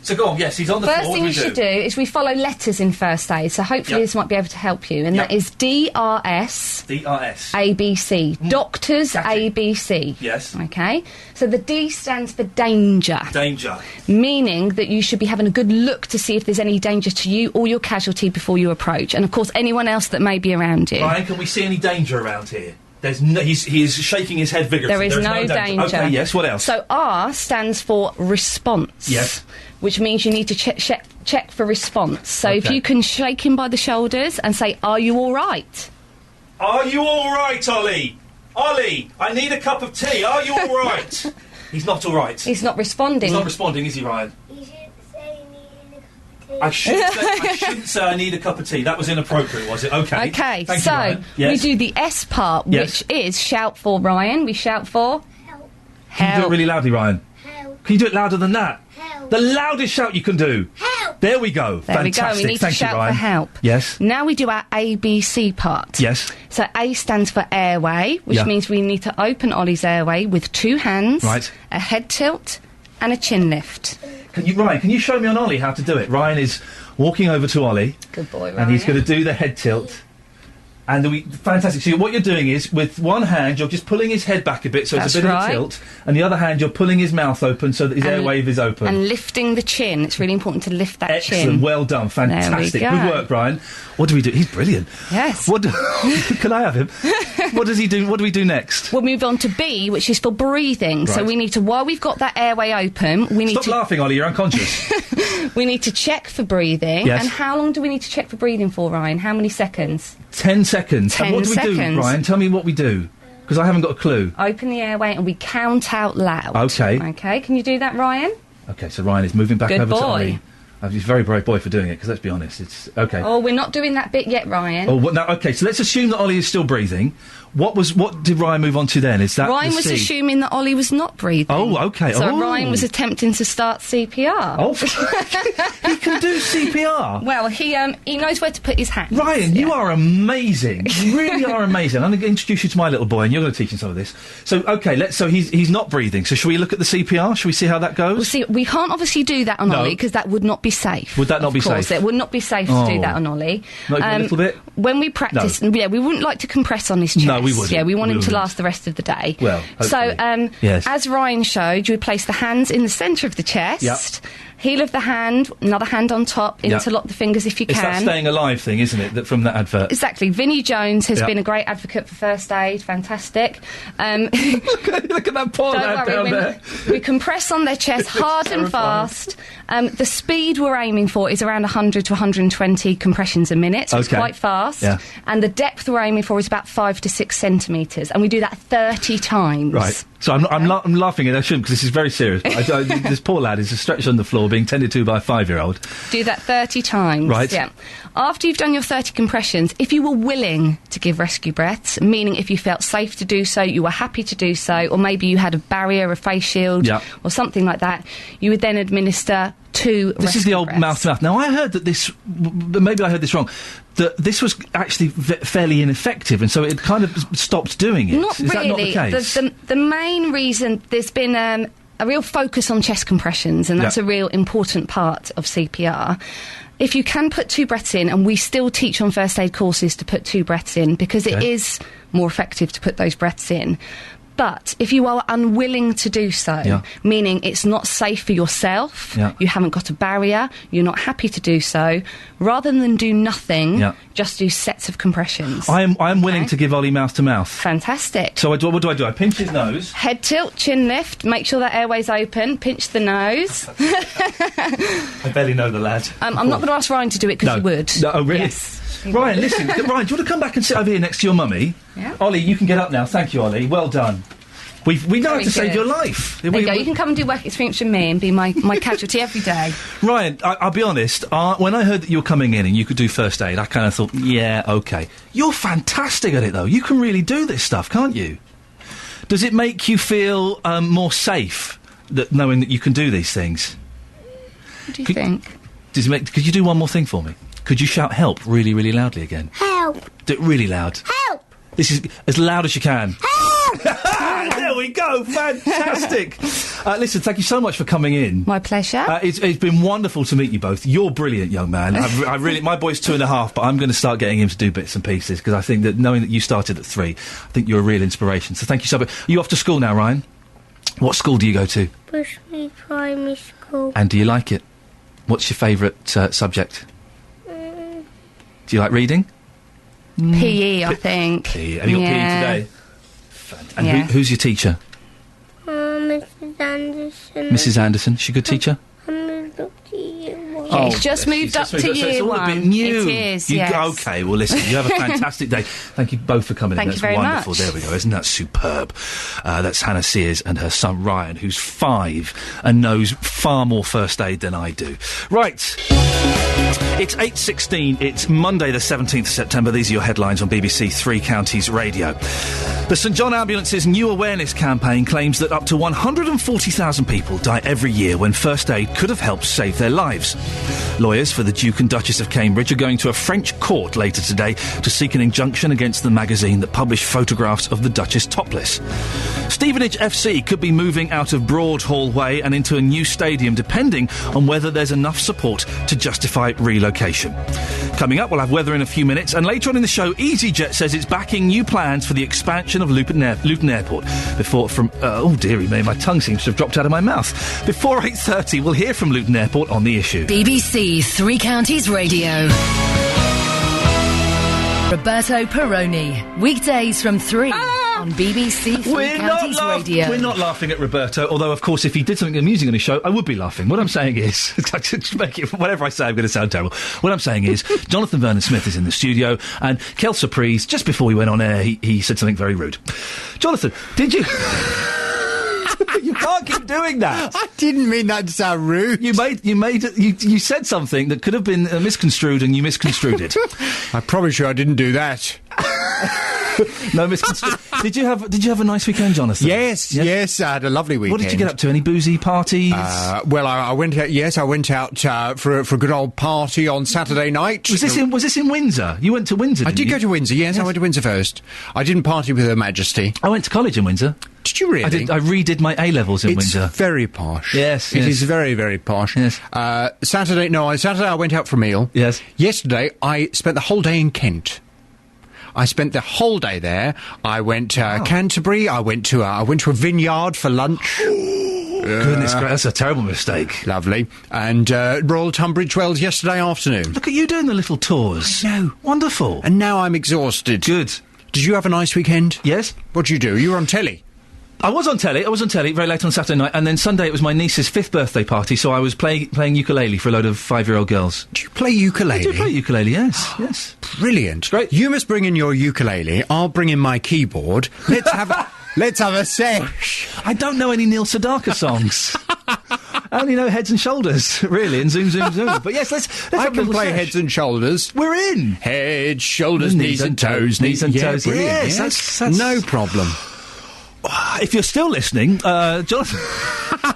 So go on, yes, he's on the floor.
First thing you should do is we follow letters in first aid, so hopefully this might be able to help you, and that is DRS...
DRS.
ABC. Doctors ABC.
Yes.
Okay? So the D stands for danger.
Danger.
Meaning that you should be having a good look to see if there's any danger to you or your casualty before you approach, and of course anyone else that may be around you.
Ryan, can we see any danger around here? He is shaking his head vigorously.
There is no danger.
Okay, yes, what else?
So R stands for response.
Yes.
Which means you need to check for response. So if you can shake him by the shoulders and say, "Are you all right?"
Are you all right, Ollie? Ollie, I need a cup of tea. Are you all right? He's not all right.
He's not responding.
He's not responding, is he, Ryan? I shouldn't say I need a cup of tea. That was inappropriate, was it? Okay.
Okay,
Thank
so
you, Ryan. Yes.
we do the S part, which is shout for Ryan. We shout for... Help.
Can you do it really loudly, Ryan? Help. Can you do it louder than that? Help. The loudest shout you can do. Help. There we go.
There
Fantastic.
we go. We need
Thank
to
you,
shout
Ryan.
for help.
Yes.
Now we do our ABC part.
Yes.
So A stands for airway, which means we need to open Ollie's airway with 2 hands, a head tilt and a chin lift.
Ryan, can you show me on Ollie how to do it? Ryan is walking over to Ollie.
Good boy, Ryan.
And he's going to do the head tilt. And fantastic. So what you're doing is, with one hand, you're just pulling his head back a bit, so it's a bit of a tilt, and the other hand, you're pulling his mouth open so that his airwave is open.
And lifting the chin. It's really important to lift that chin.
Excellent. Well done. Fantastic.
There we go.
Good work, Brian. What do we do? He's brilliant.
Yes.
Can I have him? What does he do? What do we do next?
We'll move on to B, which is for breathing.
Right.
So we need to, while we've got that airway open, we need
Stop laughing, Ollie. You're unconscious.
We need to check for breathing.
Yes.
And how long do we need to check for breathing for, Ryan? How many seconds?
10 seconds.
10
and what do we do,
seconds.
Ryan? Tell me what we do. Because I haven't got a clue.
Open the airway and we count out loud.
Okay.
Okay, can you do that, Ryan?
Okay, so Ryan is moving back
Good
over to
boy.
Ollie. He's a very brave boy for doing it, because let's be honest, it's... Okay.
Oh, we're not doing that bit yet, Ryan.
Oh, now, okay, so let's assume that Ollie is still breathing. What did Ryan move on to then? Is that
Ryan was assuming that Ollie was not breathing.
Oh, okay.
So Ryan was attempting to start CPR.
Oh, he can do CPR.
Well, he knows where to put his hands.
Ryan, you are amazing. You really are amazing. I'm going to introduce you to my little boy, and you're going to teach him some of this. So, okay, so he's not breathing. So, shall we look at the CPR? Shall we see how that goes?
Well, see, we can't obviously do that on Ollie because that would not be safe.
Would that not be safe?
Of course, it would not be safe to do that on Ollie.
Not even a little bit?
When we practice, we wouldn't like to compress on his chest.
No, we wouldn't.
Yeah, we want him to last the rest of the day.
Well, hopefully.
So,
yes.
as Ryan showed, you would place the hands in the centre of the chest.
Yep.
Heel of the hand, another hand on top, interlock the fingers if you
it's
can.
It's that staying alive thing, isn't it, from that advert?
Exactly. Vinnie Jones has been a great advocate for first aid. Fantastic.
Look at that poor lad down there.
We compress on their chest hard and fast. The speed we're aiming for is around 100 to 120 compressions a minute, so it's quite fast. Yeah. And the depth we're aiming for is about 5 to 6 centimetres, and we do that 30 times.
Right. So I'm laughing at I shouldn't, because this is very serious. But this poor lad is stretched on the floor being tended to by a 5-year-old.
Do that 30 times.
Right.
Yeah. After you've done your 30 compressions, if you were willing to give rescue breaths, meaning if you felt safe to do so, you were happy to do so, or maybe you had a barrier, a face shield, or something like that, you would then administer 2
This is the old mouth-to-mouth. Now, I heard that maybe I heard this wrong, that this was actually fairly ineffective, and so it kind of stopped doing it.
Not
is
really.
That not the case?
The main reason there's been a real focus on chest compressions, and that's a real important part of CPR. If you can put 2 breaths in, and we still teach on first aid courses to put 2 breaths in, because it is more effective to put those breaths in. But if you are unwilling to do so, meaning it's not safe for yourself, you haven't got a barrier, you're not happy to do so, rather than do nothing, just do sets of compressions.
I am willing to give Ollie mouth to mouth.
Fantastic.
So what do I do? I pinch his nose.
Head tilt, chin lift, make sure that airway's open, pinch the nose.
I barely know the lad.
I'm not going to ask Ryan to do it because you would.
No, oh, really?
Yes.
Ryan, listen. Ryan, do you want to come back and sit over here next to your mummy?
Yeah.
Ollie, you can get up now. Thank you, Ollie. Well done. We know how to save your life.
There you go. You can come and do work experience from me and be my casualty every day.
Ryan, I'll be honest. When I heard that you were coming in and you could do first aid, I kind of thought, yeah, okay. You're fantastic at it, though. You can really do this stuff, can't you? Does it make you feel more safe knowing that you can do these things?
What do you think?
Could you do one more thing for me? Could you shout help really, really loudly again?
Help!
Do it really loud.
Help!
This is as loud as you can.
Help!
There we go. Fantastic. Listen, thank you so much for coming in.
My pleasure.
It's been wonderful to meet you both. You're brilliant, young man. I really, my boy's 2.5, but I'm going to start getting him to do bits and pieces because I think that knowing that you started at 3, I think you're a real inspiration. So thank you so much. Are you off to school now, Ryan? What school do you go to?
Bushmead Primary School.
And do you like it? What's your favourite subject? Do you like reading?
PE, I think.
PE. Have you got PE today? And who's your teacher?
Mrs. Anderson.
Mrs. Anderson. She a good teacher?
Moved up to year 1.
It's just moved up to
so
year
it's all
1.
a bit new.
It is, yes.
Okay, well, listen, you have a fantastic day. Thank you both for coming in.
Thank you very
wonderful.
much.
There we go. Isn't that superb? That's Hannah Sears and her son Ryan, who's 5 and knows far more first aid than I do. Right. It's 8:16. It's Monday the 17th of September. These are your headlines on BBC Three Counties Radio. The St John Ambulance's new awareness campaign claims that up to 140,000 people die every year when first aid could have helped save their lives. Lawyers for the Duke and Duchess of Cambridge are going to a French court later today to seek an injunction against the magazine that published photographs of the Duchess topless. Stevenage FC could be moving out of Broadhall Way and into a new stadium depending on whether there's enough support to justify relocation. Coming up, we'll have weather in a few minutes, and later on in the show, EasyJet says it's backing new plans for the expansion of Luton Airport. Oh dearie me, my tongue seems to have dropped out of my mouth. Before 8:30, we'll hear from Luton Airport on the issue.
BBC Three Counties Radio. Roberto Perroni, weekdays from 3 on BBC Three Counties Radio.
We're not laughing at Roberto, although, of course, if he did something amusing on his show, I would be laughing. What I'm saying is, whatever I say, I'm going to sound terrible. What I'm saying is, Jonathan Vernon-Smith is in the studio, and Kel Surprise, just before we went on air, he said something very rude. Jonathan, did you... You can't keep doing that.
I didn't mean that to sound rude.
You said something that could have been misconstrued, and you misconstrued it.
I promise you, I didn't do that.
No misconstrued. Did you have a nice weekend, Jonathan?
Yes, I had a lovely weekend.
What did you get up to? Any boozy parties?
Well, I went out. Yes, I went out for a good old party on Saturday night.
Was this in Windsor? You went to Windsor?
I did go to Windsor. Yes, I went to Windsor first. I didn't party with Her Majesty.
I went to college in Windsor.
Did you really?
I redid my A-levels in Windsor.
It's very posh.
Yes.
It is very, very posh.
Yes.
Saturday I went out for a meal.
Yes.
Yesterday, I spent the whole day in Kent. I spent the whole day there. I went Canterbury. I went to a vineyard for lunch.
Goodness gracious, that's a terrible mistake.
Lovely. And Royal Tunbridge Wells yesterday afternoon.
Look at you doing the little tours.
I know.
Wonderful.
And now I'm exhausted.
Good.
Did you have a nice weekend?
Yes.
What did you do? You were on telly.
I was on telly very late on Saturday night, and then Sunday it was my niece's 5th birthday party, so I was playing ukulele for a load of 5-year-old girls.
Do you play ukulele?
I do play ukulele, yes, yes.
Brilliant.
Great.
You must bring in your ukulele, I'll bring in my keyboard. Let's have a sesh.
I don't know any Neil Sedaka songs. I only know Heads and Shoulders, really, and Zoom, Zoom, Zoom. But yes, let's
I
have a
can play
sesh.
Heads and Shoulders.
We're in.
Head, shoulders, knees and toes.
Knees and toes.
Brilliant.
Yes,
yes.
That's
no problem.
If you're still listening, Jonathan...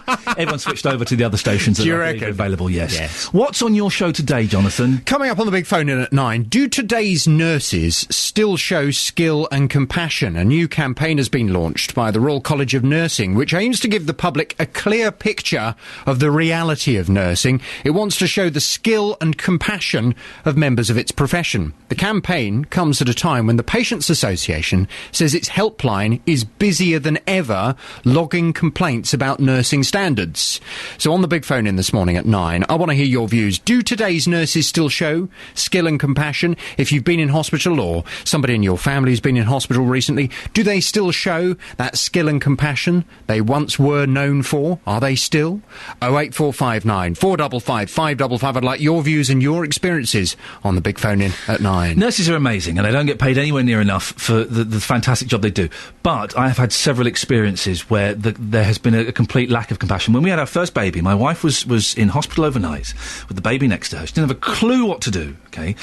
Everyone switched over to the other stations that
Do you
are
reckon?
available, yes.
Yes.
What's on your show today, Jonathan?
Coming up on the big phone in at 9, do today's nurses still show skill and compassion? A new campaign has been launched by the Royal College of Nursing, which aims to give the public a clear picture of the reality of nursing. It wants to show the skill and compassion of members of its profession. The campaign comes at a time when the Patients Association says its helpline is busier than ever, logging complaints about nursing standards. So on the big phone in this morning at 9, I want to hear your views. Do today's nurses still show skill and compassion? If you've been in hospital or somebody in your family has been in hospital recently, do they still show that skill and compassion they once were known for? Are they still? 08459 455 555. I'd like your views and your experiences on the big phone in at 9.
Nurses are amazing, and they don't get paid anywhere near enough for the fantastic job they do. But I have had several experiences where there has been a complete lack of compassion. When we had our first baby, my wife was in hospital overnight with the baby next to her. She didn't have a clue what to do, okay?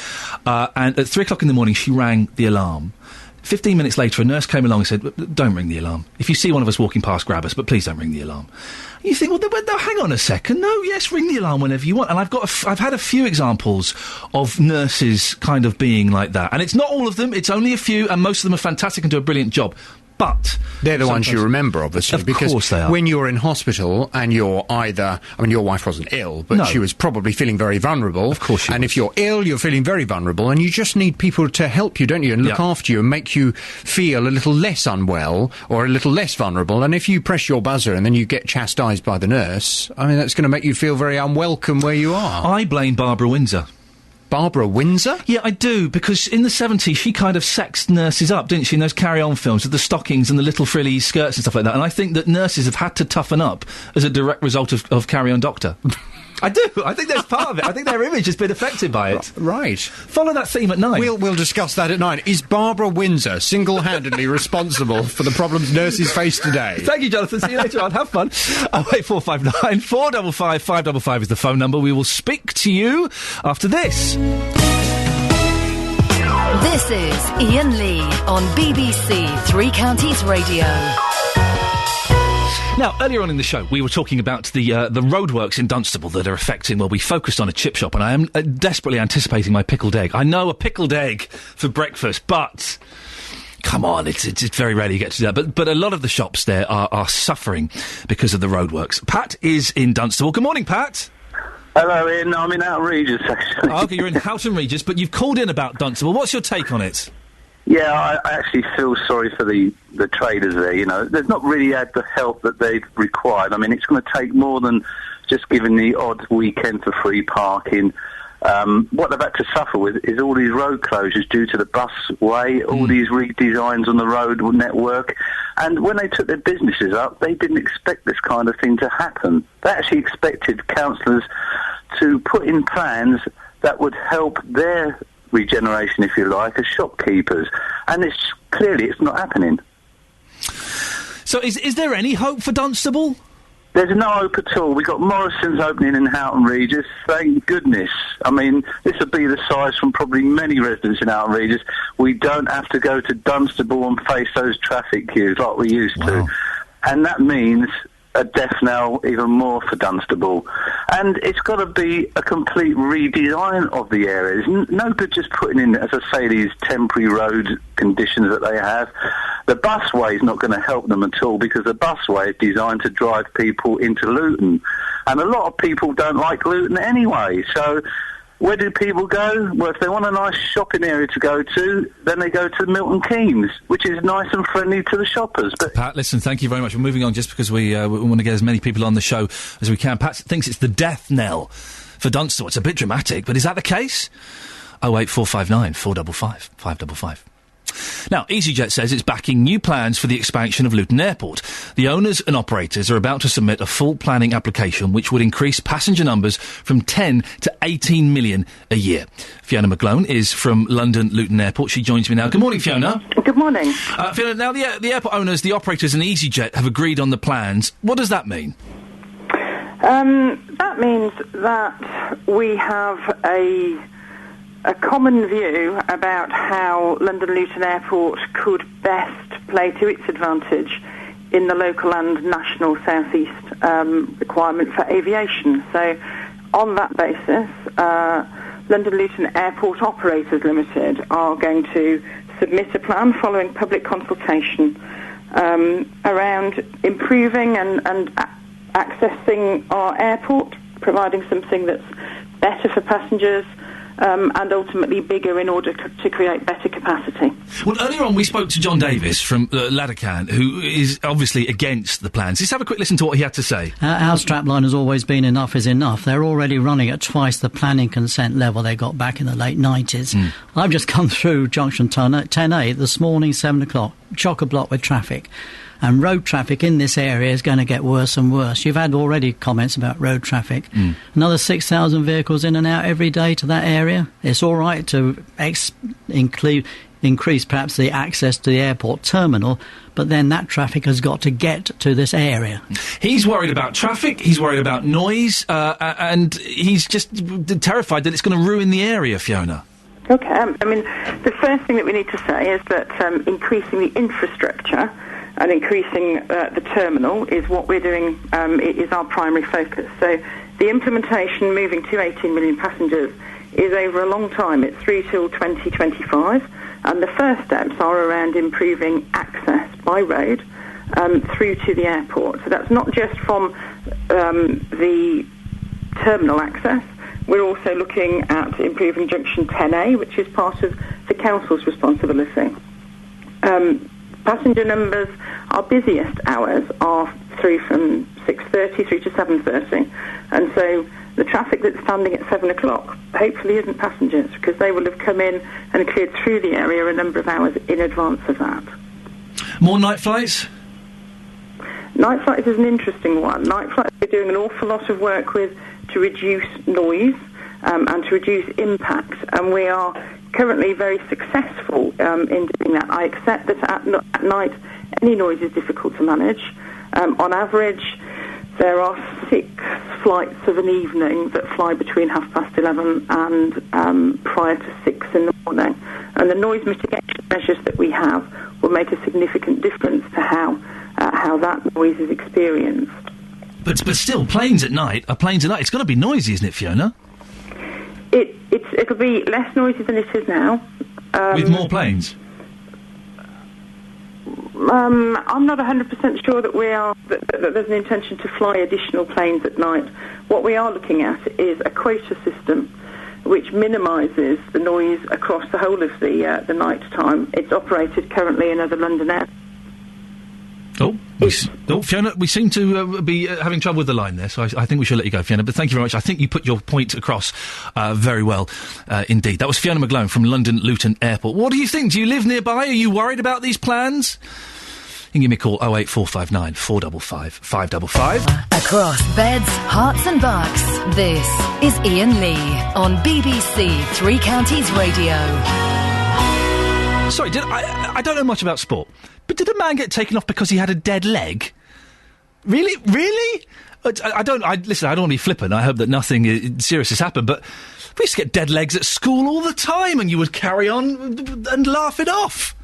And at 3 o'clock in the morning, she rang the alarm. 15 minutes later, a nurse came along and said, don't ring the alarm. If you see one of us walking past, grab us, but please don't ring the alarm. And you think, well, hang on a second. No, yes, ring the alarm whenever you want. And I've had a few examples of nurses kind of being like that. And it's not all of them, it's only a few, and most of them are fantastic and do a brilliant job. But
they're the ones you remember, obviously, because
course they are.
When you're in hospital and you're either, I mean, your wife wasn't ill, but she was probably feeling very vulnerable. Of course she was. And if you're ill, you're feeling very vulnerable, and you just need people to help you, don't you, and look after you and make you feel a little less unwell or a little less vulnerable. And if you press your buzzer and then you get chastised by the nurse, I mean, that's going to make you feel very unwelcome where you are.
I blame Barbara Windsor.
Barbara Windsor?
Yeah, I do, because in the 70s she kind of sexed nurses up, didn't she, in those carry-on films with the stockings and the little frilly skirts and stuff like that. And I think that nurses have had to toughen up as a direct result of Carry On Doctor. I do. I think that's part of it. I think their image has been affected by it.
Right.
Follow that theme at 9.
We'll discuss that at 9. Is Barbara Windsor single-handedly responsible for the problems nurses face today?
Thank you, Jonathan. See you later on. Have fun. 08459 455 555 is the phone number. We will speak to you after this.
This is Iain Lee on BBC Three Counties Radio.
Now, earlier on in the show, we were talking about the roadworks in Dunstable that are affecting, well, we focused on a chip shop, and I am desperately anticipating my pickled egg. I know a pickled egg for breakfast, but come on, it's very rare you get to do that. But a lot of the shops there are suffering because of the roadworks. Pat is in Dunstable. Good morning, Pat.
Hello, Ian. I'm in Houghton Regis, actually.
Oh, OK, you're in Houghton Regis, but you've called in about Dunstable. What's your take on it?
Yeah, I actually feel sorry for the traders there, you know. They've not really had the help that they've required. I mean, it's going to take more than just giving the odd weekend for free parking. What they've had to suffer with is all these road closures due to the busway, all these redesigns on the road network. And when they took their businesses up, they didn't expect this kind of thing to happen. They actually expected councillors to put in plans that would help their regeneration, if you like, as shopkeepers, and it's not happening.
So is there any hope for Dunstable?
There's no hope at all. We've got Morrison's opening in Houghton Regis, thank goodness. I mean, this will be the size from probably many residents in Houghton Regis. We don't have to go to Dunstable and face those traffic queues like we used to. And that means a death knell even more for Dunstable. And it's got to be a complete redesign of the area. It's no good just putting in, as I say, these temporary road conditions that they have. The busway is not going to help them at all, because the busway is designed to drive people into Luton. And a lot of people don't like Luton anyway, so where do people go? Well, if they want a nice shopping area to go to, then they go to Milton Keynes, which is nice and friendly to the shoppers. But
Pat, listen, thank you very much. We're moving on just because we want to get as many people on the show as we can. Pat thinks it's the death knell for Dunstable. It's a bit dramatic, but is that the case? 08459 455 555. Now, EasyJet says it's backing new plans for the expansion of Luton Airport. The owners and operators are about to submit a full planning application which would increase passenger numbers from 10 to 18 million a year. Fiona McGlone is from London Luton Airport. She joins me now. Good morning, Fiona.
Good morning.
Fiona, now the airport owners, the operators and EasyJet have agreed on the plans. What does that mean?
That means that we have a common view about how London Luton Airport could best play to its advantage in the local and national southeast requirement for aviation. So on that basis, London Luton Airport Operators Limited are going to submit a plan following public consultation around improving and accessing our airport, providing something that's better for passengers, and ultimately bigger in order to create better capacity.
Well, earlier on we spoke to John Davis from Laddercan, who is obviously against the plans. Let's have a quick listen to what he had to say.
Our strapline has always been enough is enough. They're already running at twice the planning consent level they got back in the late 90s. I've just come through Junction 10A this morning, 7 o'clock, chock-a-block with traffic. And road traffic in this area is going to get worse and worse. You've had already comments about road traffic. Another 6,000 vehicles in and out every day to that area. It's all right to increase perhaps the access to the airport terminal, but then that traffic has got to get to this area.
He's worried about traffic, he's worried about noise, and he's just terrified that it's going to ruin the area, Fiona.
Okay, I mean, the first thing that we need to say is that increasing the infrastructure and increasing the terminal is what we're doing, it is our primary focus. So the implementation, moving to 18 million passengers, is over a long time. It's through till 2025, and the first steps are around improving access by road through to the airport. So that's not just from the terminal access. We're also looking at improving Junction 10A, which is part of the council's responsibility. Passenger numbers, our busiest hours are through from 6:30 through to 7:30, and so the traffic that's standing at 7 o'clock hopefully isn't passengers, because they will have come in and cleared through the area a number of hours in advance of that.
More night flights?
Night flights is an interesting one. Night flights we're doing an awful lot of work with to reduce noise and to reduce impact, and we are currently very successful in doing that. I accept that at night any noise is difficult to manage. On average, there are 6 flights of an evening that fly between 11:30 and prior to 6 in the morning. And the noise mitigation measures that we have will make a significant difference to how that noise is experienced.
But still, planes at night. It's going to be noisy, isn't it, Fiona?
It'll be less noisy than it is now.
With more planes?
I'm not 100% sure that that there's an intention to fly additional planes at night. What we are looking at is a quota system which minimises the noise across the whole of the night time. It's operated currently in other London airports.
Fiona, we seem to be having trouble with the line there, so I think we should let you go, Fiona. But thank you very much. I think you put your point across very well indeed. That was Fiona McGlone from London Luton Airport. What do you think? Do you live nearby? Are you worried about these plans? You can give me a call, 08459 455 555.
Across beds, hearts and bucks, this is Iain Lee on BBC Three Counties Radio.
Sorry, I don't know much about sport, but did a man get taken off because he had a dead leg? Really? I don't want to be flippant. I hope that nothing serious has happened, but we used to get dead legs at school all the time, and you would carry on and laugh it off.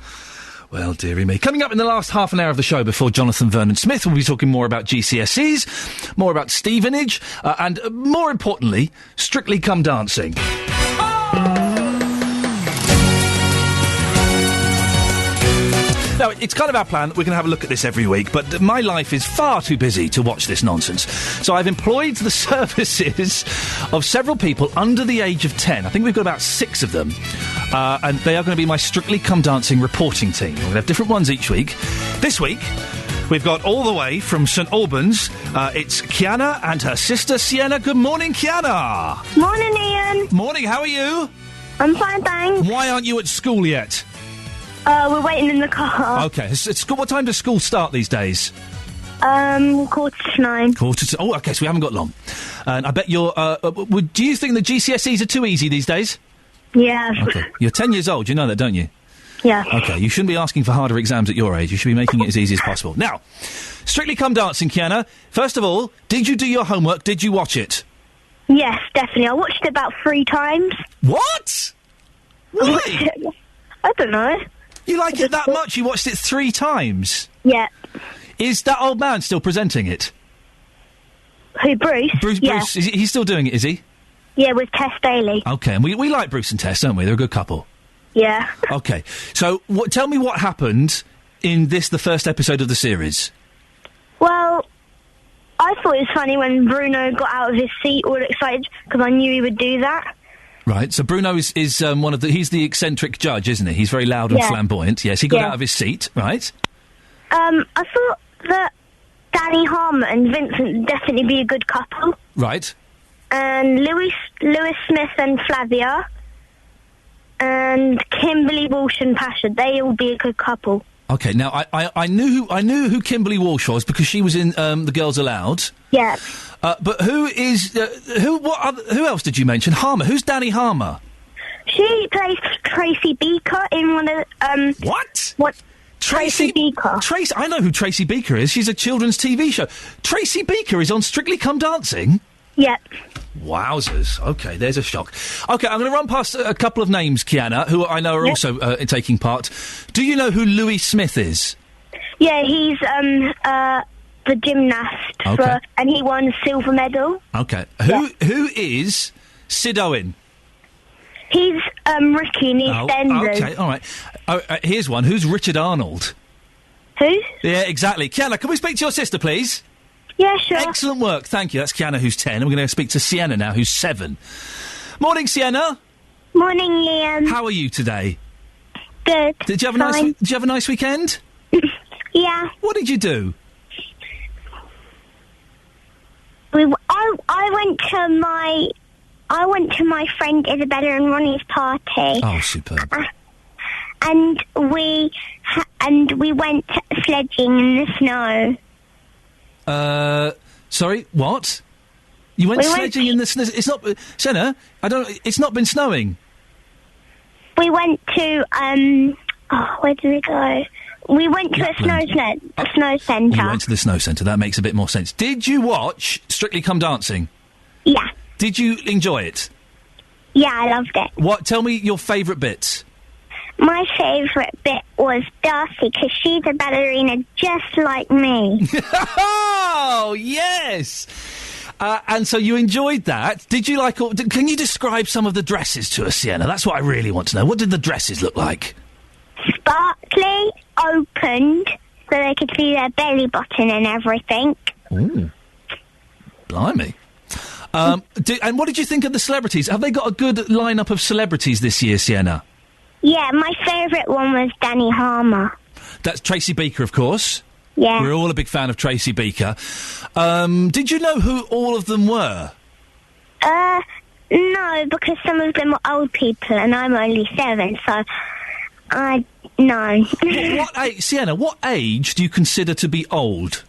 Well, dearie me. Coming up in the last half an hour of the show before Jonathan Vernon-Smith, we'll be talking more about GCSEs, more about Stevenage, and more importantly, Strictly Come Dancing. Now, it's kind of our plan that we're going to have a look at this every week, but my life is far too busy to watch this nonsense. So I've employed the services of several people under the age of 10. I think we've got about 6 of them. And they are going to be my Strictly Come Dancing reporting team. We're going to have different ones each week. This week, we've got all the way from St Albans, it's Kiana and her sister Sienna. Good morning, Kiana.
Morning, Ian.
Morning, how are you?
I'm fine, thanks.
Why aren't you at school yet?
We're waiting in the car.
Okay. At school, what time does school start these days?
9:15.
Oh, okay, so we haven't got long. And I bet you're... do you think the GCSEs are too easy these days?
Yeah.
Okay. You're 10 years old, you know that, don't you?
Yeah.
Okay, you shouldn't be asking for harder exams at your age. You should be making it as easy as possible. Now, Strictly Come Dancing, Kiana. First of all, did you do your homework? Did you watch it?
Yes, definitely. I watched it about 3 times.
What? Why?
I don't know.
You like it that much? You watched it 3 times?
Yeah.
Is that old man still presenting it?
Who, Bruce?
Bruce, he's still doing it, is he?
Yeah, with Tess Daly.
Okay, and we like Bruce and Tess, don't we? They're a good couple.
Yeah.
Okay, so tell me what happened in the first episode of the series.
Well, I thought it was funny when Bruno got out of his seat all excited because I knew he would do that.
Right, so Bruno is he's the eccentric judge, isn't he? He's very loud and flamboyant. Yes, he got out of his seat, right?
I thought that Danny Harmer and Vincent would definitely be a good couple.
Right.
And Lewis Smith and Flavia and Kimberly Walsh and Pasha, they will be a good couple.
Okay, now I knew who Kimberly Walsh was because she was in The Girls Aloud.
Yeah.
But who else did you mention? Harmer. Who's Danny Harmer?
She plays Tracy Beaker in one of
What?
Tracy Beaker.
I know who Tracy Beaker is. She's a children's TV show. Tracy Beaker is on Strictly Come Dancing?
Yep.
Wowzers. Okay, there's a shock. Okay, I'm going to run past a couple of names, Kiana, who I know are also taking part. Do you know who Louis Smith is?
Yeah, he's the gymnast, and he won a silver medal.
Okay. Who is Sid Owen?
He's Ricky in EastEnders.
Okay, all right. Here's one. Who's Richard Arnold?
Who?
Yeah, exactly. Kiana, can we speak to your sister, please?
Yeah, sure.
Excellent work. Thank you. That's Kiana, who's 10. And we're going to speak to Sienna now, who's 7. Morning, Sienna.
Morning, Ian.
How are you today?
Good.
Did you have a nice weekend?
Yeah.
What did you do?
I went to my friend Isabella and Ronnie's party.
Oh, superb.
And we went sledging in the snow.
Sorry, what? You went sledging in the snow? It's not, Senna, it's not been snowing.
We went to, where did we go? We went to a snow centre.
You went to the snow centre, that makes a bit more sense. Did you watch Strictly Come Dancing?
Yeah.
Did you enjoy it?
Yeah, I loved it.
Tell me your favourite bits.
My favourite bit was Darcy, because she's a ballerina just like me.
Oh, yes! And so you enjoyed that. Did you like... Can you describe some of the dresses to us, Sienna? That's what I really want to know. What did the dresses look like?
Sparkly, opened, so they could see their belly button and everything.
Ooh. Blimey. And what did you think of the celebrities? Have they got a good lineup of celebrities this year, Sienna?
Yeah, my favourite one was Danny Harmer.
That's Tracy Beaker, of course.
Yeah.
We're all a big fan of Tracy Beaker. Did you know who all of them were?
No, because some of them were old people and I'm only 7, so no.
What age, Sienna, what age do you consider to be old?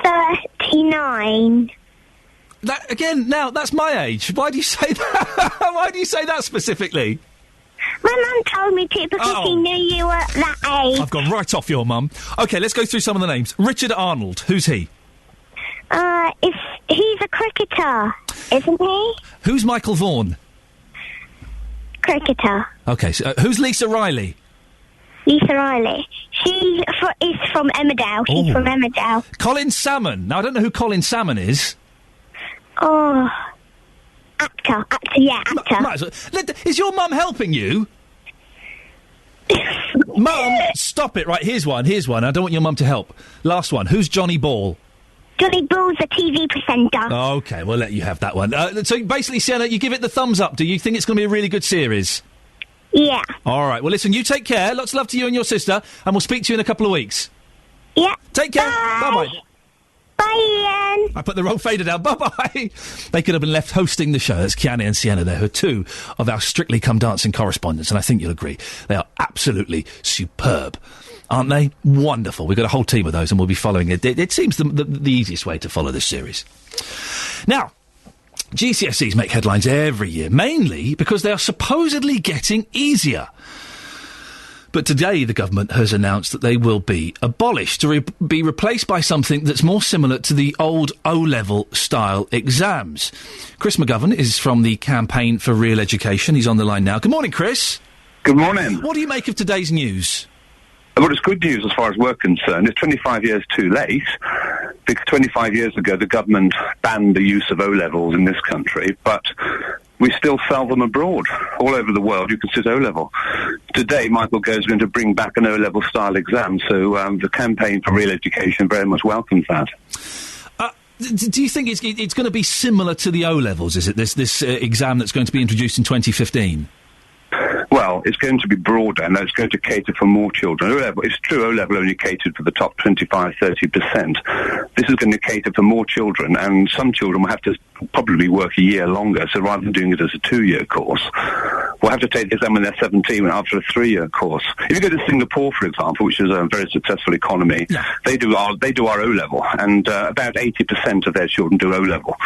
39.
That's my age. Why do you say that? Why do you say that specifically?
My mum told me to because she knew you were that age.
I've gone right off your mum. Okay, let's go through some of the names. Richard Arnold, who's he?
He's a cricketer, isn't he?
Who's Michael Vaughan?
Cricketer.
Okay, so who's Lisa Riley?
Lisa Riley. She is from Emmerdale. She's from Emmerdale.
Colin Salmon. Now, I don't know who Colin Salmon is.
Oh, actor.
Is your mum helping you? Mum, stop it. Right, here's one. I don't want your mum to help. Last one. Who's Johnny Ball?
Johnny Ball's a TV presenter.
Okay, we'll let you have that one. So basically, Sienna, you give it the thumbs up. Do you think it's going to be a really good series?
Yeah.
All right. Well, listen, you take care. Lots of love to you and your sister, and we'll speak to you in a couple of weeks.
Yeah.
Take care. Bye-bye.
Bye, Ian.
I put the wrong fader down. Bye-bye. They could have been left hosting the show. That's Kiana and Sienna there, who are 2 of our Strictly Come Dancing correspondents, and I think you'll agree they are absolutely superb. Aren't they? Wonderful. We've got a whole team of those, and we'll be following it. It seems the easiest way to follow this series. Now, GCSEs make headlines every year, mainly because they are supposedly getting easier. But today the government has announced that they will be abolished to be replaced by something that's more similar to the old O-level style exams. Chris McGovern is from the Campaign for Real Education. He's on the line now. Good morning, Chris.
Good morning.
What do you make of today's news?
Well, it's good news as far as we're concerned. It's 25 years too late, because 25 years ago the government banned the use of O-levels in this country, but we still sell them abroad. All over the world you can sit O-level. Today Michael Gove is going to bring back an O-level style exam, so the campaign for real education very much welcomes that.
Do you think it's going to be similar to the O-levels, is it, this exam that's going to be introduced in 2015?
Well, it's going to be broader, and it's going to cater for more children. O-level, it's true, O-level only catered for the top 25-30%. This is going to cater for more children, and some children will have to probably work a year longer, so rather than doing it as a 2-year course, we'll have to take the exam when they're 17 after a 3-year course. If you go to Singapore, for example, which is a very successful economy, they do our O-level, and about 80% of their children do O-level.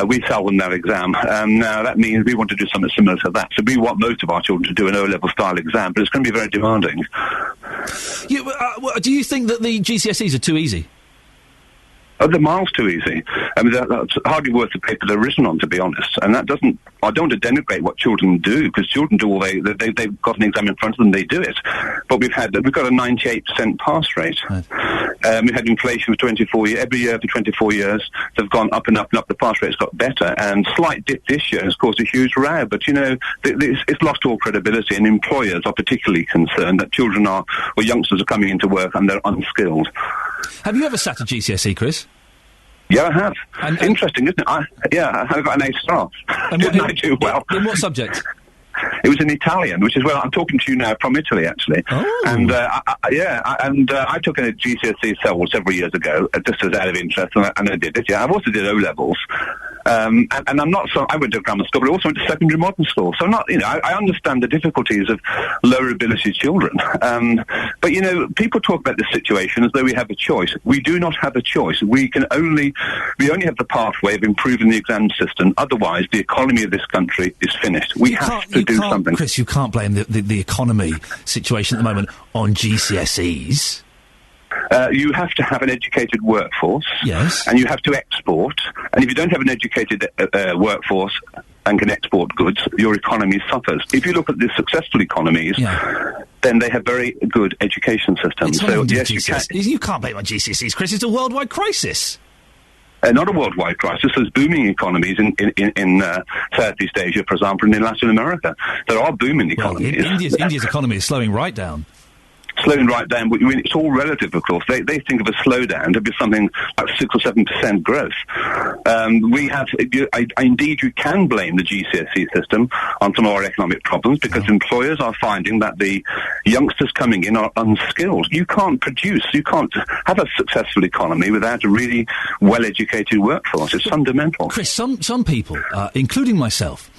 We sell them that exam. Now, that means we want to do something similar to that. So we want most of our children to do an O-level style exam, but it's going to be very demanding.
Do you think that the GCSEs are too easy?
Oh, they're miles too easy. I mean, that's hardly worth the paper they're written on, to be honest. And that doesn't... I don't want to denigrate what children do, because children do all they've got an exam in front of them, they do it. But we've got a 98% pass rate. Right. We've had inflation for 24 years. Every year for 24 years, they've gone up and up and up. The pass rate's got better. And slight dip this year has caused a huge row. But, you know, it's lost all credibility, and employers are particularly concerned that youngsters are coming into work and they're unskilled.
Have you ever sat a GCSE, Chris?
Yeah, I have. And interesting, isn't it? I got an A star. Didn't I do well?
In what subject?
It was in Italian, which is where I'm talking to you now from Italy, actually. Oh. And I took a GCSE several years ago, just as out of interest, and I did it. Yeah, I also did O-levels. And I'm not so. I went to grammar school, but I also went to secondary modern school. So I'm not, you know, I understand the difficulties of lower ability children. But you know, people talk about this situation as though we have a choice. We do not have a choice. We only have the pathway of improving the exam system. Otherwise, the economy of this country is finished. We have to do something.
Chris, you can't blame the economy situation at the moment on GCSEs.
You have to have an educated workforce.
Yes.
And you have to export. And if you don't have an educated workforce and can export goods, your economy suffers. If you look at the successful economies, then they have very good education systems. So yes,
you can't blame on GCSEs, Chris. It's a worldwide crisis.
Not a worldwide crisis. There's booming economies in Southeast Asia, for example, and in Latin America. There are booming economies.
India's economy is slowing right down.
Slowing right down, but I mean, it's all relative, of course. They think of a slowdown to be something like 6 or 7% growth. Indeed, you can blame the GCSE system on some of our economic problems, because employers are finding that the youngsters coming in are unskilled. You can't have a successful economy without a really well-educated workforce. It's fundamental.
Chris, some people, including myself,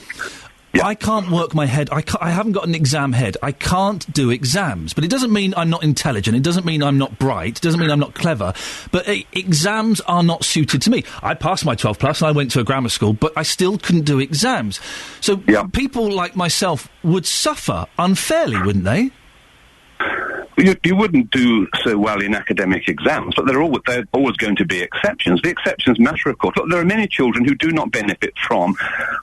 I can't work my head. I haven't got an exam head. I can't do exams. But it doesn't mean I'm not intelligent. It doesn't mean I'm not bright. It doesn't mean I'm not clever. But exams are not suited to me. I passed my 12 plus and I went to a grammar school, but I still couldn't do exams. So people like myself would suffer unfairly, wouldn't they?
You wouldn't do so well in academic exams, but there are always going to be exceptions. The exceptions matter, of course. Look, there are many children who do not benefit from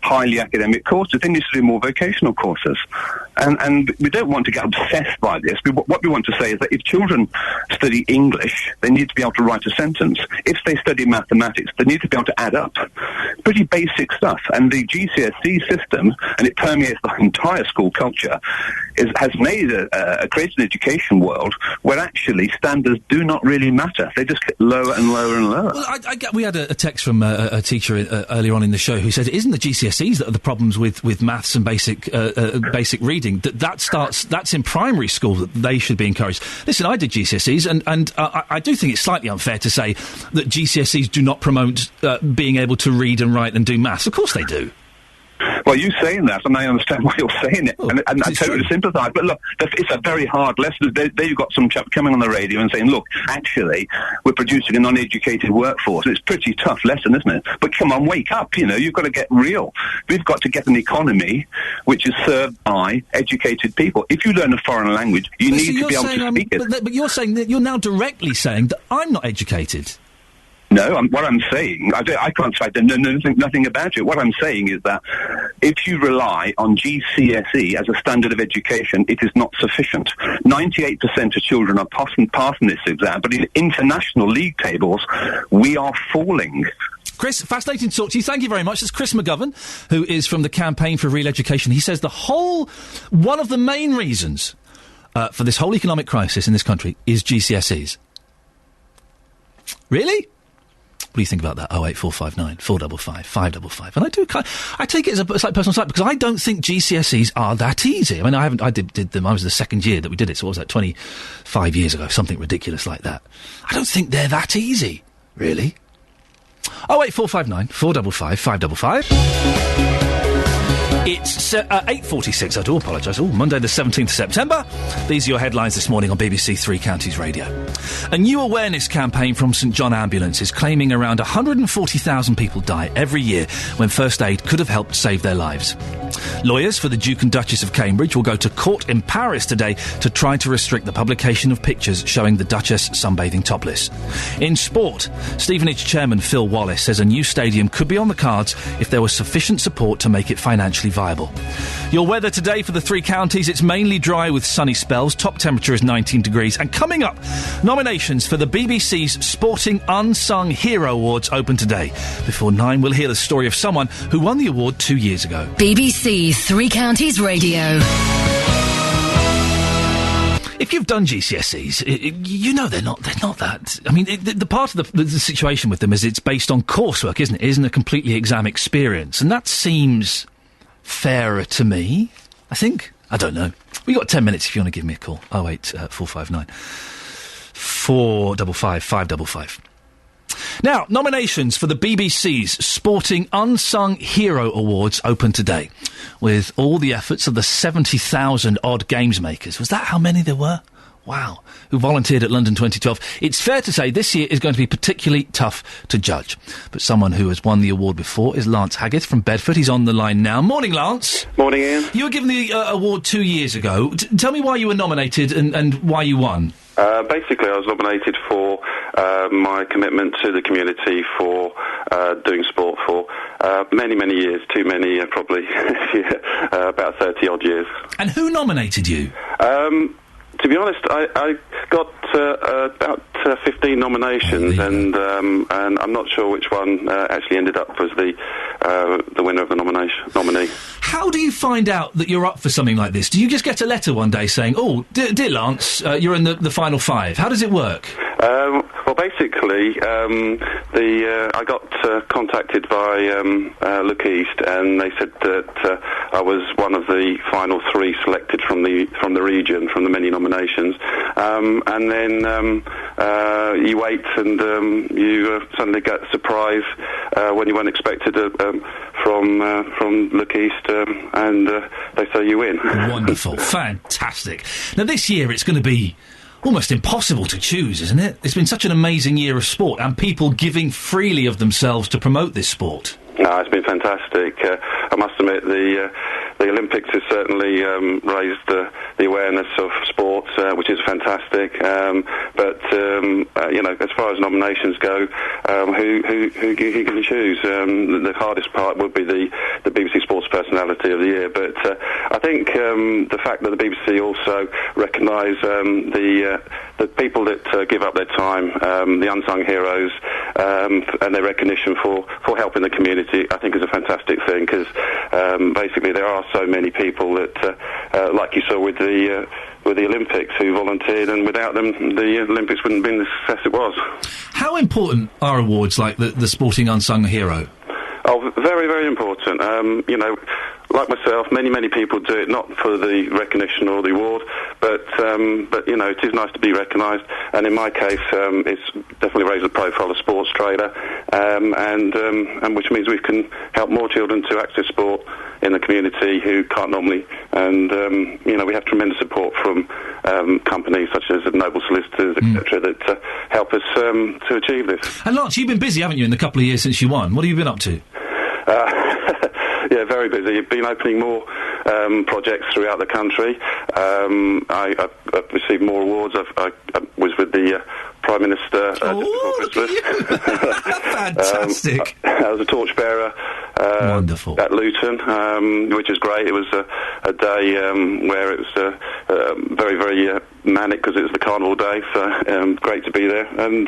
highly academic courses. They need to do more vocational courses. And we don't want to get obsessed by this. What we want to say is that if children study English, they need to be able to write a sentence. If they study mathematics, they need to be able to add up. Pretty basic stuff. And the GCSE system, and it permeates the entire school culture, has made created an education world where actually standards do not really matter. They just get lower and lower and lower.
Well, we had a text from a teacher earlier on in the show who said it isn't the GCSEs that are the problems with maths and basic reading. That's in primary school that they should be encouraged. Listen, I did GCSEs and I do think it's slightly unfair to say that GCSEs do not promote being able to read and write and do maths. Of course they do.
Well, you saying that, and I understand why you're saying it, and I totally sympathise. But look, it's a very hard lesson. There you've got some chap coming on the radio and saying, look, actually, we're producing an uneducated workforce. It's a pretty tough lesson, isn't it? But come on, wake up, you know, you've got to get real. We've got to get an economy which is served by educated people. If you learn a foreign language, you need to be able to speak it.
But you're saying that you're now directly saying that I'm not educated.
No, what I'm saying, I can't say nothing about it. What I'm saying is that if you rely on GCSE as a standard of education, it is not sufficient. 98% of children are passing this exam, but in international league tables, we are falling.
Chris, fascinating to talk to you. Thank you very much. That's Chris McGovern, who is from the Campaign for Real Education. He says one of the main reasons for this whole economic crisis in this country is GCSEs. Really? What do you think about that? 08459 455 555. And I take it as a slight personal slight because I don't think GCSEs are that easy. I mean, I did them. I was the second year that we did it, so what was that, 25 years ago, something ridiculous like that. I don't think they're that easy, really. 08459 455 555. It's 8:46. I do apologise. Monday the 17th of September. These are your headlines this morning on BBC Three Counties Radio. A new awareness campaign from St John Ambulance is claiming around 140,000 people die every year when first aid could have helped save their lives. Lawyers for the Duke and Duchess of Cambridge will go to court in Paris today to try to restrict the publication of pictures showing the Duchess sunbathing topless. In sport, Stevenage chairman Phil Wallace says a new stadium could be on the cards if there was sufficient support to make it financially viable. Your weather today for the three counties, it's mainly dry with sunny spells. Top temperature is 19 degrees. And coming up, nominations for the BBC's Sporting Unsung Hero Awards open today. Before 9, we'll hear the story of someone who won the award 2 years ago.
BBC Three Counties Radio.
If you've done GCSEs, you know they're not that. I mean, the part of the situation with them is it's based on coursework, isn't it? It isn't a completely exam experience. And that seems fairer to me, I think. I don't know. We've got 10 minutes if you want to give me a call. 08459 455 555. Now, nominations for the BBC's Sporting Unsung Hero Awards open today, with all the efforts of the 70,000 odd games makers. Was that how many there were? Wow. Who volunteered at London 2012. It's fair to say this year is going to be particularly tough to judge. But someone who has won the award before is Lance Haggith from Bedford. He's on the line now. Morning, Lance.
Morning, Ian.
You were given the award 2 years ago. Tell me why you were nominated and why you won.
Basically, I was nominated for my commitment to the community for doing sport for many, many years. Too many, probably about 30-odd years.
And who nominated you?
To be honest, I got about 15 nominations, and I'm not sure which one actually ended up as the winner of the nominee.
How do you find out that you're up for something like this? Do you just get a letter one day saying, "Oh, dear Lance, you're in the final 5"? How does it work?
Well, basically, I got contacted by Look East, and they said that I was one of the final 3 selected from the region, from the many nominations. And then you wait, and you suddenly get a surprise when you weren't expected from Look East, and they say you win.
Wonderful, fantastic. Now this year it's going to be almost impossible to choose, isn't it? It's been such an amazing year of sport, and people giving freely of themselves to promote this sport.
No, it's been fantastic. I must admit, the Olympics has certainly raised the awareness of sports, which is fantastic. But as far as nominations go, who can you choose? The hardest part would be the BBC Sports Personality of the Year. But I think the fact that the BBC also recognise the people that give up their time, the unsung heroes, and their recognition for helping the community, I think is a fantastic thing, because basically there are so many people that, like you saw with the Olympics, who volunteered, and without them the Olympics wouldn't have been the success it was.
How important are awards like the Sporting Unsung Hero?
Oh, very, very important. Like myself, many people do it not for the recognition or the award, but it is nice to be recognised. And in my case, it's definitely raised the profile of sports trader, and which means we can help more children to access sport in the community who can't normally. And we have tremendous support from companies such as Noble Solicitors, etc., that help us to achieve this.
And Lance, you've been busy, haven't you, in the couple of years since you won? What have you been up to?
Yeah, very busy. Been opening more projects throughout the country. I've received more awards. I was with the Prime Minister just before Christmas.
Fantastic.
I was a torchbearer
Wonderful.
at Luton, which was great. It was a day where it was very, very manic because it was the carnival day, so great to be there, and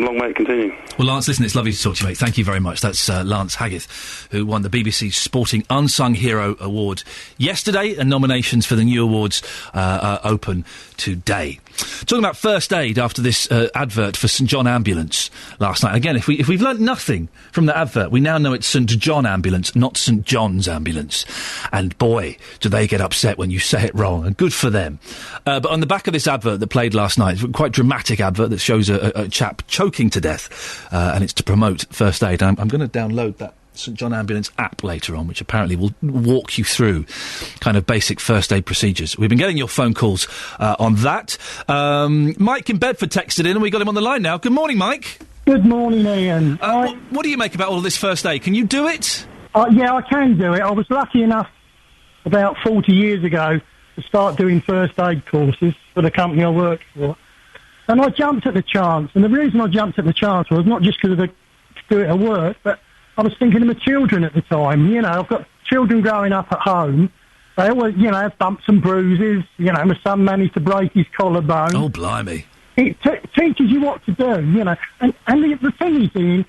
long may it continue.
Well, Lance, listen, it's lovely to talk to you, mate. Thank you very much. That's Lance Haggith, who won the BBC Sporting Unsung Hero Award yesterday, and nominations for the new awards are open today. Talking about first aid after this advert for St John Ambulance last night. Again, if we've learnt nothing from the advert, we now know it's St John Ambulance, not St John's Ambulance. And boy, do they get upset when you say it wrong, and good for them. But on the back of this advert that played last night, quite dramatic advert that shows a chap choking to death, and it's to promote first aid. I'm going to download that St John Ambulance app later on, which apparently will walk you through kind of basic first aid procedures. We've been getting your phone calls on that. Mike in Bedford texted in, and we got him on the line now. Good morning, Mike.
Good morning, Ian.
What do you make about all this first aid? Can you do it?
Yeah, I can do it. I was lucky enough about 40 years ago to start doing first aid courses for the company I worked for. And I jumped at the chance. And the reason I jumped at the chance was not just because of to do it at work, but I was thinking of my children at the time. You know, I've got children growing up at home. They always, have bumps and bruises. My son managed to break his collarbone.
Oh, blimey.
It teaches you what to do, And the thing is, Ian,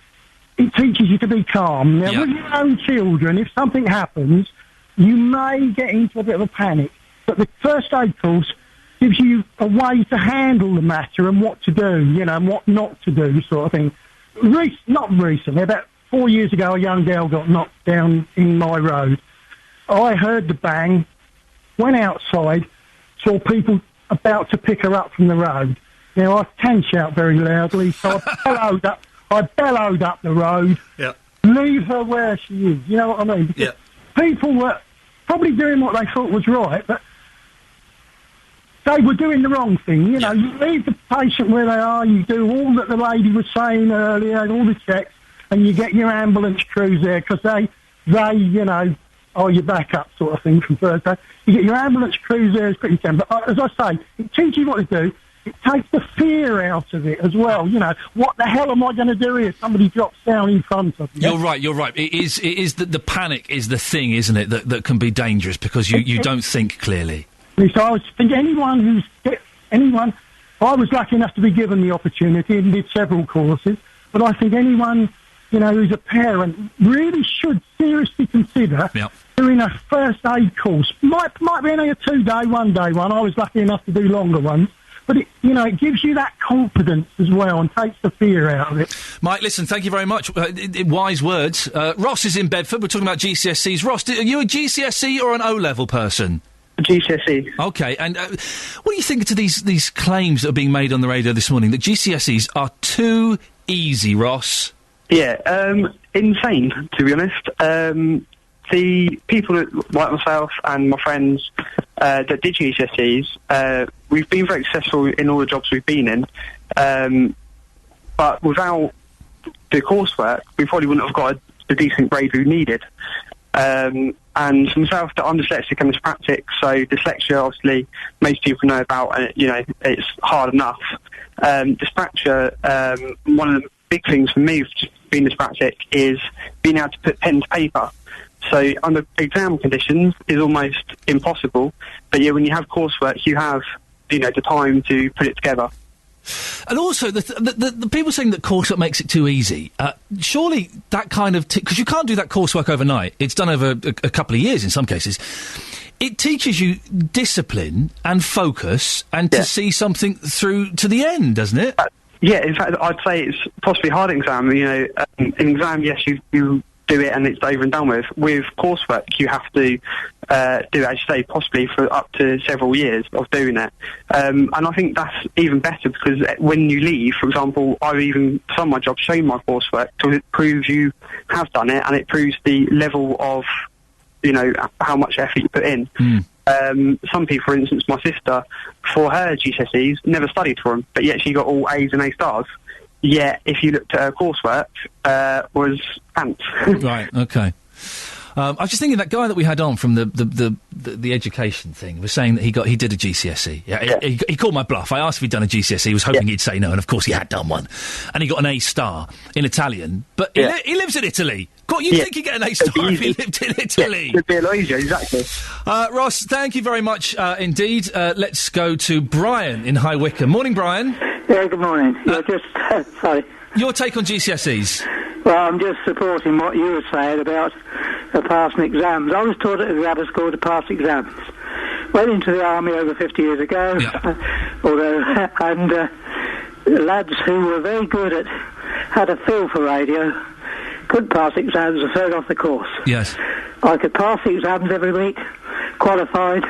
it teaches you to be calm. Now, with your own children, if something happens, you may get into a bit of a panic. But the first aid course gives you a way to handle the matter and what to do, and what not to do, sort of thing. Not recently, about 4 years ago, a young girl got knocked down in my road. I heard the bang, went outside, saw people about to pick her up from the road. Now, I can shout very loudly, so I bellowed up the road.
Yeah.
Leave her where she is, you know what I mean? Because people were probably doing what they thought was right, but they were doing the wrong thing. You leave the patient where they are, you do all that the lady was saying earlier, all the checks, and you get your ambulance crews there, because they are your backup sort of thing from first aid. You get your ambulance crews there as quick as you can. But as I say, it teaches you what to do. It takes the fear out of it as well. What the hell am I going to do here? Somebody drops down in front of me.
You're right. It is the panic is the thing, isn't it, that can be dangerous because you don't think clearly.
So I think anyone, I was lucky enough to be given the opportunity and did several courses, but I think anyone, who's a parent really should seriously consider doing a first aid course. Might be only a 2-day, 1-day one. I was lucky enough to do longer ones. But, it gives you that confidence as well and takes the fear out of it.
Mike, listen, thank you very much. Wise words. Ross is in Bedford. We're talking about GCSEs. Ross, are you a GCSE or an O-level person?
A GCSE.
OK, and what do you think to these claims that are being made on the radio this morning, that GCSEs are too easy, Ross?
Yeah, insane, to be honest. The people like myself and my friends that did GCSEs, we've been very successful in all the jobs we've been in, but without the coursework, we probably wouldn't have got the decent grade we needed. And for myself, I'm dyslexic and dyspraxic, so dyslexia, obviously, most people know about, it's hard enough. Dyspraxia, one of the big things for me being dyspraxic is being able to put pen to paper. So under exam conditions is almost impossible. But when you have coursework, you have, the time to put it together.
And also, the people saying that coursework makes it too easy, surely that kind of... Because you can't do that coursework overnight. It's done over a couple of years in some cases. It teaches you discipline and focus and to see something through to the end, doesn't it?
In fact, I'd say it's possibly a hard exam. An exam, yes, you do it and it's over and done with. With coursework, you have to do it, as you say, possibly for up to several years of doing it. And I think that's even better because when you leave, for example, I've even, some of my jobs, shown my coursework to prove you have done it, and it proves the level of, how much effort you put in. Some people, for instance, my sister, for her GCSEs, never studied for them, but yet she got all A's and A stars. Yet, if you looked at her coursework, was pants.
Right, OK. I was just thinking that guy that we had on from the education thing was saying that he did a GCSE. Yeah, he called my bluff. I asked if he'd done a GCSE. He was hoping he'd say no, and of course he had done one. And he got an A star in Italian, but he lives in Italy. You'd think he'd get an A star if he lived in Italy.
It'd be a lot easier, exactly.
Ross, thank you very much indeed. Let's go to Brian in High Wycombe. Morning, Brian.
Yeah, good morning. Sorry.
Your take on GCSEs?
Well, I'm just supporting what you were saying about passing exams. I was taught at a grammar school to pass exams. Went into the army over 50 years ago, lads who were very good had a feel for radio, could pass exams and fell off the course.
Yes.
I could pass the exams every week, qualified,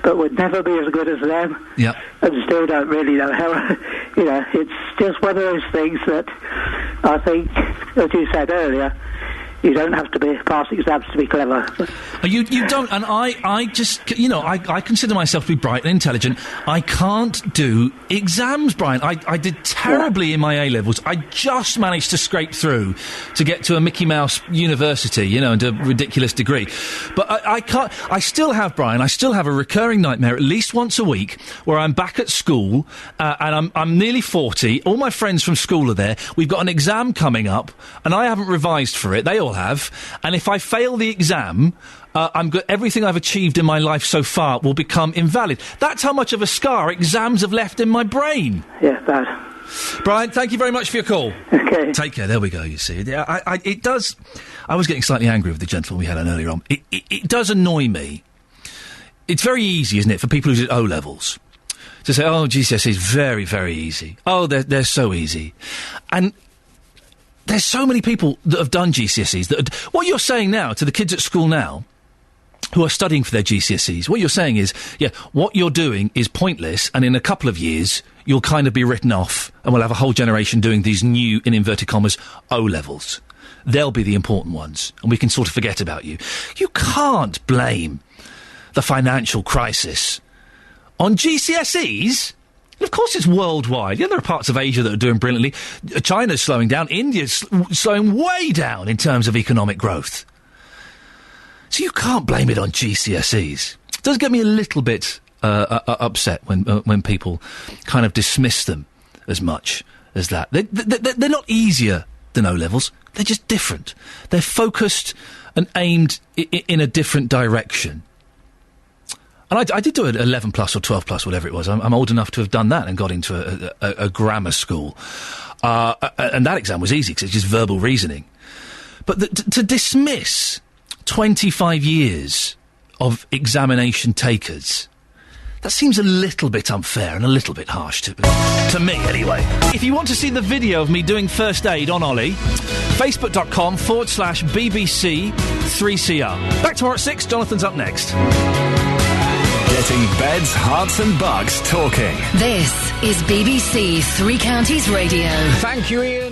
but would never be as good as them.
Yeah.
And still don't really know how. It's just one of those things that I think, as you said earlier, you don't have to pass exams to be clever.
You don't, and I just, I consider myself to be bright and intelligent. I can't do exams, Brian. I did terribly in my A-levels. I just managed to scrape through to get to a Mickey Mouse university, and a ridiculous degree. But I can't, I still have a recurring nightmare at least once a week where I'm back at school, and I'm nearly 40. All my friends from school are there. We've got an exam coming up, and I haven't revised for it. They all have, and if I fail the exam, everything I've achieved in my life so far will become invalid. That's how much of a scar exams have left in my brain.
Yeah, bad.
Brian, thank you very much for your call.
Okay.
Take care. There we go, you see. It does. I was getting slightly angry with the gentleman we had on earlier on. It does annoy me. It's very easy, isn't it, for people who did O-levels to say, oh, GCSE is very, very easy. Oh, they're so easy. And there's so many people that have done GCSEs what you're saying now to the kids at school now who are studying for their GCSEs, what you're saying is, what you're doing is pointless, and in a couple of years you'll kind of be written off, and we'll have a whole generation doing these new, in inverted commas, O-levels. They'll be the important ones, and we can sort of forget about you. You can't blame the financial crisis on GCSEs. Of course it's worldwide. There are parts of Asia that are doing brilliantly. China's slowing down. India's slowing way down in terms of economic growth. So you can't blame it on GCSEs. It does get me a little bit upset when people kind of dismiss them as much as that. They're not easier than O-levels. They're just different. They're focused and aimed in a different direction. And I did do an 11 plus or 12 plus, whatever it was. I'm old enough to have done that and got into a grammar school. And that exam was easy because it's just verbal reasoning. But to dismiss 25 years of examination takers, that seems a little bit unfair and a little bit harsh to me, anyway. If you want to see the video of me doing first aid on Ollie, facebook.com/BBC3CR. Back tomorrow at 6. Jonathan's up next.
Getting beds, hearts and bucks talking.
This is BBC Three Counties Radio.
Thank you, Ian.